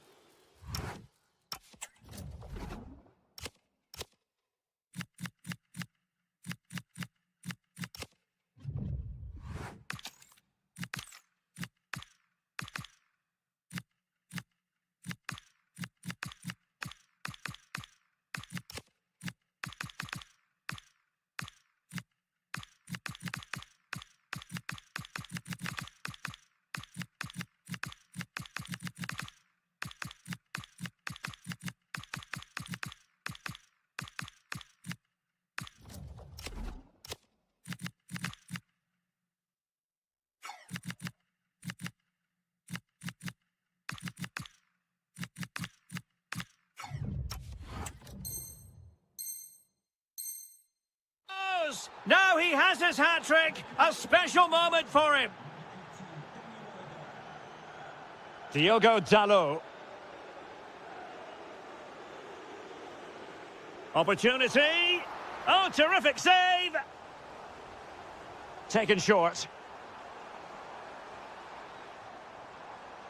Now he has his hat-trick. A special moment for him. Diogo Dalot. Opportunity. Oh, terrific save. Taken short.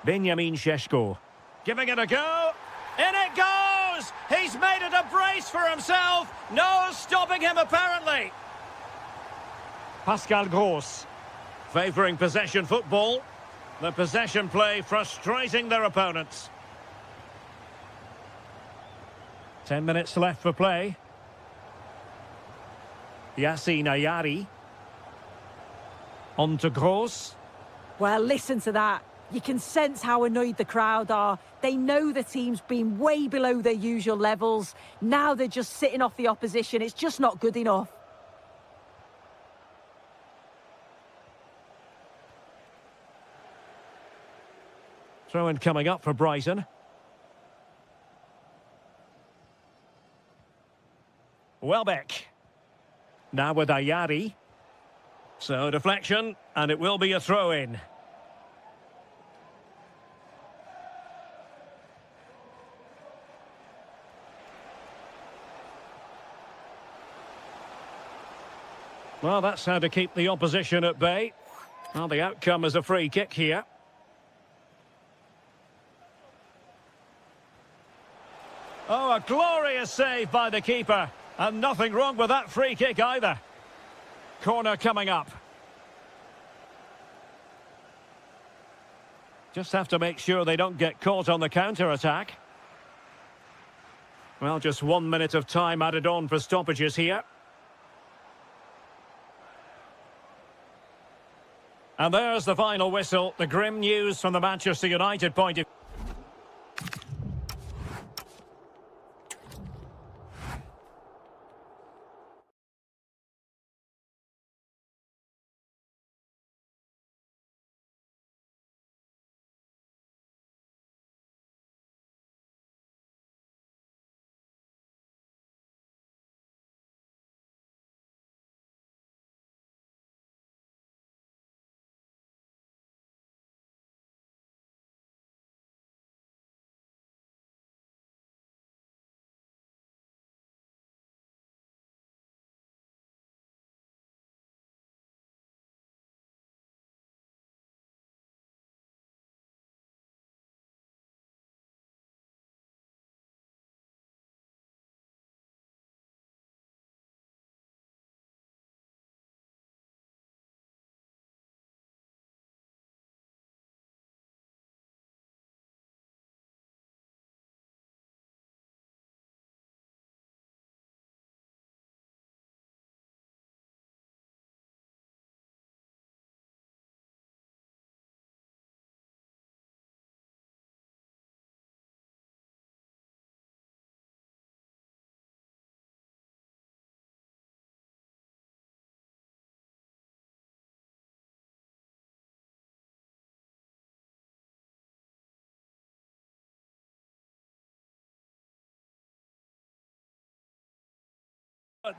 Benjamin Šeško. Giving it a go. In it goes! He's made it a brace for himself. No stopping him, apparently. Pascal Gross. Favouring possession football. The possession play frustrating their opponents. 10 minutes left for play. Yassine Ayari. On to Gross. Well, listen to that. You can sense how annoyed the crowd are. They know the team's been way below their usual levels. Now they're just sitting off the opposition. It's just not good enough. Throw-in coming up for Brighton. Welbeck. Now with Ayari. So deflection, and it will be a throw-in. Well, that's how to keep the opposition at bay. Well, the outcome is a free kick here. Oh, a glorious save by the keeper. And nothing wrong with that free kick either. Corner coming up. Just have to make sure they don't get caught on the counter-attack. Well, just 1 minute of time added on for stoppages here. And there's the final whistle. The grim news from the Manchester United point of view.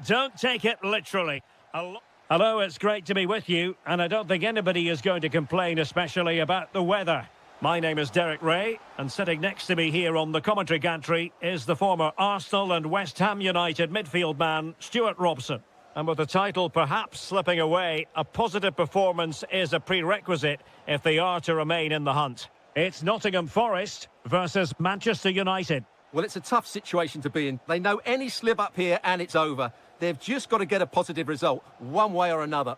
Don't take it literally. Hello, it's great to be with you, and I don't think anybody is going to complain, especially about the weather. My name is Derek Ray, and sitting next to me here on the commentary gantry is the former Arsenal and West Ham United midfield man, Stuart Robson. And with the title perhaps slipping away, a positive performance is a prerequisite if they are to remain in the hunt. It's Nottingham Forest versus Manchester United. Well, it's a tough situation to be in. They know any slip up here and it's over. They've just got to get a positive result, one way or another.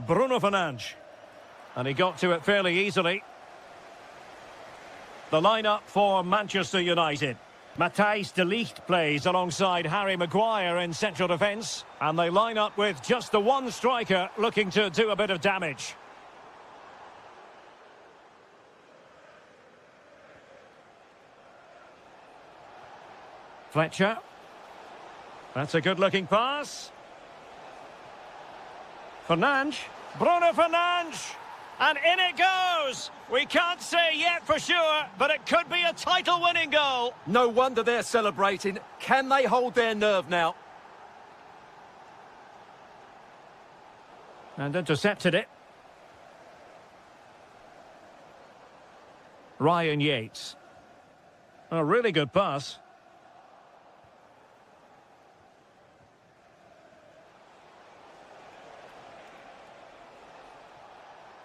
Bruno Fernandes. And he got to it fairly easily. The lineup for Manchester United. Matthijs de Ligt plays alongside Harry Maguire in central defence. And they line up with just the one striker looking to do a bit of damage. Fletcher. That's a good-looking pass. Fernandes. Bruno Fernandes. And in it goes! We can't say yet for sure, but it could be a title-winning goal. No wonder they're celebrating. Can they hold their nerve now? And intercepted it. Ryan Yates. A really good pass.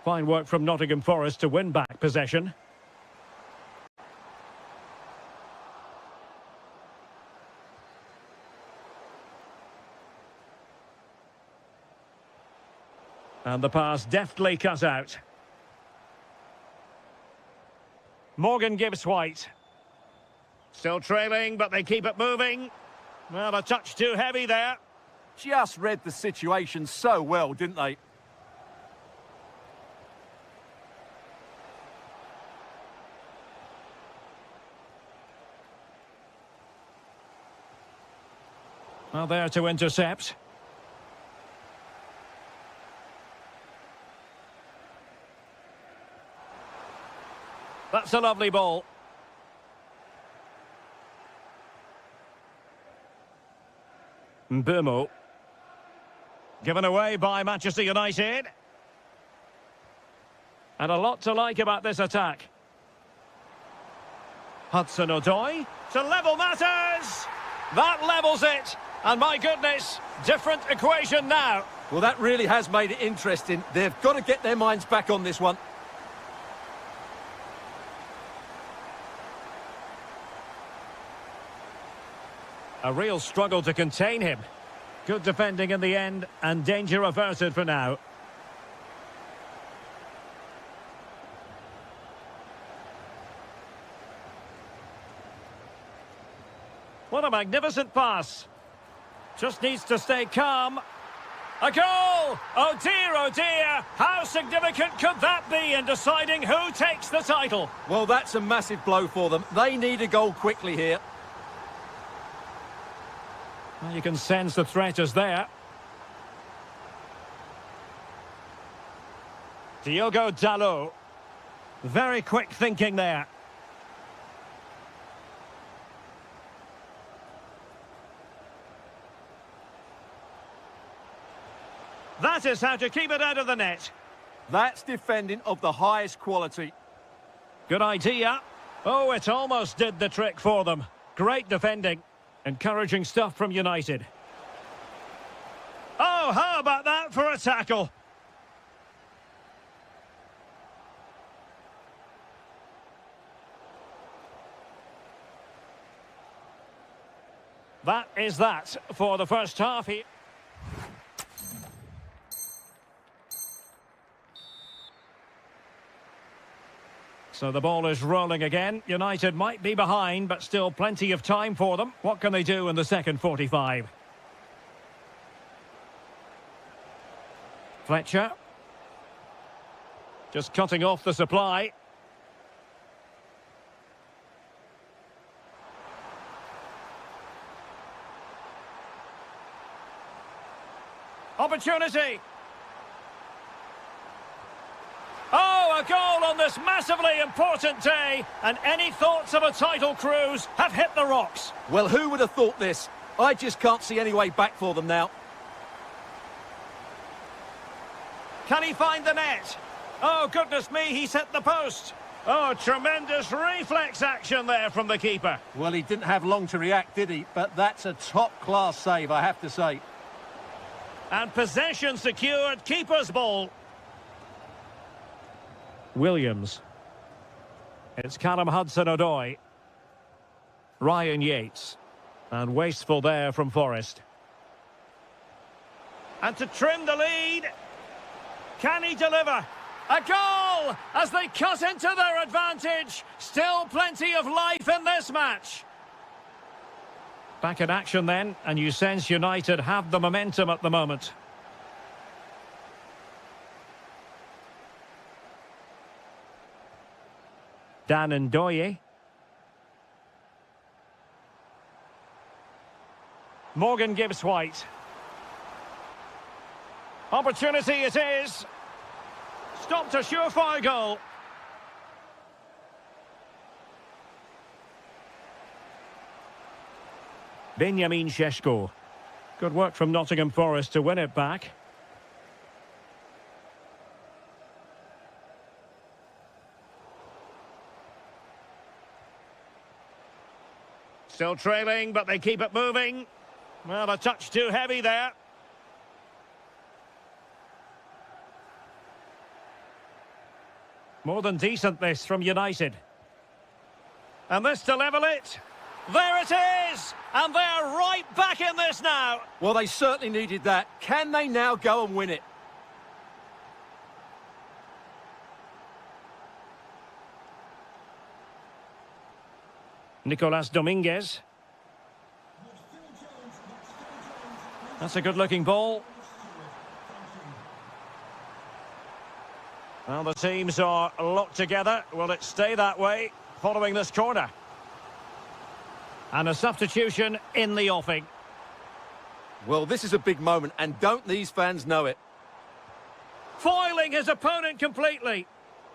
Fine work from Nottingham Forest to win back possession. And the pass deftly cut out. Morgan gives White. Still trailing, but they keep it moving. Well, a touch too heavy there. Just read the situation so well, didn't they? Well, there to intercept. That's a lovely ball. Mbeumo. Given away by Manchester United. And a lot to like about this attack. Hudson-Odoi to level matters. That levels it. And my goodness, different equation now. Well, that really has made it interesting. They've got to get their minds back on this one. A real struggle to contain him. Good defending in the end, and danger averted for now. What a magnificent pass. Just needs to stay calm. A goal! Oh dear, how significant could that be in deciding who takes the title? Well, that's a massive blow for them. They need a goal quickly here. Well, you can sense the threat is there. Diogo Dalot. Very quick thinking there. That is how to keep it out of the net. That's defending of the highest quality. Good idea. Oh, it almost did the trick for them. Great defending. Encouraging stuff from United. Oh, how about that for a tackle? That is that for the first half here. So the ball is rolling again. United might be behind, but still plenty of time for them. What can they do in the second 45? Fletcher. Just cutting off the supply. Opportunity. Oh, a goal on this massively important day, and any thoughts of a title cruise have hit the rocks. Well, who would have thought this? I just can't see any way back for them now. Can he find the net? Oh, goodness me, he's hit the post. Oh, tremendous reflex action there from the keeper. Well, he didn't have long to react, did he? But that's a top-class save, I have to say. And possession secured, keeper's ball. Williams. It's Callum Hudson-Odoi. Ryan Yates. And wasteful there from Forest. And to trim the lead. Can he deliver? A goal as they cut into their advantage. Still plenty of life in this match. Back in action then, and you sense United have the momentum at the moment. Dan Ndoye. Morgan gives White. Opportunity it is. Stopped a surefire goal. Benjamin Šeško. Good work from Nottingham Forest to win it back. Still trailing, but they keep it moving. Well, a touch too heavy there. More than decent, this, from United. And this to level it. There it is! And they're right back in this now. Well, they certainly needed that. Can they now go and win it? Nicolas Dominguez. That's a good-looking ball. Well, the teams are locked together. Will it stay that way following this corner? And a substitution in the offing. Well, this is a big moment, and don't these fans know it? Foiling his opponent completely.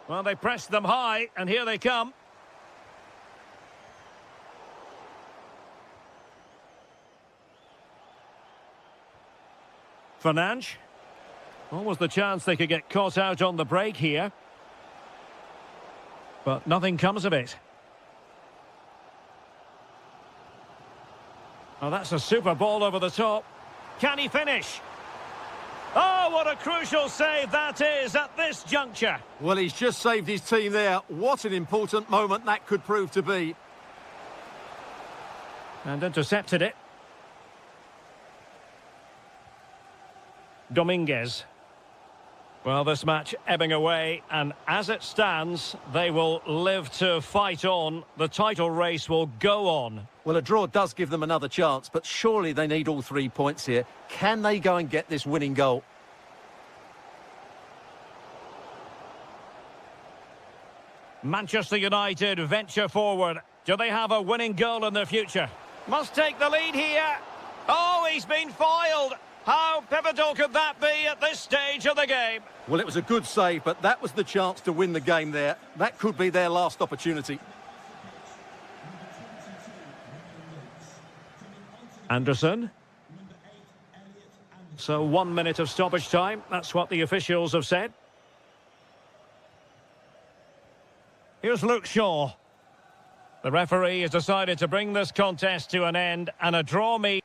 Well, they pressed them high, and here they come. Fernandes. What was the chance they could get caught out on the break here? But nothing comes of it. Oh, that's a super ball over the top. Can he finish? Oh, what a crucial save that is at this juncture. Well, he's just saved his team there. What an important moment that could prove to be. And intercepted it. Dominguez. Well, this match ebbing away, and as it stands, they will live to fight on. The title race will go on. Well, a draw does give them another chance, but surely they need all 3 points here. Can they go and get this winning goal? Manchester United venture forward. Do they have a winning goal in their future? Must take the lead here. Oh, he's been foiled. How pivotal could that be at this stage of the game? Well, it was a good save, but that was the chance to win the game there. That could be their last opportunity. Anderson. So 1 minute of stoppage time. That's what the officials have said. Here's Luke Shaw. The referee has decided to bring this contest to an end, and a draw means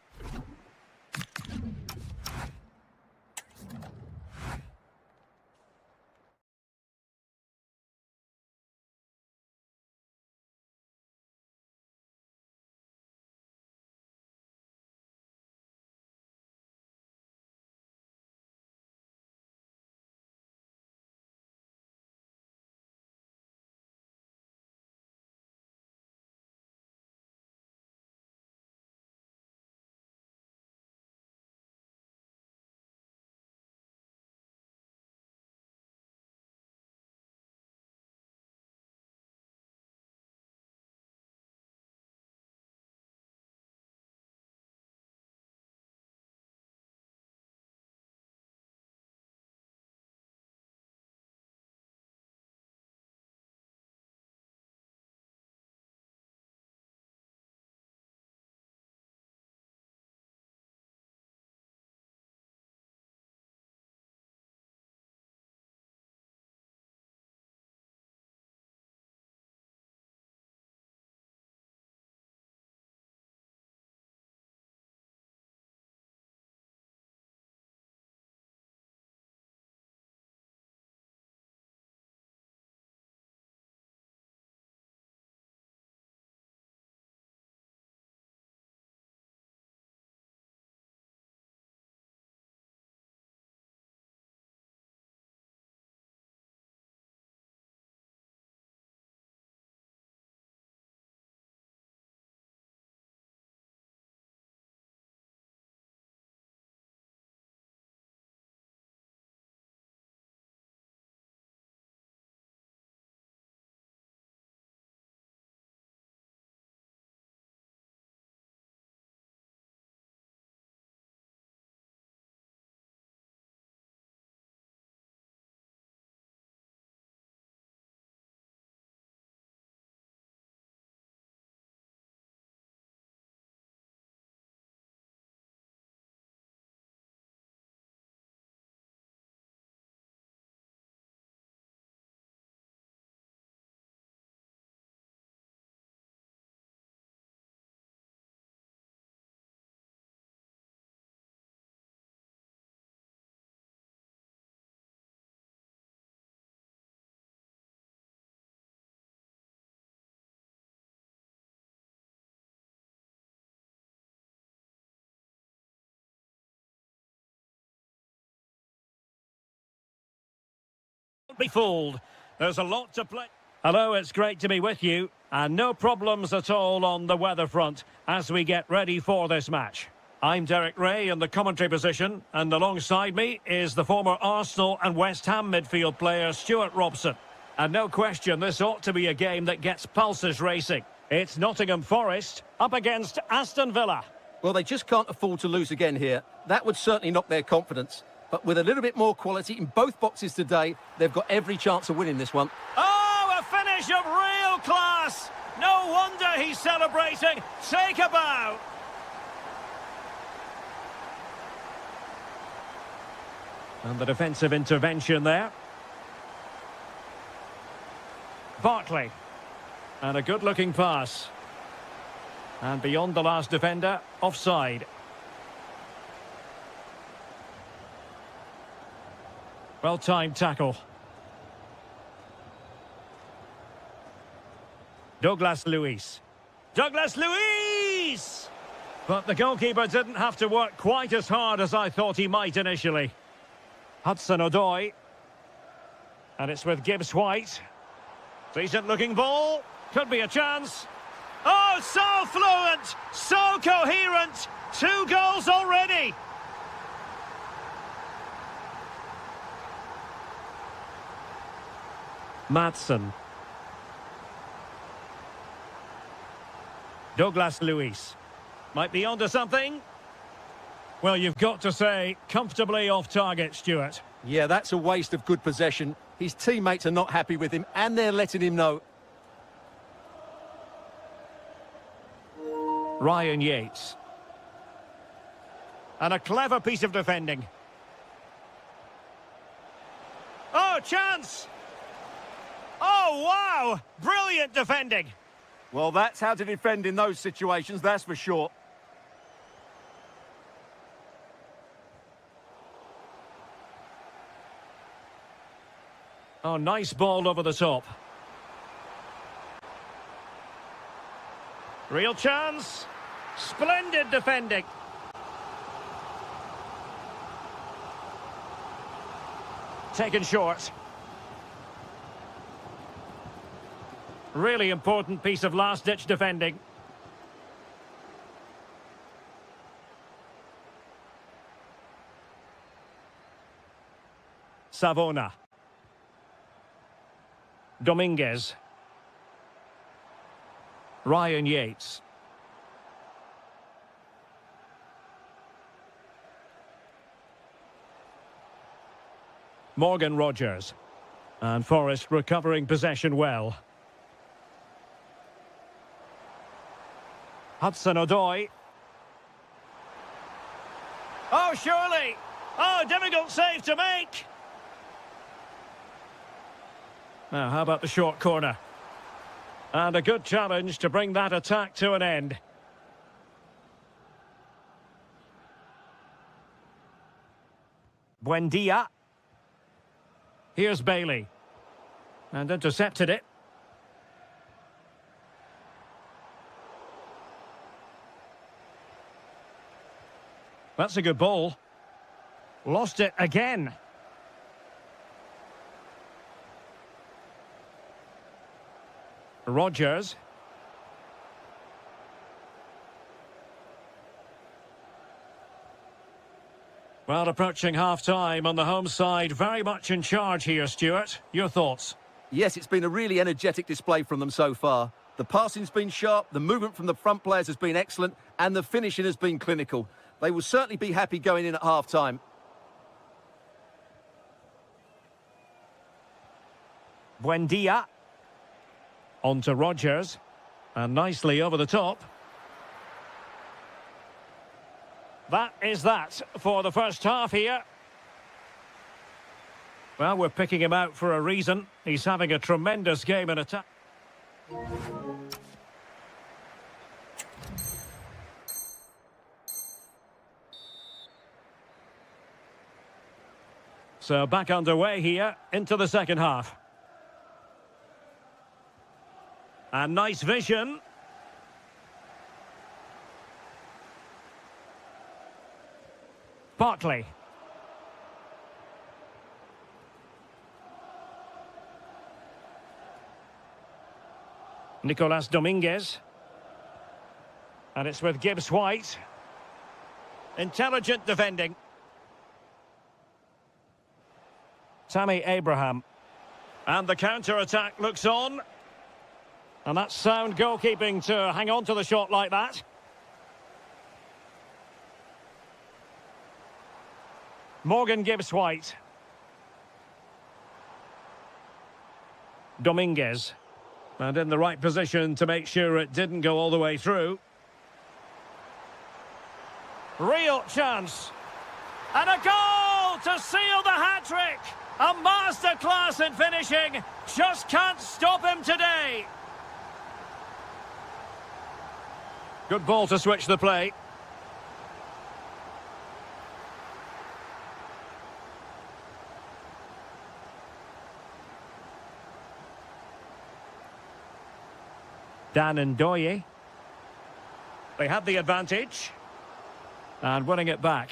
Be fooled. There's a lot to play. Hello, it's great to be with you. And no problems at all on the weather front as we get ready for this match. I'm Derek Ray in the commentary position, and alongside me is the former Arsenal and West Ham midfield player Stuart Robson. And no question, this ought to be a game that gets pulses racing. It's Nottingham Forest up against Aston Villa. Well, they just can't afford to lose again here. That would certainly knock their confidence. But with a little bit more quality in both boxes today, they've got every chance of winning this one. Oh, a finish of real class! No wonder he's celebrating. Take a bow. And the defensive intervention there. Barkley. And a good-looking pass. And beyond the last defender, offside. Well-timed tackle. Douglas Luiz. Douglas Luiz! But the goalkeeper didn't have to work quite as hard as I thought he might initially. Hudson-Odoi. And it's with Gibbs-White. Decent-looking ball. Could be a chance. Oh, so fluent! So coherent! 2 goals already! Maatsen. Douglas Luiz. Might be onto something. Well, you've got to say, comfortably off target, Stuart. Yeah, that's a waste of good possession. His teammates are not happy with him, and they're letting him know. Ryan Yates. And a clever piece of defending. Oh, chance! Oh, wow! Brilliant defending! Well, that's how to defend in those situations, that's for sure. Oh, nice ball over the top. Real chance. Splendid defending. Taken short. Really important piece of last-ditch defending. Savona. Dominguez. Ryan Yates. Morgan Rogers. And Forest recovering possession well. Hudson-Odoi. Oh, surely! Oh, difficult save to make! Now, how about the short corner? And a good challenge to bring that attack to an end. Buendia. Here's Bailey. And intercepted it. That's a good ball. Lost it again. Rogers. Well, approaching half-time on the home side, very much in charge here, Stuart. Your thoughts? Yes, it's been a really energetic display from them so far. The passing's been sharp, the movement from the front players has been excellent, and the finishing has been clinical. They will certainly be happy going in at half-time. Buendia. On to Rogers. And nicely over the top. That is that for the first half here. Well, we're picking him out for a reason. He's having a tremendous game in attack. So back underway here into the second half. And nice vision. Barkley. Nicolas Dominguez. And it's with Gibbs White. Intelligent defending. Tammy Abraham. And the counter-attack looks on. And that's sound goalkeeping to hang on to the shot like that. Morgan Gibbs White. Dominguez. And in the right position to make sure it didn't go all the way through. Real chance. And a goal to seal the hat-trick. A masterclass in finishing. Just can't stop him today. Good ball to switch the play. Dan Ndoye. They had the advantage. And winning it back.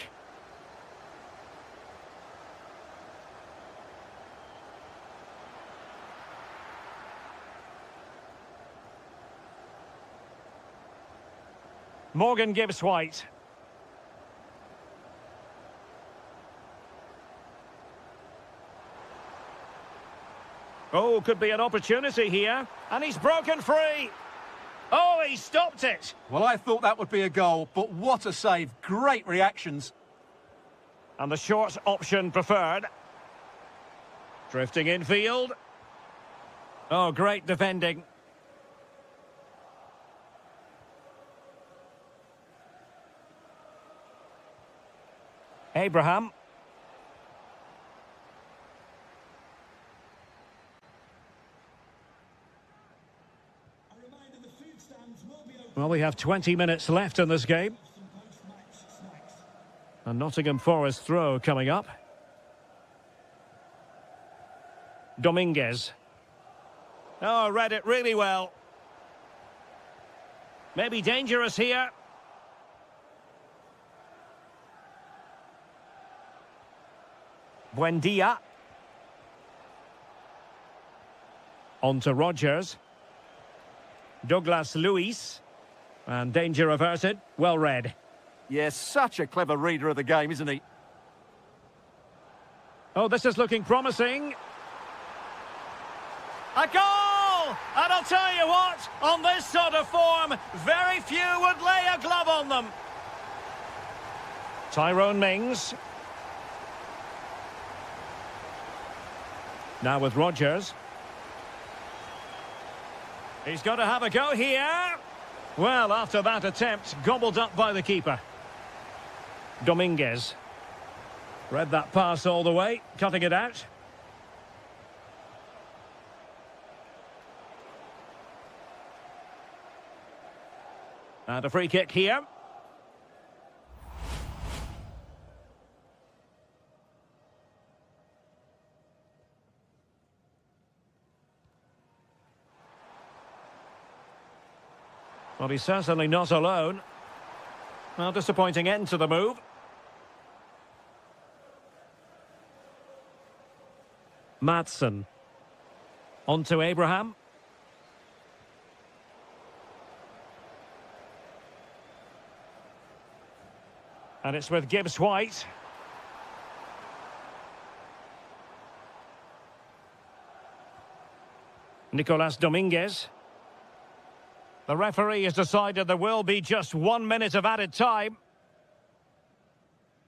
Morgan Gibbs White. Oh, could be an opportunity here. And he's broken free. Oh, he stopped it. Well, I thought that would be a goal, but what a save. Great reactions. And the short option preferred. Drifting infield. Oh, great defending. Abraham. Well, we have 20 minutes left in this game. And Nottingham Forest throw coming up. Dominguez. Oh, read it really well. Maybe dangerous here. Buendia. On to Rogers. Douglas Luiz. And danger averted. Well read. Yes, such a clever reader of the game, isn't he? Oh, this is looking promising. A goal! And I'll tell you what, on this sort of form, very few would lay a glove on them. Tyrone Mings. Now with Rogers. He's got to have a go here. Well, after that attempt, gobbled up by the keeper. Dominguez. Read that pass all the way, cutting it out. And a free kick here. Well, he's certainly not alone. Well, disappointing end to the move. Madsen. On to Abraham. And it's with Gibbs White. Nicolas Dominguez. The referee has decided there will be just 1 minute of added time.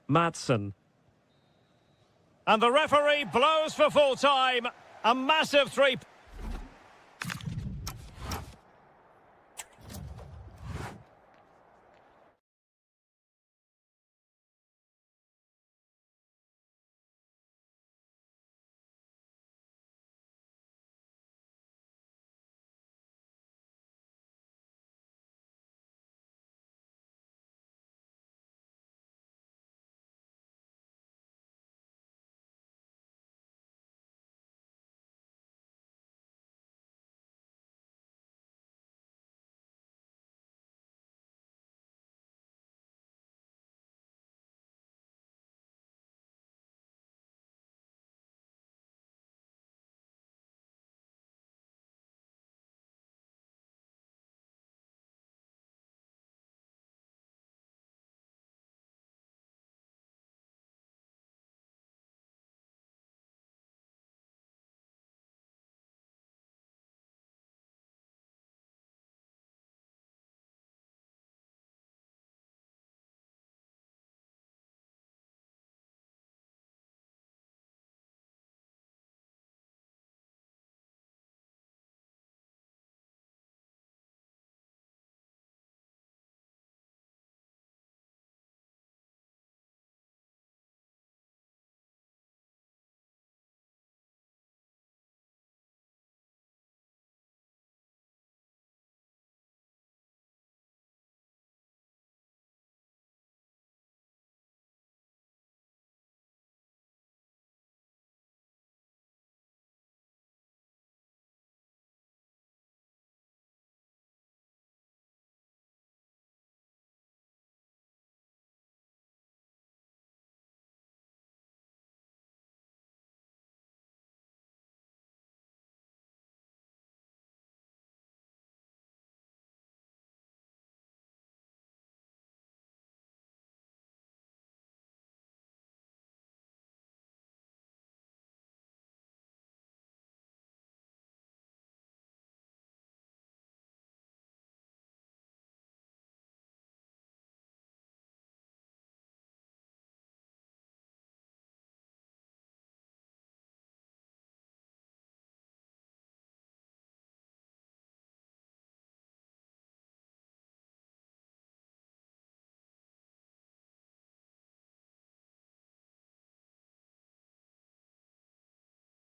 Madsen. And the referee blows for full time. A massive three.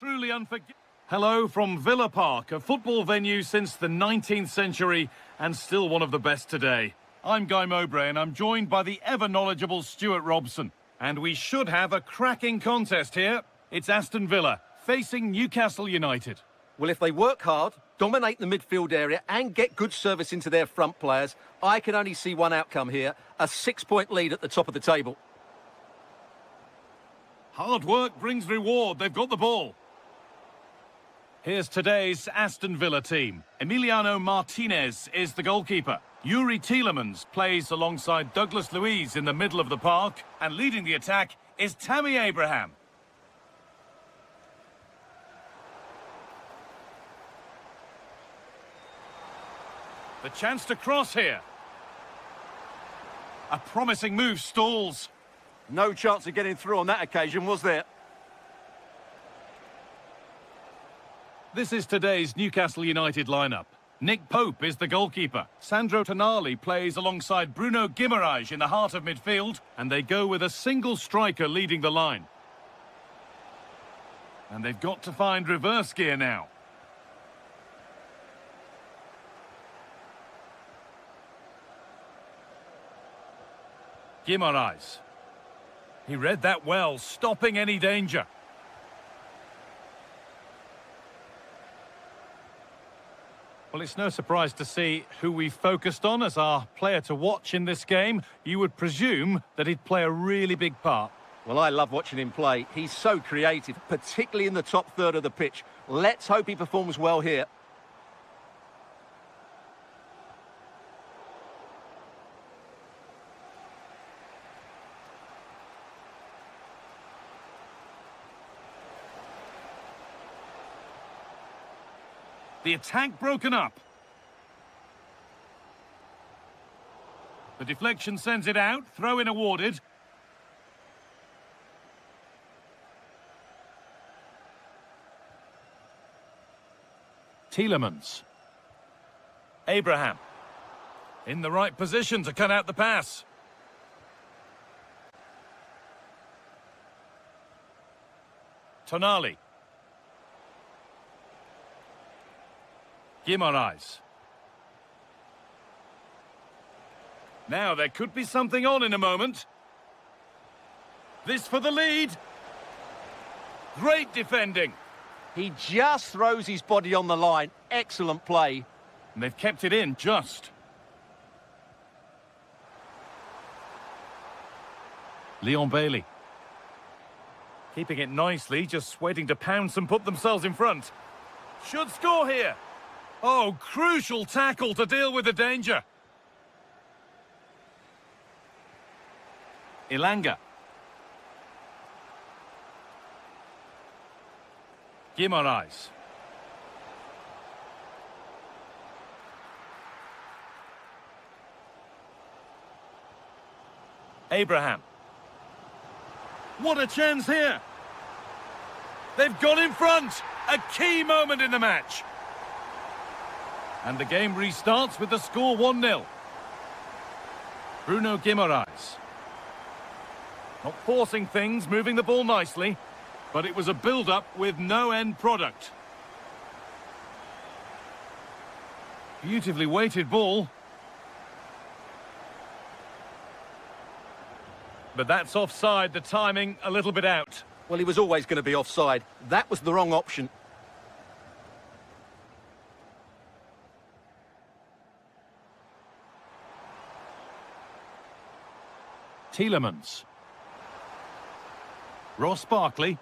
Truly unforgettable. Hello from Villa Park, a football venue since the 19th century and still one of the best today. I'm Guy Mowbray and I'm joined by the ever-knowledgeable Stuart Robson. And we should have a cracking contest here. It's Aston Villa facing Newcastle United. Well, if they work hard, dominate the midfield area and get good service into their front players, I can only see one outcome here, a 6-point lead at the top of the table. Hard work brings reward. They've got the ball. Here's today's Aston Villa team. Emiliano Martinez is the goalkeeper. Yuri Tielemans plays alongside Douglas Luiz in the middle of the park. And leading the attack is Tammy Abraham. The chance to cross here. A promising move stalls. No chance of getting through on that occasion, was there? This is today's Newcastle United lineup. Nick Pope is the goalkeeper. Sandro Tonali plays alongside Bruno Guimaraes in the heart of midfield, and they go with a single striker leading the line. And they've got to find reverse gear now. Guimaraes. He read that well, stopping any danger. Well, it's no surprise to see who we focused on as our player to watch in this game. You would presume that he'd play a really big part. Well, I love watching him play. He's so creative, particularly in the top third of the pitch. Let's hope he performs well here. The attack broken up. The deflection sends it out. Throw-in awarded. Tielemans. Abraham. In the right position to cut out the pass. Tonali. Guimaraes. Now there could be something on in a moment. This for the lead. Great defending. He just throws his body on the line. Excellent play. And they've kept it in just. Leon Bailey. Keeping it nicely, just waiting to pounce and put themselves in front. Should score here. Oh, crucial tackle to deal with the danger. Ilanga. Guimaraes. Abraham. What a chance here. They've got in front. A key moment in the match. And the game restarts with the score 1-0. Bruno Guimaraes. Not forcing things, moving the ball nicely. But it was a build-up with no end product. Beautifully weighted ball. But that's offside, the timing a little bit out. Well, he was always going to be offside. That was the wrong option. Tielemans. Ross Barkley.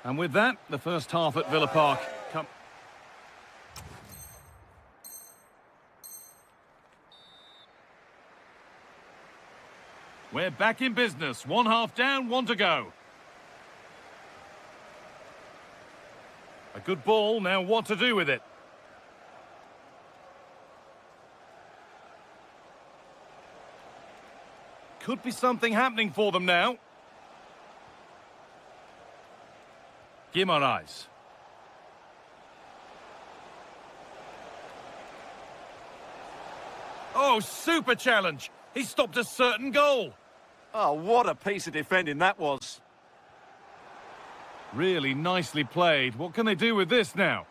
And with that, the first half at Villa Park. We're back in business. 1 half down, 1 to go. A good ball, now what to do with it? Could be something happening for them now. Guimaraes. Oh, super challenge. He stopped a certain goal. Oh, what a piece of defending that was. Really nicely played. What can they do with this now?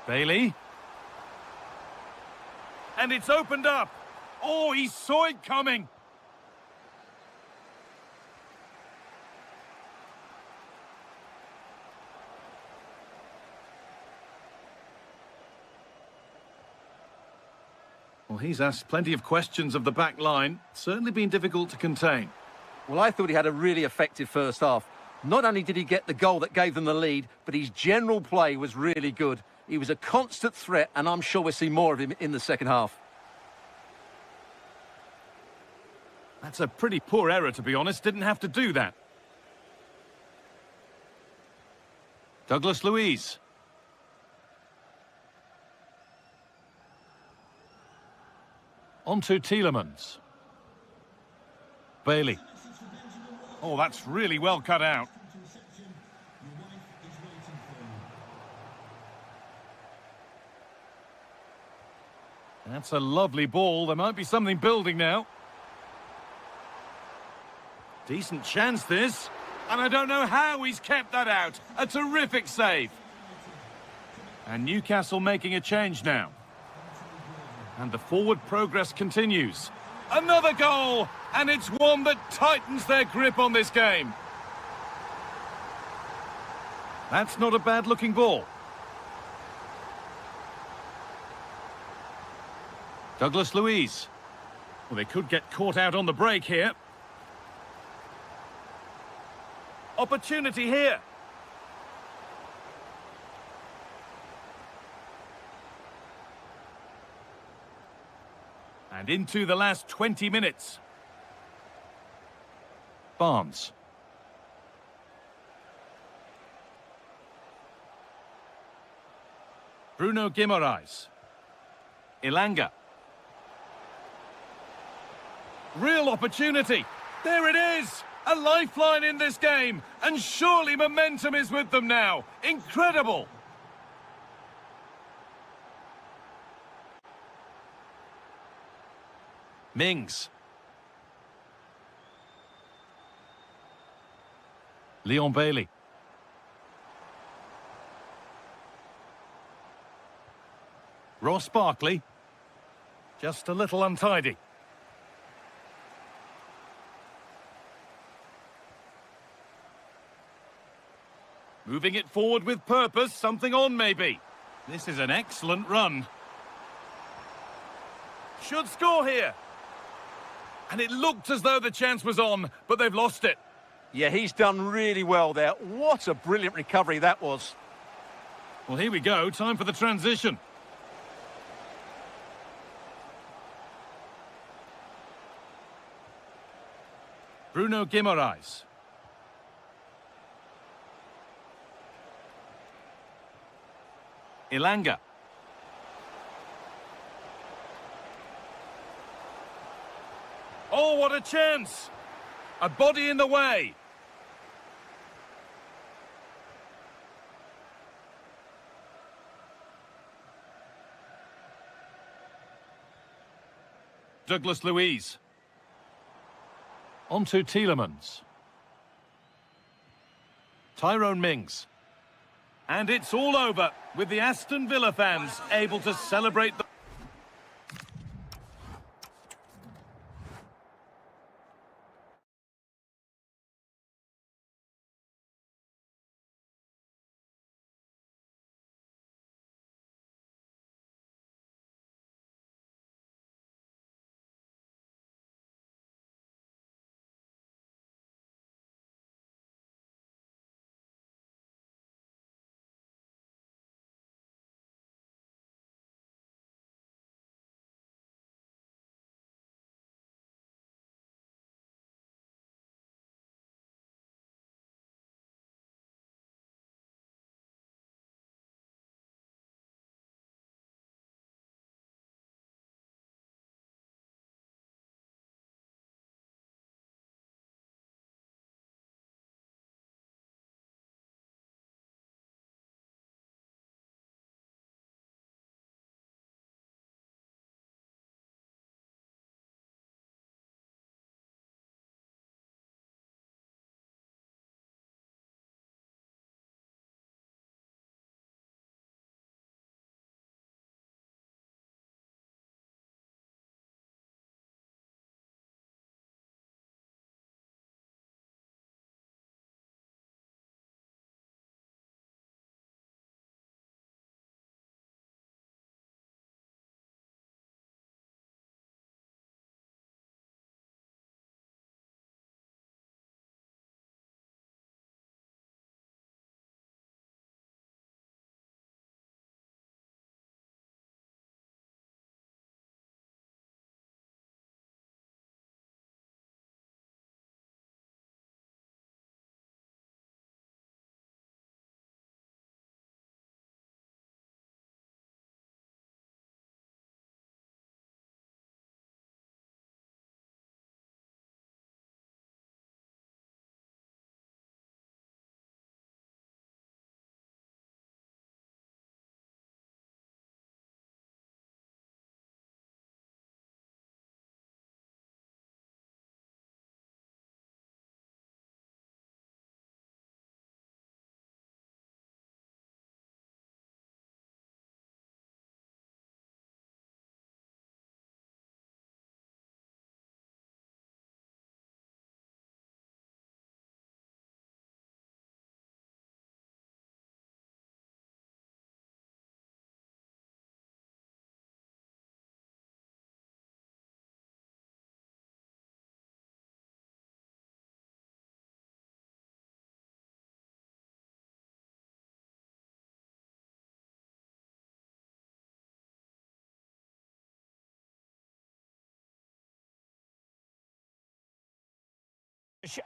Bailey. And it's opened up. Oh, he saw it coming. Well, he's asked plenty of questions of the back line. Certainly been difficult to contain. Well, I thought he had a really effective first half. Not only did he get the goal that gave them the lead, but his general play was really good. He was a constant threat, and I'm sure we'll see more of him in the second half. That's a pretty poor error, to be honest. Didn't have to do that. Douglas Luiz. On to Tielemans. Bailey. Oh, that's really well cut out. That's a lovely ball. There might be something building now. Decent chance, this. And I don't know how he's kept that out. A terrific save. And Newcastle making a change now. And the forward progress continues. Another goal! And it's one that tightens their grip on this game. That's not a bad-looking ball. Douglas Luiz. Well, they could get caught out on the break here. Opportunity here. And into the last 20 minutes. Barnes. Bruno Guimaraes. Ilanga. Real opportunity. There it is. A lifeline in this game. And surely momentum is with them now. Incredible. Mings. Leon Bailey. Ross Barkley. Just a little untidy. Moving it forward with purpose, something on maybe. This is an excellent run. Should score here. And it looked as though the chance was on, but they've lost it. Yeah, he's done really well there. What a brilliant recovery that was. Well, here we go. Time for the transition. Bruno Guimaraes. Ilanga. Oh, what a chance! A body in the way. Douglas Luiz. On to Tielemans. Tyrone Mings. And it's all over, with the Aston Villa fans able to celebrate the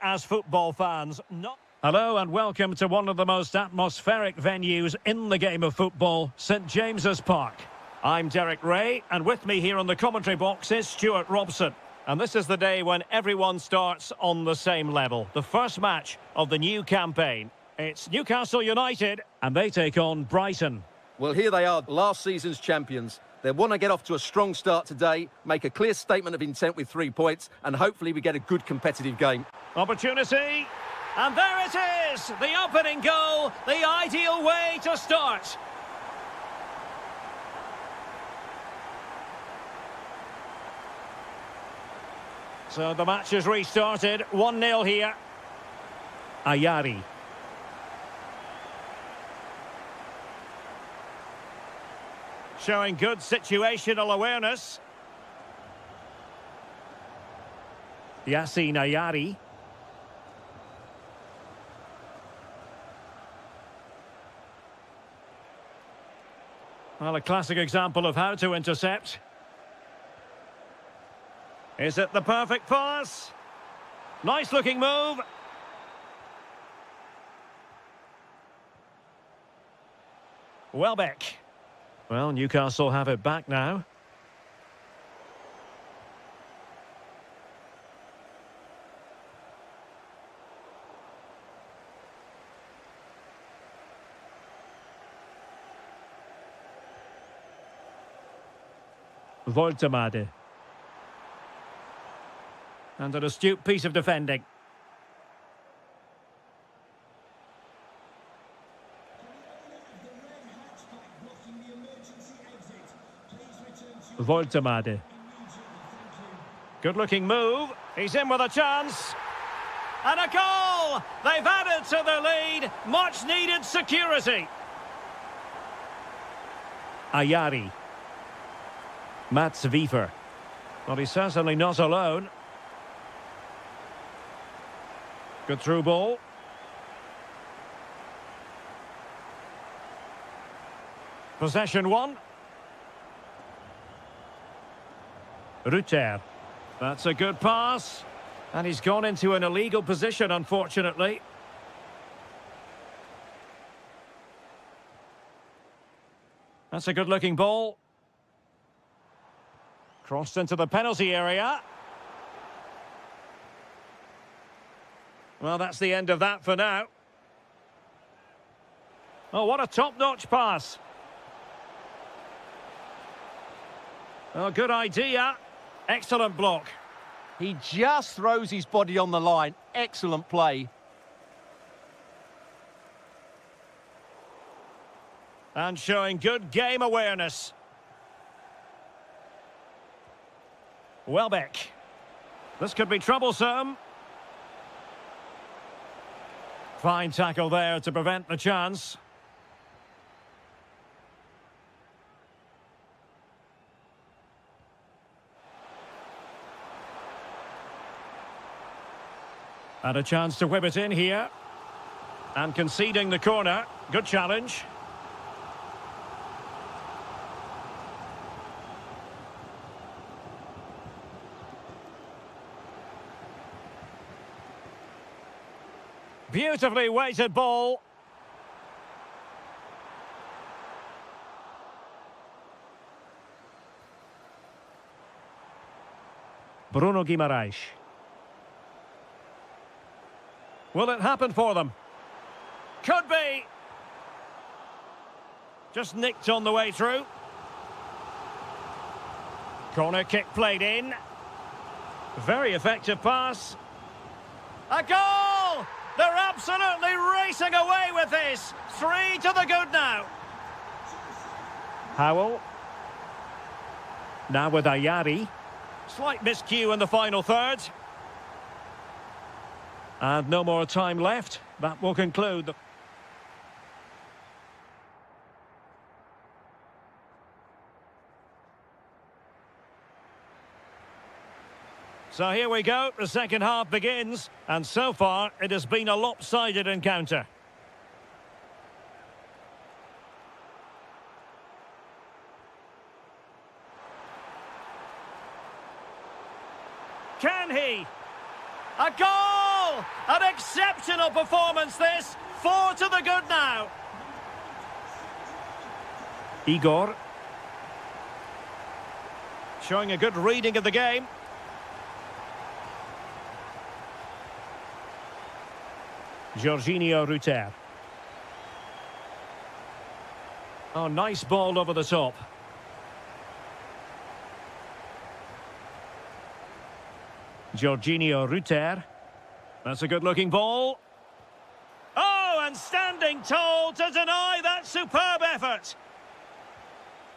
As football fans, not... Hello and welcome to one of the most atmospheric venues in the game of football, St James's Park. I'm Derek Ray, and with me here on the commentary box is Stuart Robson. And this is the day when everyone starts on the same level. The first match of the new campaign. It's Newcastle United, and they take on Brighton. Well, here they are, last season's champions. They want to get off to a strong start today, make a clear statement of intent with 3 points, and hopefully we get a good competitive game. Opportunity, and there it is! The opening goal, the ideal way to start. So the match is restarted, 1-0 here. Ayari. Showing good situational awareness. Yassine Ayari. Well, a classic example of how to intercept. Is it the perfect pass? Nice looking move. Welbeck. Well, Newcastle have it back now. Voltemade. And an astute piece of defending. Voltemade. Good-looking move. He's in with a chance. And a goal! They've added to the lead. Much-needed security. Ayari. Mats Wiever. Well, he's certainly not alone. Good through ball. Possession one. Rutter. That's a good pass. And he's gone into an illegal position, unfortunately. That's a good-looking ball. Crossed into the penalty area. Well, that's the end of that for now. Oh, what a top-notch pass. Oh, good idea. Excellent block. He just throws his body on the line. Excellent play. And showing good game awareness. Welbeck. This could be troublesome. Fine tackle there to prevent the chance. And a chance to whip it in here. And conceding the corner. Good challenge. Beautifully weighted ball. Bruno Guimaraes. Will it happen for them? Could be. Just nicked on the way through. Corner kick played in. Very effective pass. A goal! They're absolutely racing away with this. 3 to the good now. Howell. Now with Ayari. Slight miscue in the final third. And no more time left. That will conclude the... So here we go, the second half begins, and so far it has been a lopsided encounter. Can he? A goal! goal! An exceptional performance this. 4 to the good now. Igor. Showing a good reading of the game. Jorginho Ruter. Oh, nice ball over the top. Jorginho Ruter. That's a good-looking ball. Oh, and standing tall to deny that superb effort.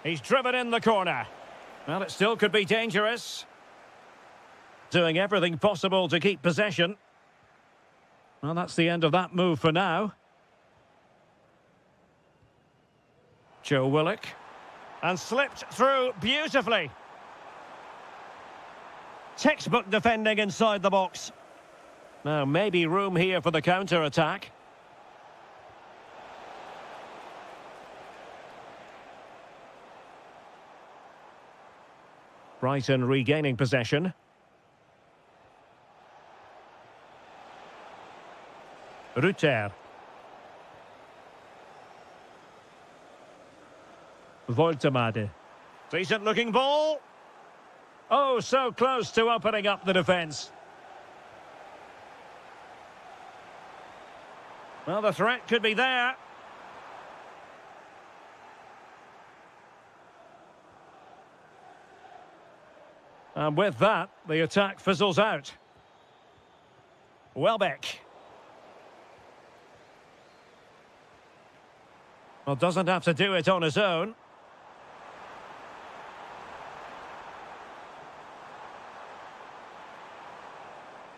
He's driven in the corner. Well, it still could be dangerous. Doing everything possible to keep possession. Well, that's the end of that move for now. Joe Willock. And slipped through beautifully. Textbook defending inside the box. Now, maybe room here for the counter-attack. Brighton regaining possession. Ruter. Voltemade. Decent looking ball. Oh, so close to opening up the defence. Well, the threat could be there. And with that, the attack fizzles out. Welbeck. Well, doesn't have to do it on his own.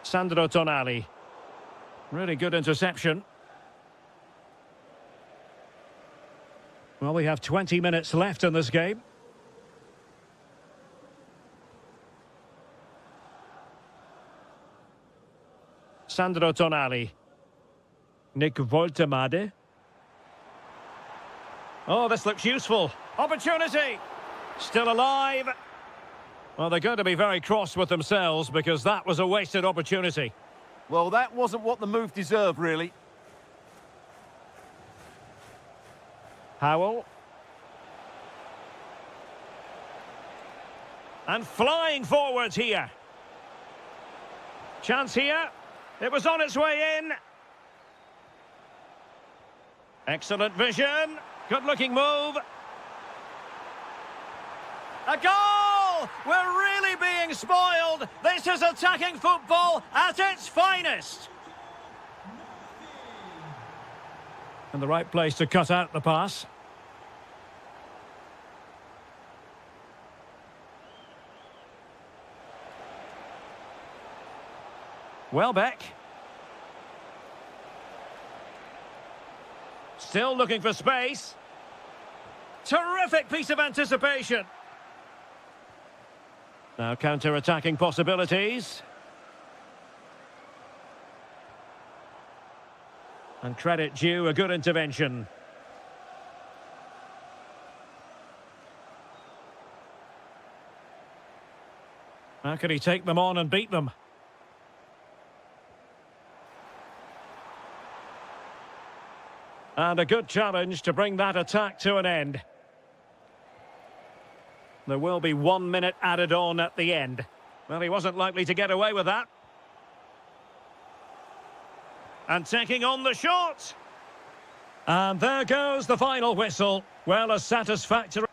Sandro Tonali. Really good interception. Well, we have 20 minutes left in this game. Sandro Tonali. Nick Voltemade. Oh, this looks useful. Opportunity. Still alive. Well, they're going to be very cross with themselves because that was a wasted opportunity. Well, that wasn't what the move deserved, really. Howell. And flying forwards here. Chance here. It was on its way in. Excellent vision. Good-looking move. A goal! We're really being spoiled. This is attacking football at its finest. And the right place to cut out the pass. Welbeck. Still looking for space. Terrific piece of anticipation. Now counter-attacking possibilities. And credit due, a good intervention. How can he take them on and beat them? And a good challenge to bring that attack to an end. There will be 1 minute added on at the end. Well, he wasn't likely to get away with that. And taking on the shot. And there goes the final whistle. Well, a satisfactory...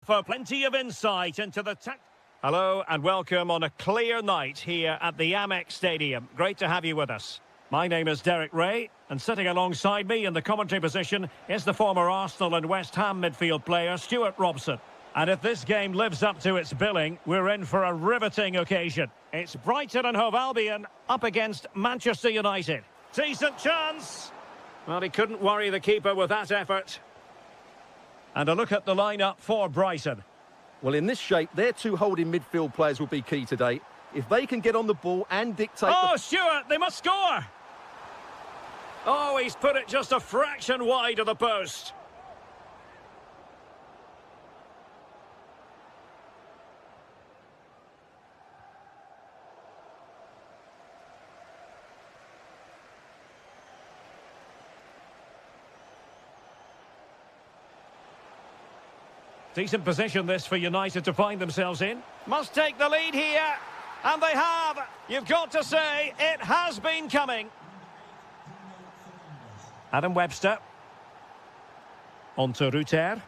For plenty of insight into the Hello and welcome on a clear night here at the Amex Stadium. Great to have you with us. My name is Derek Ray, and sitting alongside me in the commentary position is the former Arsenal and West Ham midfield player Stuart Robson. And if this game lives up to its billing, we're in for a riveting occasion. It's Brighton and Hove Albion up against Manchester United. Decent chance. Well, he couldn't worry the keeper with that effort. And a look at the lineup for Brighton. Well, in this shape, their two holding midfield players will be key today. If they can get on the ball and dictate... Oh, Stuart, they must score! Oh, he's put it just a fraction wide of the post. Decent position this for United to find themselves in. Must take the lead here. And they have. You've got to say, it has been coming. Adam Webster. On to Ruter.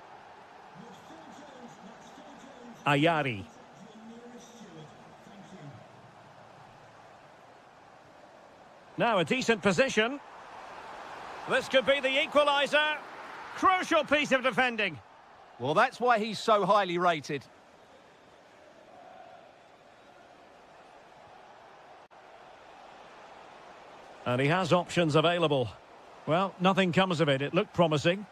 Ayari. Now a decent position. This could be the equaliser. Crucial piece of defending. Well, that's why he's so highly rated. And he has options available. Well, nothing comes of it. It looked promising.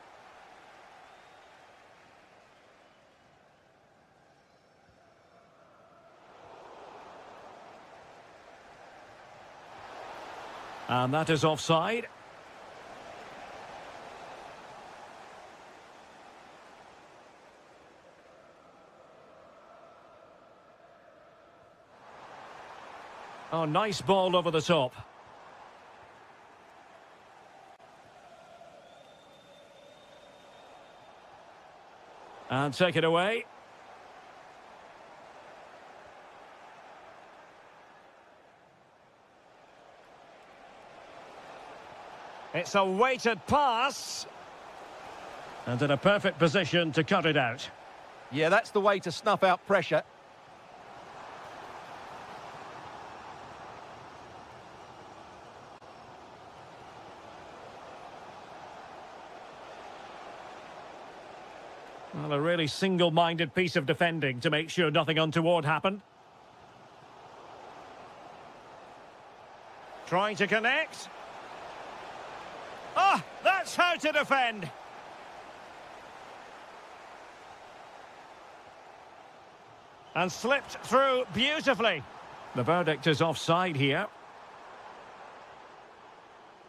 And that is offside. Oh, nice ball over the top. And take it away. It's a weighted pass. And in a perfect position to cut it out. Yeah, that's the way to snuff out pressure. Well, a really single-minded piece of defending to make sure nothing untoward happened. Trying to connect. Ah, that's how to defend. And slipped through beautifully. The verdict is offside here.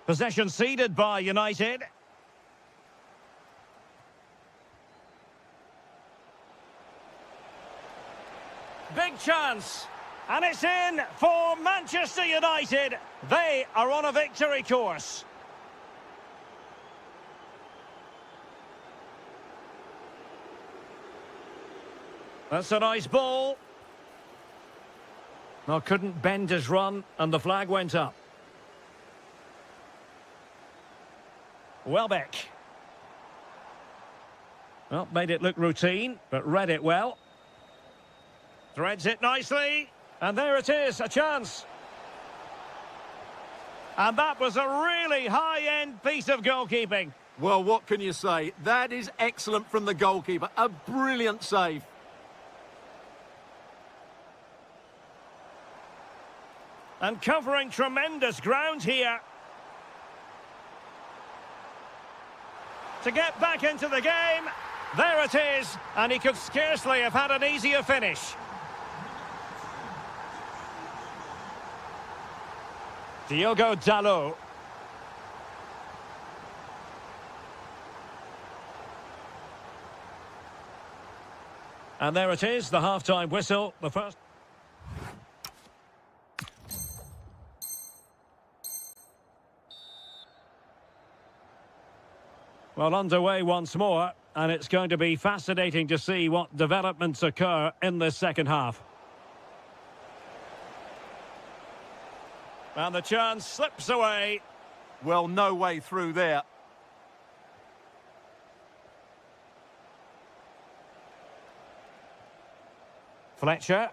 Possession ceded by United. Big chance, and it's in for Manchester United. They are on a victory course. That's a nice ball. No, couldn't bend his run, and the flag went up. Welbeck. Well, made it look routine, but read it well. Threads it nicely, and there it is, a chance. And that was a really high-end piece of goalkeeping. Well, what can you say? That is excellent from the goalkeeper. A brilliant save. And covering tremendous ground here. To get back into the game, there it is, and he could scarcely have had an easier finish. Diogo Dalot. And there it is, the half-time whistle, the first. Well, underway once more, and it's going to be fascinating to see what developments occur in this second half. And the chance slips away. Well, no way through there. Fletcher.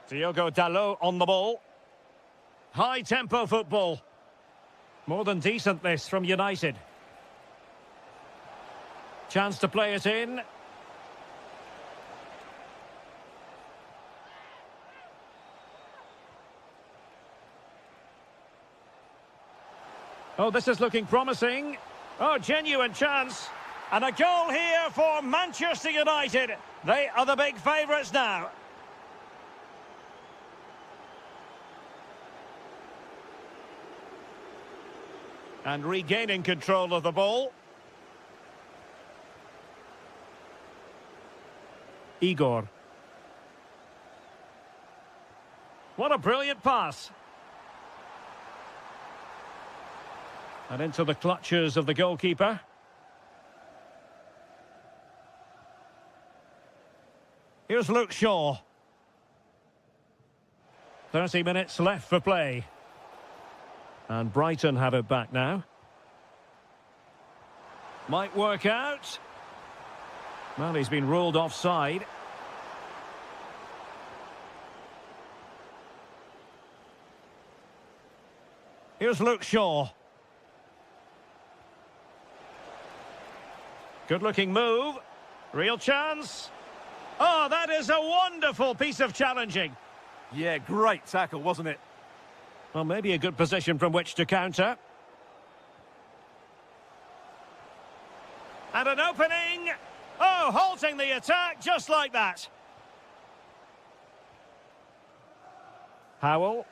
Diogo Dalot on the ball. High-tempo football. More than decent, this, from United. Chance to play it in. Oh, this is looking promising. Oh, genuine chance. And a goal here for Manchester United. They are the big favourites now. And regaining control of the ball. Igor. What a brilliant pass. And into the clutches of the goalkeeper. Here's Luke Shaw. 30 minutes left for play. And Brighton have it back now. Might work out. Well, he's been ruled offside. Here's Luke Shaw. Good-looking move. Real chance. Oh, that is a wonderful piece of challenging. Yeah, great tackle, wasn't it? Well, maybe a good position from which to counter. And an opening. Oh, halting the attack just like that. Howell.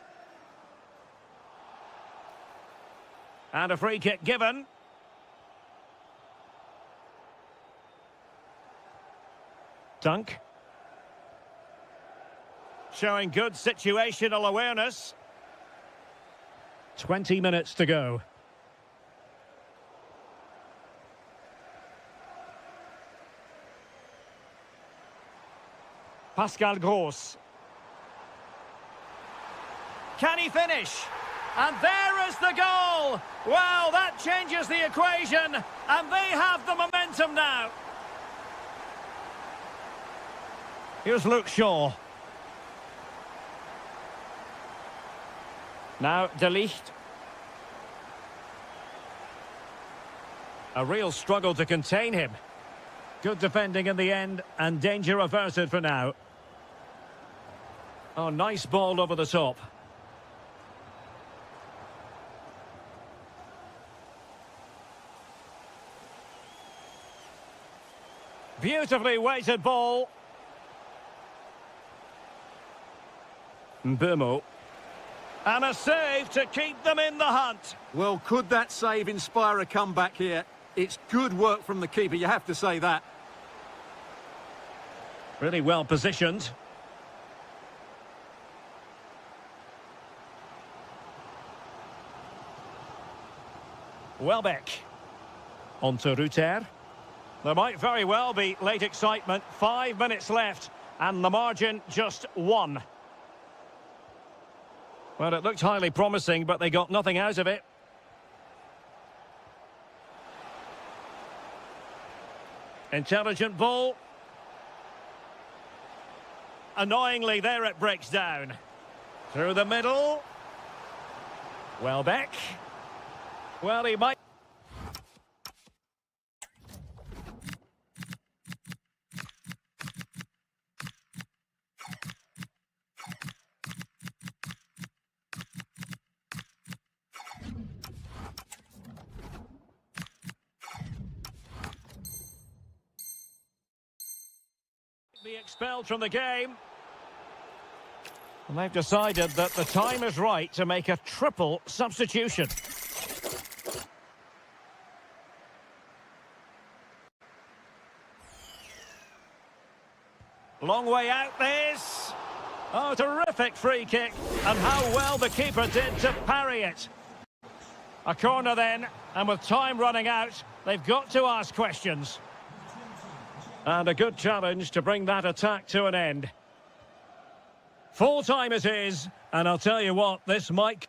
And a free kick given. Dunk. Showing good situational awareness. 20 minutes to go. Pascal Gross. Can he finish? And there is the goal! Well, that changes the equation, and they have the momentum now. Here's Luke Shaw. Now, De Ligt. A real struggle to contain him. Good defending in the end, and danger averted for now. Oh, nice ball over the top. Beautifully weighted ball. Mbeumo. And a save to keep them in the hunt. Well, could that save inspire a comeback here? It's good work from the keeper, you have to say that. Really well positioned. Welbeck. On to Ruter. There might very well be late excitement. 5 minutes left, and the margin just 1. Well, it looked highly promising, but they got nothing out of it. Intelligent ball. Annoyingly, there it breaks down. Through the middle. Welbeck. Well, he might... be expelled from the game. And they've decided that the time is right to make a triple substitution. Long way out this. Oh, terrific free kick. And how well the keeper did to parry it. A corner then, and with time running out, they've got to ask questions. And a good challenge to bring that attack to an end. Full time it is, and I'll tell you what, this might...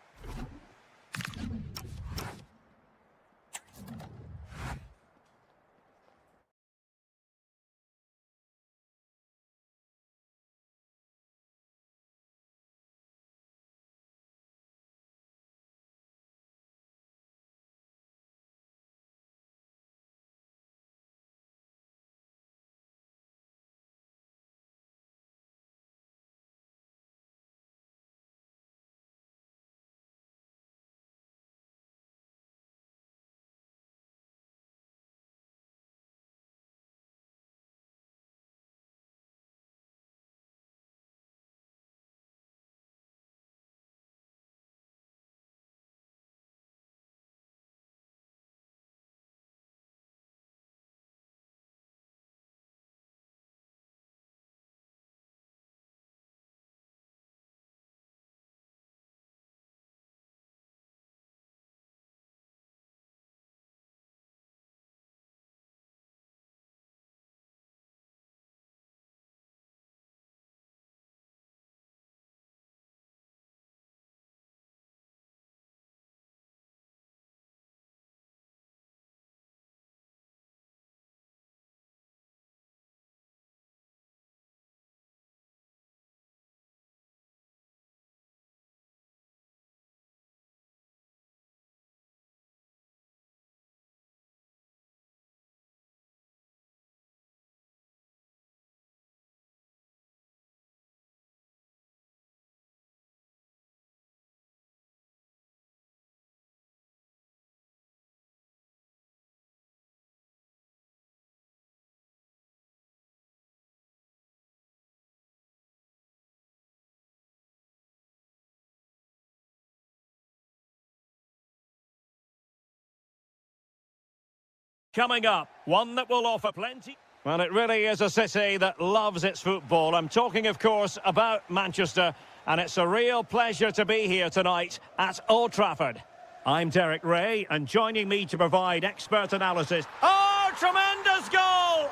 Coming up, one that will offer plenty. Well, it really is a city that loves its football. I'm talking, of course, about Manchester, and it's a real pleasure to be here tonight at Old Trafford. I'm Derek Ray, and joining me to provide expert analysis... Oh, tremendous goal!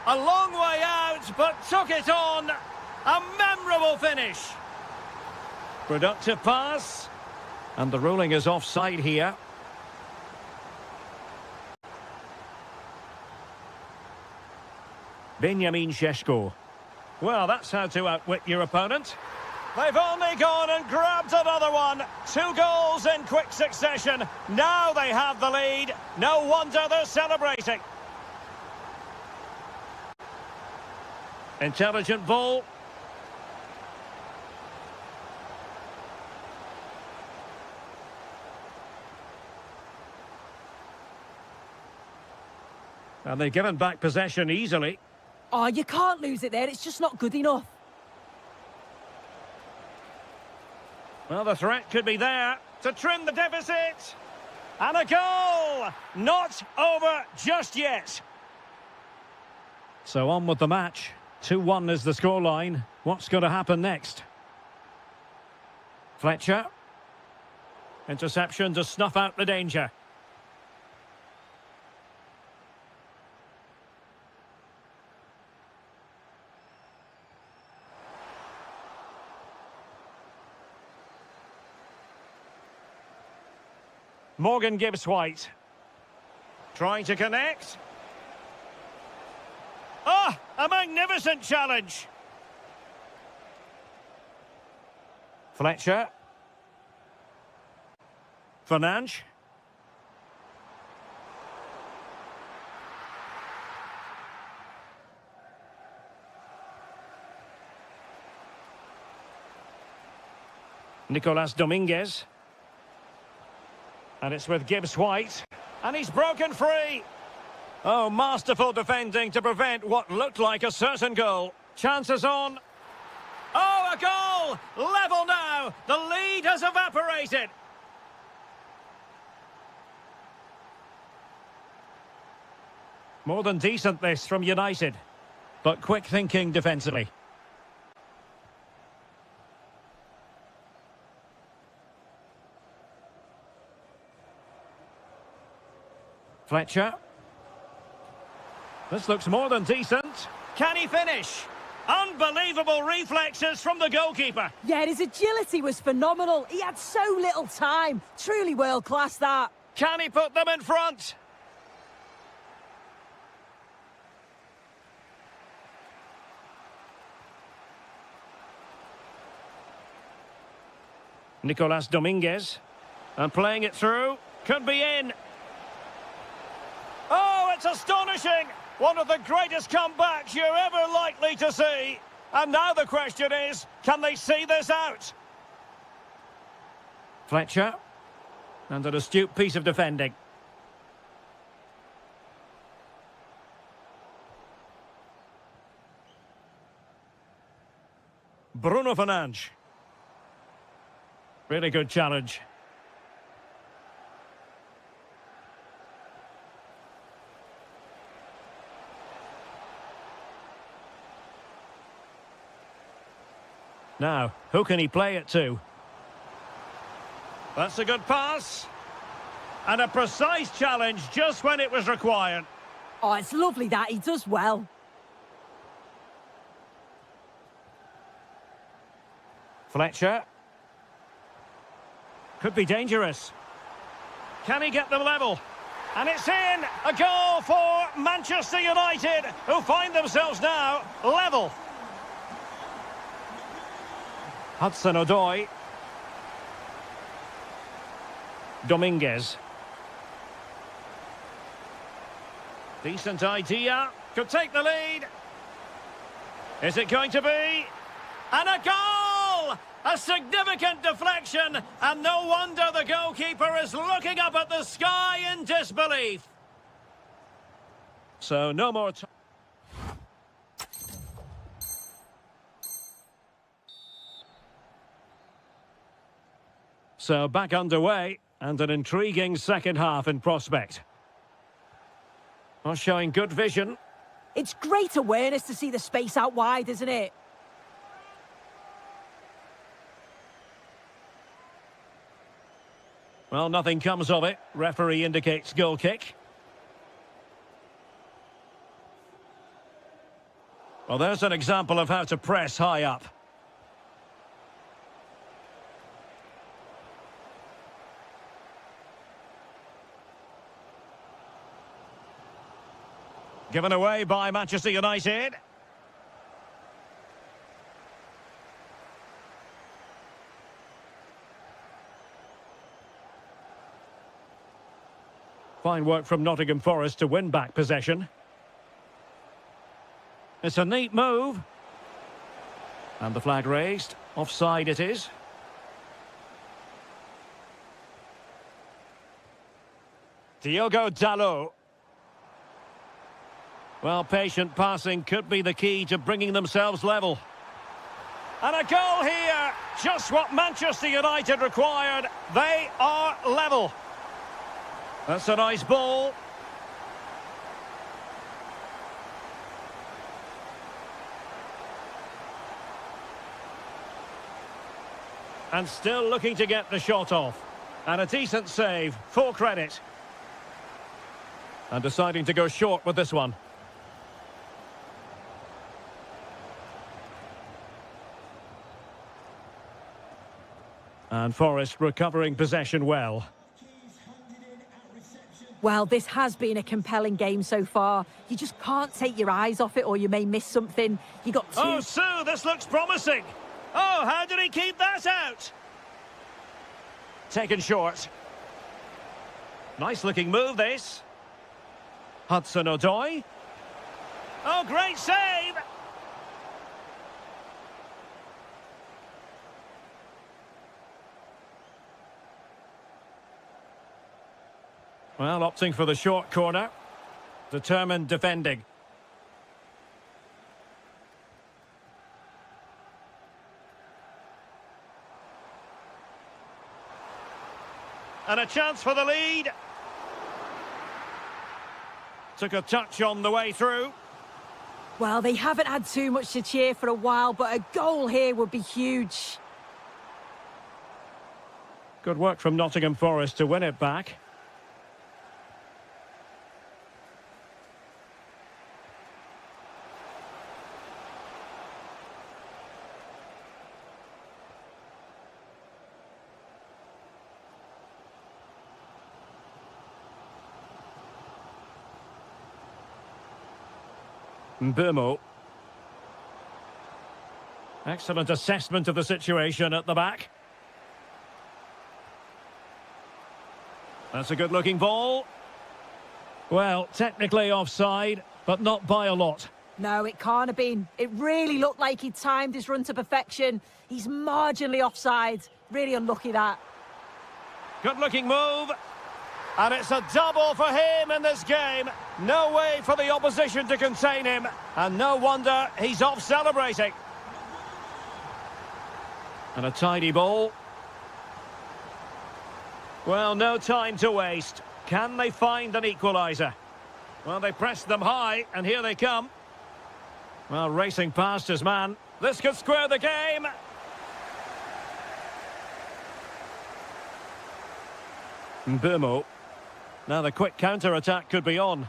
A long way out, but took it on. A memorable finish. Productive pass. And the ruling is offside here. Benjamin Šeško. Well, that's how to outwit your opponent. They've only gone and grabbed another one. 2 goals in quick succession. Now they have the lead. No wonder they're celebrating. Intelligent ball. And they've given back possession easily. Oh, you can't lose it there. It's just not good enough. Well, the threat could be there to trim the deficit. And a goal! Not over just yet. So on with the match. 2-1 is the scoreline. What's going to happen next? Fletcher. Interception to snuff out the danger. Morgan Gibbs-White. Trying to connect. Ah, a magnificent challenge. Fletcher. Fernandes. Nicolas Dominguez. And it's with Gibbs-White. And he's broken free. Oh, masterful defending to prevent what looked like a certain goal. Chances on. Oh, a goal! Level now. The lead has evaporated. More than decent this from United. But quick thinking defensively. Fletcher. This looks more than decent. Can he finish? Unbelievable reflexes from the goalkeeper. Yeah, his agility was phenomenal. He had so little time. Truly world class, that. Can he put them in front? Nicolas Dominguez. And playing it through. Could be in. Oh, it's astonishing! One of the greatest comebacks you're ever likely to see. And now the question is, can they see this out? Fletcher. And an astute piece of defending. Bruno Fernandes. Really good challenge. Now, who can he play it to? That's a good pass. And a precise challenge just when it was required. Oh, it's lovely that. He does well. Fletcher. Could be dangerous. Can he get them level? And it's in! A goal for Manchester United, who find themselves now level. Hudson-Odoi. Dominguez. Decent idea. Could take the lead. Is it going to be? And a goal! A significant deflection. And no wonder the goalkeeper is looking up at the sky in disbelief. So no more time. So back underway, and an intriguing second half in prospect. Well, showing good vision. It's great awareness to see the space out wide, isn't it? Well, nothing comes of it. Referee indicates goal kick. Well, there's an example of how to press high up. Given away by Manchester United. Fine work from Nottingham Forest to win back possession. It's a neat move. And the flag raised. Offside it is. Diogo Dalot. Well, patient passing could be the key to bringing themselves level. And a goal here. Just what Manchester United required. They are level. That's a nice ball. And still looking to get the shot off. And a decent save. Full credit. And deciding to go short with this one. And Forest recovering possession well. Well, this has been a compelling game so far. You just can't take your eyes off it or you may miss something. You got two... Oh, Sue, this looks promising. Oh, how did he keep that out? Taken short. Nice looking move, this. Hudson-Odoi. Oh, great save. Well, opting for the short corner. Determined defending. And a chance for the lead. Took a touch on the way through. Well, they haven't had too much to cheer for a while, but a goal here would be huge. Good work from Nottingham Forest to win it back. Burmo. Excellent assessment of the situation at the back. That's a good-looking ball. Well, technically offside, but not by a lot. No, it can't have been. It really looked like he'd timed his run to perfection. He's marginally offside. Really unlucky, that. Good-looking move. And it's a double for him in this game. No way for the opposition to contain him. And no wonder he's off celebrating. And a tidy ball. Well, no time to waste. Can they find an equaliser? Well, they pressed them high, and here they come. Well, racing past his man. This could square the game. Burmo. Now the quick counter-attack could be on.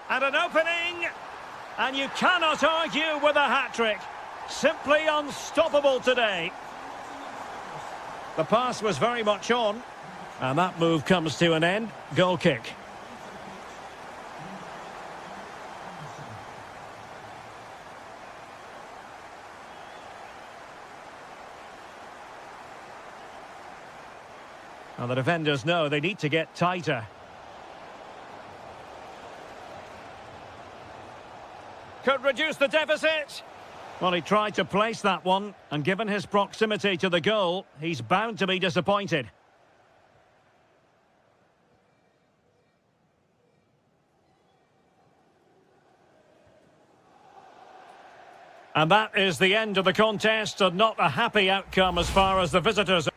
And an opening! And you cannot argue with a hat-trick. Simply unstoppable today. The pass was very much on. And that move comes to an end. Goal kick. Now the defenders know they need to get tighter. Could reduce the deficit. Well, he tried to place that one, and given his proximity to the goal, he's bound to be disappointed. And that is the end of the contest, and not a happy outcome as far as the visitors.